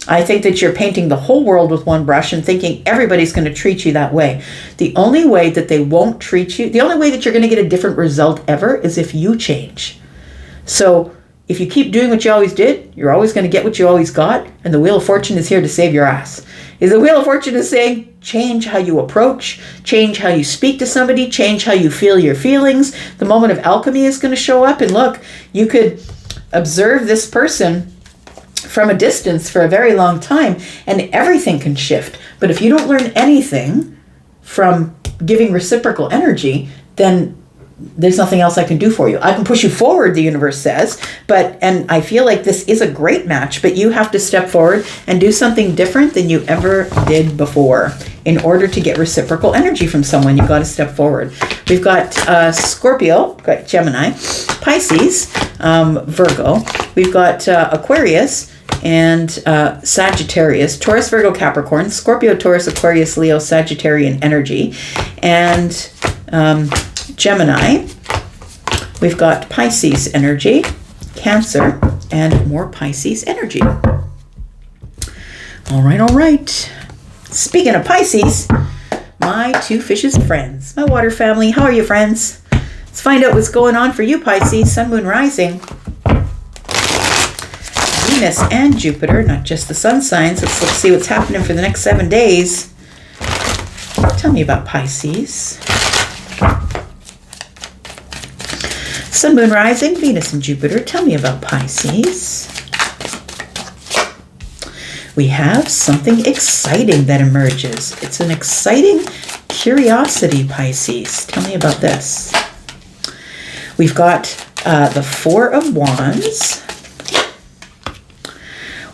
I think that you're painting the whole world with one brush and thinking everybody's going to treat you that way. The only way that they won't treat you, the only way that you're going to get a different result ever is if you change. So if you keep doing what you always did, you're always going to get what you always got. And the Wheel of Fortune is here to save your ass. The Wheel of Fortune is saying, change how you approach, change how you speak to somebody, change how you feel your feelings. The moment of alchemy is going to show up. And look, you could observe this person from a distance for a very long time and everything can shift. But if you don't learn anything from giving reciprocal energy, then there's nothing else I can do for you. I can push you forward, the universe says, and I feel like this is a great match, but you have to step forward and do something different than you ever did before. In order to get reciprocal energy from someone, you've got to step forward. We've got Scorpio, we've got Gemini, Pisces, Virgo. We've got Aquarius and Sagittarius, Taurus, Virgo, Capricorn, Scorpio, Taurus, Aquarius, Leo, Sagittarian energy, and Gemini. We've got Pisces energy, Cancer, and more Pisces energy. All right. Speaking of Pisces, my 2 fishes friends, my water family. How are you, friends? Let's find out what's going on for you, Pisces, Sun, Moon, Rising. Venus and Jupiter, not just the sun signs. Let's see what's happening for the next 7 days. Tell me about Pisces. Sun, Moon, Rising, Venus and Jupiter. Tell me about Pisces. We have something exciting that emerges. It's an exciting curiosity, Pisces. Tell me about this. We've got the 4 of Wands.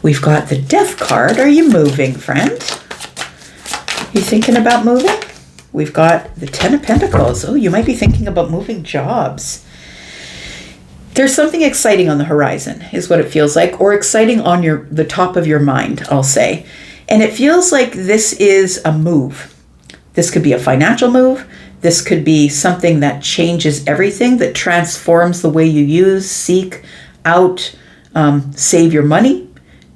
We've got the Death card. Are you moving, friend? You thinking about moving? We've got the 10 of Pentacles. Oh, you might be thinking about moving jobs. There's something exciting on the horizon, is what it feels like, or exciting on the top of your mind, I'll say. And it feels like this is a move. This could be a financial move. This could be something that changes everything, that transforms the way you use, seek out, save your money.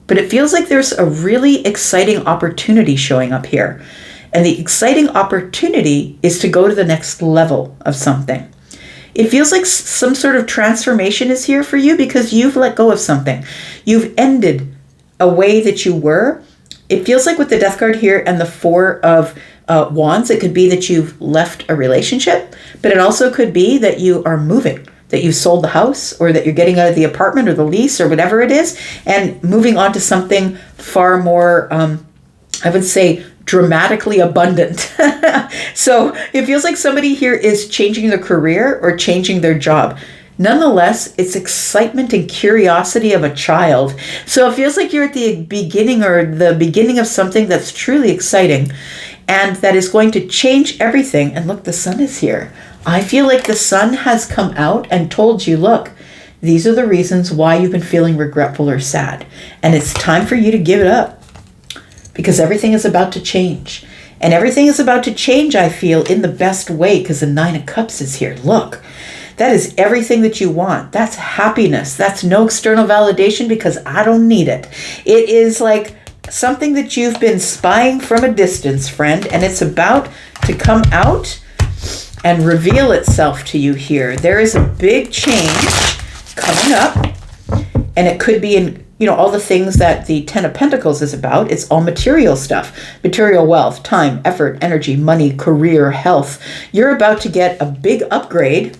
But it feels like there's a really exciting opportunity showing up here. And the exciting opportunity is to go to the next level of something. It feels like some sort of transformation is here for you because you've let go of something. You've ended a way that you were. It feels like with the Death card here and the 4 of Wands, it could be that you've left a relationship, but it also could be that you are moving, that you sold the house, or that you're getting out of the apartment or the lease or whatever it is, and moving on to something far more, I would say, dramatically abundant. So it feels like somebody here is changing their career or changing their job. Nonetheless, it's excitement and curiosity of a child. So it feels like you're at the beginning of something that's truly exciting and that is going to change everything. And look, the sun is here. I feel like the sun has come out and told you, look, these are the reasons why you've been feeling regretful or sad. And it's time for you to give it up because everything is about to change. And everything is about to change, I feel, in the best way because the Nine of Cups is here. Look, that is everything that you want. That's happiness. That's no external validation because I don't need it. It is like something that you've been spying from a distance, friend, and it's about to come out and reveal itself to you here. There is a big change coming up, and it could be in, all the things that the Ten of Pentacles is about. It's all material stuff, material wealth, time, effort, energy, money, career, health. You're about to get a big upgrade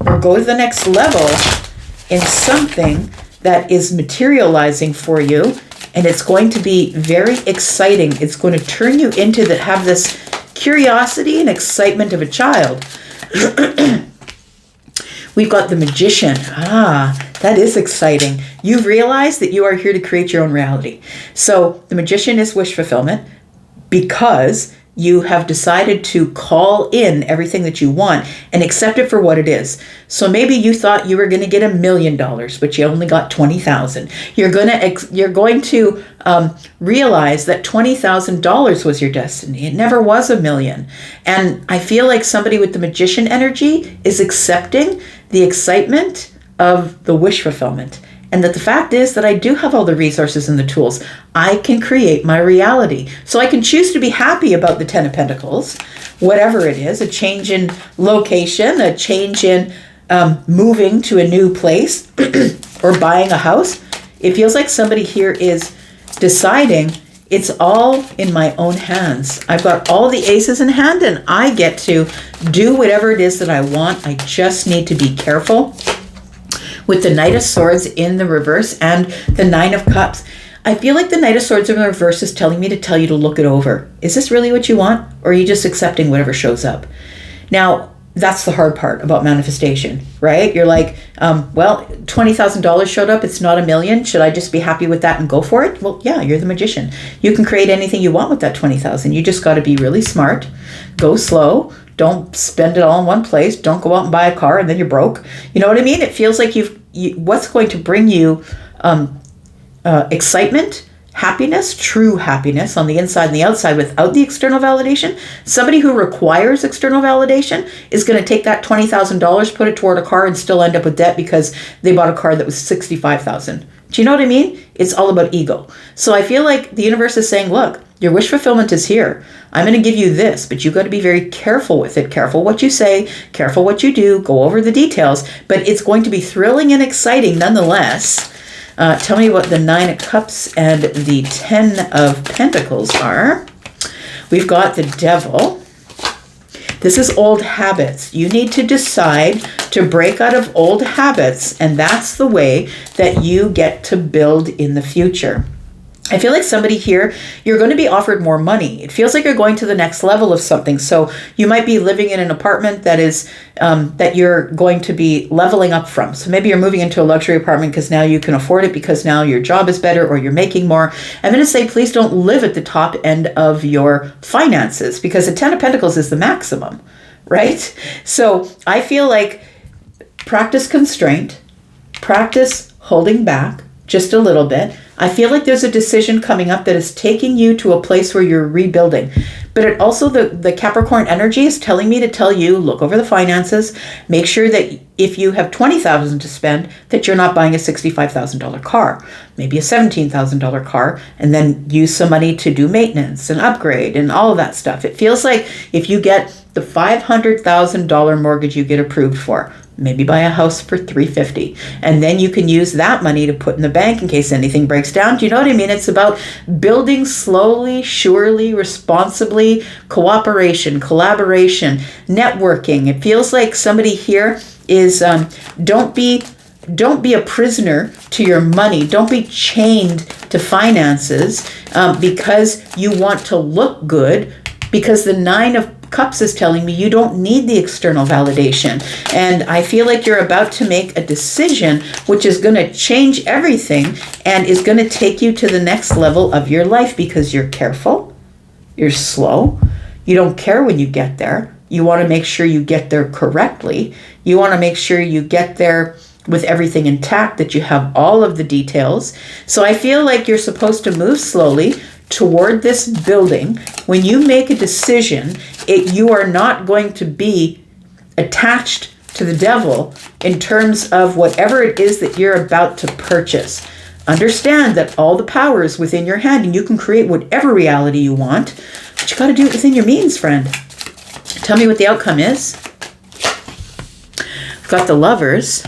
or go to the next level in something that is materializing for you, and it's going to be very exciting. It's going to turn you into have this curiosity and excitement of a child. We've got the Magician. That is exciting. You realize that you are here to create your own reality. So the Magician is wish fulfillment because you have decided to call in everything that you want and accept it for what it is. So maybe you thought you were going to get $1 million, but you only got 20,000. You're going to realize that $20,000 was your destiny. It never was $1 million. And I feel like somebody with the Magician energy is accepting the excitement of the wish fulfillment. And that the fact is that I do have all the resources and the tools. I can create my reality. So I can choose to be happy about the Ten of Pentacles, whatever it is, a change in location, a change in moving to a new place or buying a house. It feels like somebody here is deciding it's all in my own hands. I've got all the aces in hand and I get to do whatever it is that I want. I just need to be careful. With the Knight of Swords in the reverse and the Nine of Cups, I feel like the Knight of Swords in the reverse is telling me to tell you to look it over. Is this really what you want? Or are you just accepting whatever shows up? Now, that's the hard part about manifestation, right? You're like, well, $20,000 showed up. It's not $1 million. Should I just be happy with that and go for it? Well, yeah, you're the Magician. You can create anything you want with that $20,000. You just got to be really smart, go slow. Don't spend it all in one place. Don't go out and buy a car and then you're broke. You know what I mean? It feels like what's going to bring you excitement, happiness, true happiness on the inside and the outside without the external validation. Somebody who requires external validation is going to take that $20,000, put it toward a car and still end up with debt because they bought a car that was $65,000. Do you know what I mean? It's all about ego. So I feel like the universe is saying, look, your wish fulfillment is here. I'm going to give you this, but you've got to be very careful with it. Careful what you say, careful what you do, go over the details, but it's going to be thrilling and exciting nonetheless. Tell me what the Nine of Cups and the Ten of Pentacles are. We've got the Devil. This is old habits. You need to decide to break out of old habits, and that's the way that you get to build in the future. I feel like somebody here, you're going to be offered more money. It feels like you're going to the next level of something. So you might be living in an apartment that is that you're going to be leveling up from. So maybe you're moving into a luxury apartment because now you can afford it because now your job is better or you're making more. I'm going to say, please don't live at the top end of your finances because the Ten of Pentacles is the maximum, right? So I feel like practice constraint, practice holding back just a little bit. I feel like there's a decision coming up that is taking you to a place where you're rebuilding. But it also, the Capricorn energy is telling me to tell you, look over the finances, make sure that if you have $20,000 to spend, that you're not buying a $65,000 car, maybe a $17,000 car, and then use some money to do maintenance and upgrade and all of that stuff. It feels like if you get the $500,000 mortgage you get approved for, maybe buy a house for $350,000, and then you can use that money to put in the bank in case anything breaks down. Do you know what I mean? It's about building slowly, surely, responsibly, cooperation, collaboration, networking. It feels like somebody here is don't be a prisoner to your money. Don't be chained to finances, because you want to look good, because the Nine of Cups is telling me you don't need the external validation. And I feel like you're about to make a decision which is going to change everything and is going to take you to the next level of your life, because you're careful, you're slow, you don't care when you get there. You want to make sure you get there correctly. You want to make sure you get there with everything intact, that you have all of the details. So I feel like you're supposed to move slowly toward this building. When you make a decision, you are not going to be attached to the devil in terms of whatever it is that you're about to purchase. Understand that all the power is within your hand, and you can create whatever reality you want, but you got to do it within your means, friend. Tell me what the outcome is. We've got the Lovers,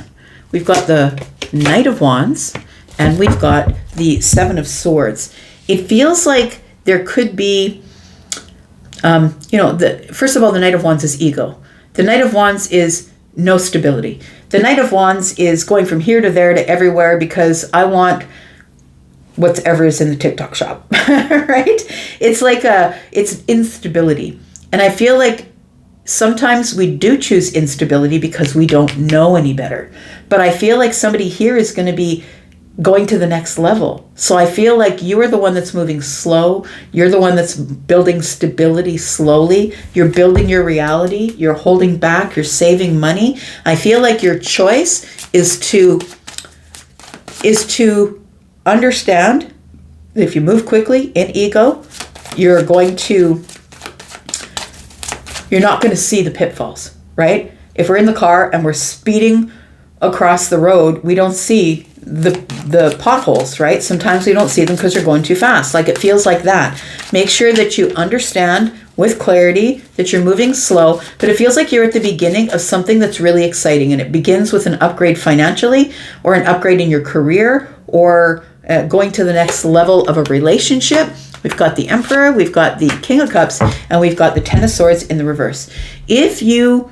we've got the Knight of Wands, and we've got the Seven of Swords. It feels like there could be, first of all, the Knight of Wands is ego. The Knight of Wands is no stability. The Knight of Wands is going from here to there to everywhere because I want whatever is in the TikTok shop, right? It's like it's instability. And I feel like sometimes we do choose instability because we don't know any better. But I feel like somebody here is going to be going to the next level. So I feel like you are the one that's moving slow. You're the one that's building stability slowly. You're building your reality. You're holding back. You're saving money. I feel like your choice is to understand that if you move quickly in ego, you're not going to see the pitfalls, right? If we're in the car and we're speeding across the road, we don't see the potholes, right? Sometimes we don't see them because you're going too fast. Like, it feels like that. Make sure that you understand with clarity that you're moving slow, but it feels like you're at the beginning of something that's really exciting, and it begins with an upgrade financially, or an upgrade in your career, or going to the next level of a relationship. We've got the Emperor, we've got the King of Cups, and we've got the Ten of Swords in the reverse. If you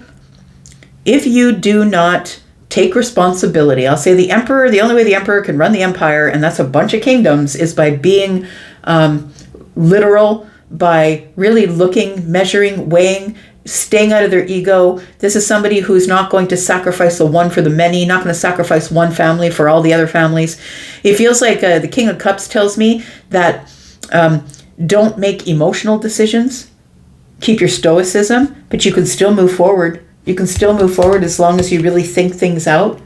do not take responsibility, I'll say the Emperor, the only way the Emperor can run the empire, and that's a bunch of kingdoms, is by being literal, by really looking, measuring, weighing, staying out of their ego. This is somebody who's not going to sacrifice the one for the many, not going to sacrifice one family for all the other families. It feels like the King of Cups tells me that don't make emotional decisions. Keep your stoicism, but you can still move forward. You can still move forward as long as you really think things out,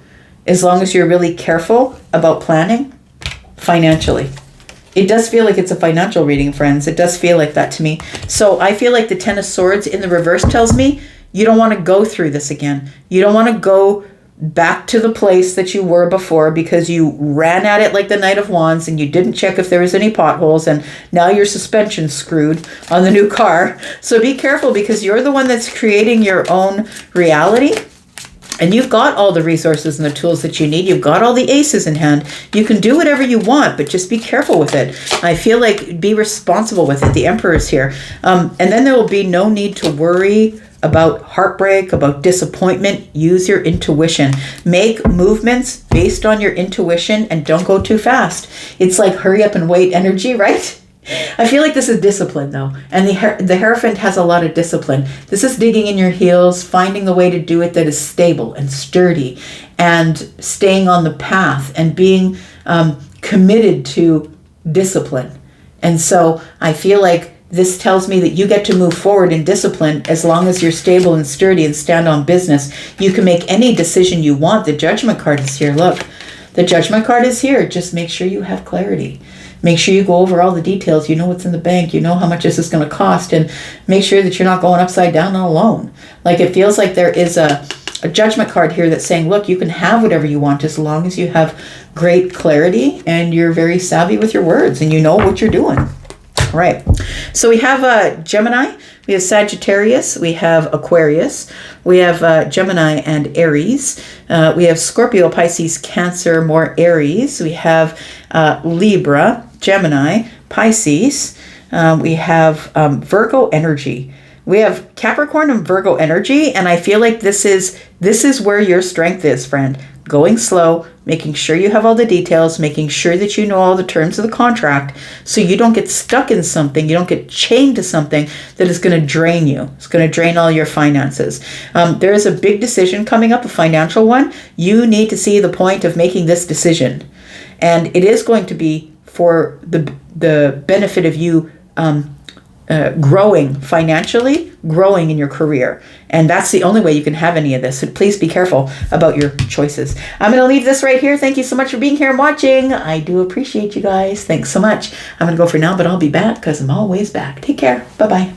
as long as you're really careful about planning financially. It does feel like it's a financial reading, friends. It does feel like that to me. So I feel like the Ten of Swords in the reverse tells me you don't want to go through this again. You don't want to go back to the place that you were before because you ran at it like the Knight of Wands and you didn't check if there was any potholes, and now your suspension's screwed on the new car. So be careful, because you're the one that's creating your own reality, and you've got all the resources and the tools that you need. You've got all the aces in hand. You can do whatever you want, but just be careful with it. I feel like be responsible with it. The Emperor's here. And then there will be no need to worry about heartbreak, about disappointment. Use your intuition. Make movements based on your intuition, and don't go too fast. It's like hurry up and wait energy, right? I feel like this is discipline, though. And the Hierophant has a lot of discipline. This is digging in your heels, finding the way to do it that is stable and sturdy, and staying on the path, and being committed to discipline. And so I feel like this tells me that you get to move forward in discipline as long as you're stable and sturdy and stand on business. You can make any decision you want. The Judgment card is here. Look, the Judgment card is here. Just make sure you have clarity. Make sure you go over all the details. You know what's in the bank. You know how much this is going to cost. And make sure that you're not going upside down on a loan. Like, it feels like there is a Judgment card here that's saying, look, you can have whatever you want as long as you have great clarity and you're very savvy with your words and you know what you're doing. All right. So we have Gemini. We have Sagittarius. We have Aquarius. We have Gemini and Aries. We have Scorpio, Pisces, Cancer, more Aries. We have Libra, Gemini, Pisces. We have Virgo energy. We have Capricorn and Virgo energy, and I feel like this is where your strength is, friend. Going slow, making sure you have all the details, making sure that you know all the terms of the contract, so you don't get stuck in something, you don't get chained to something that is going to drain you. It's going to drain all your finances. There is a big decision coming up, a financial one. You need to see the point of making this decision. And it is going to be for the benefit of you growing financially, growing in your career. And that's the only way you can have any of this. So please be careful about your choices. I'm going to leave this right here. Thank you so much for being here and watching. I do appreciate you guys. Thanks so much. I'm going to go for now, but I'll be back because I'm always back. Take care. Bye-bye.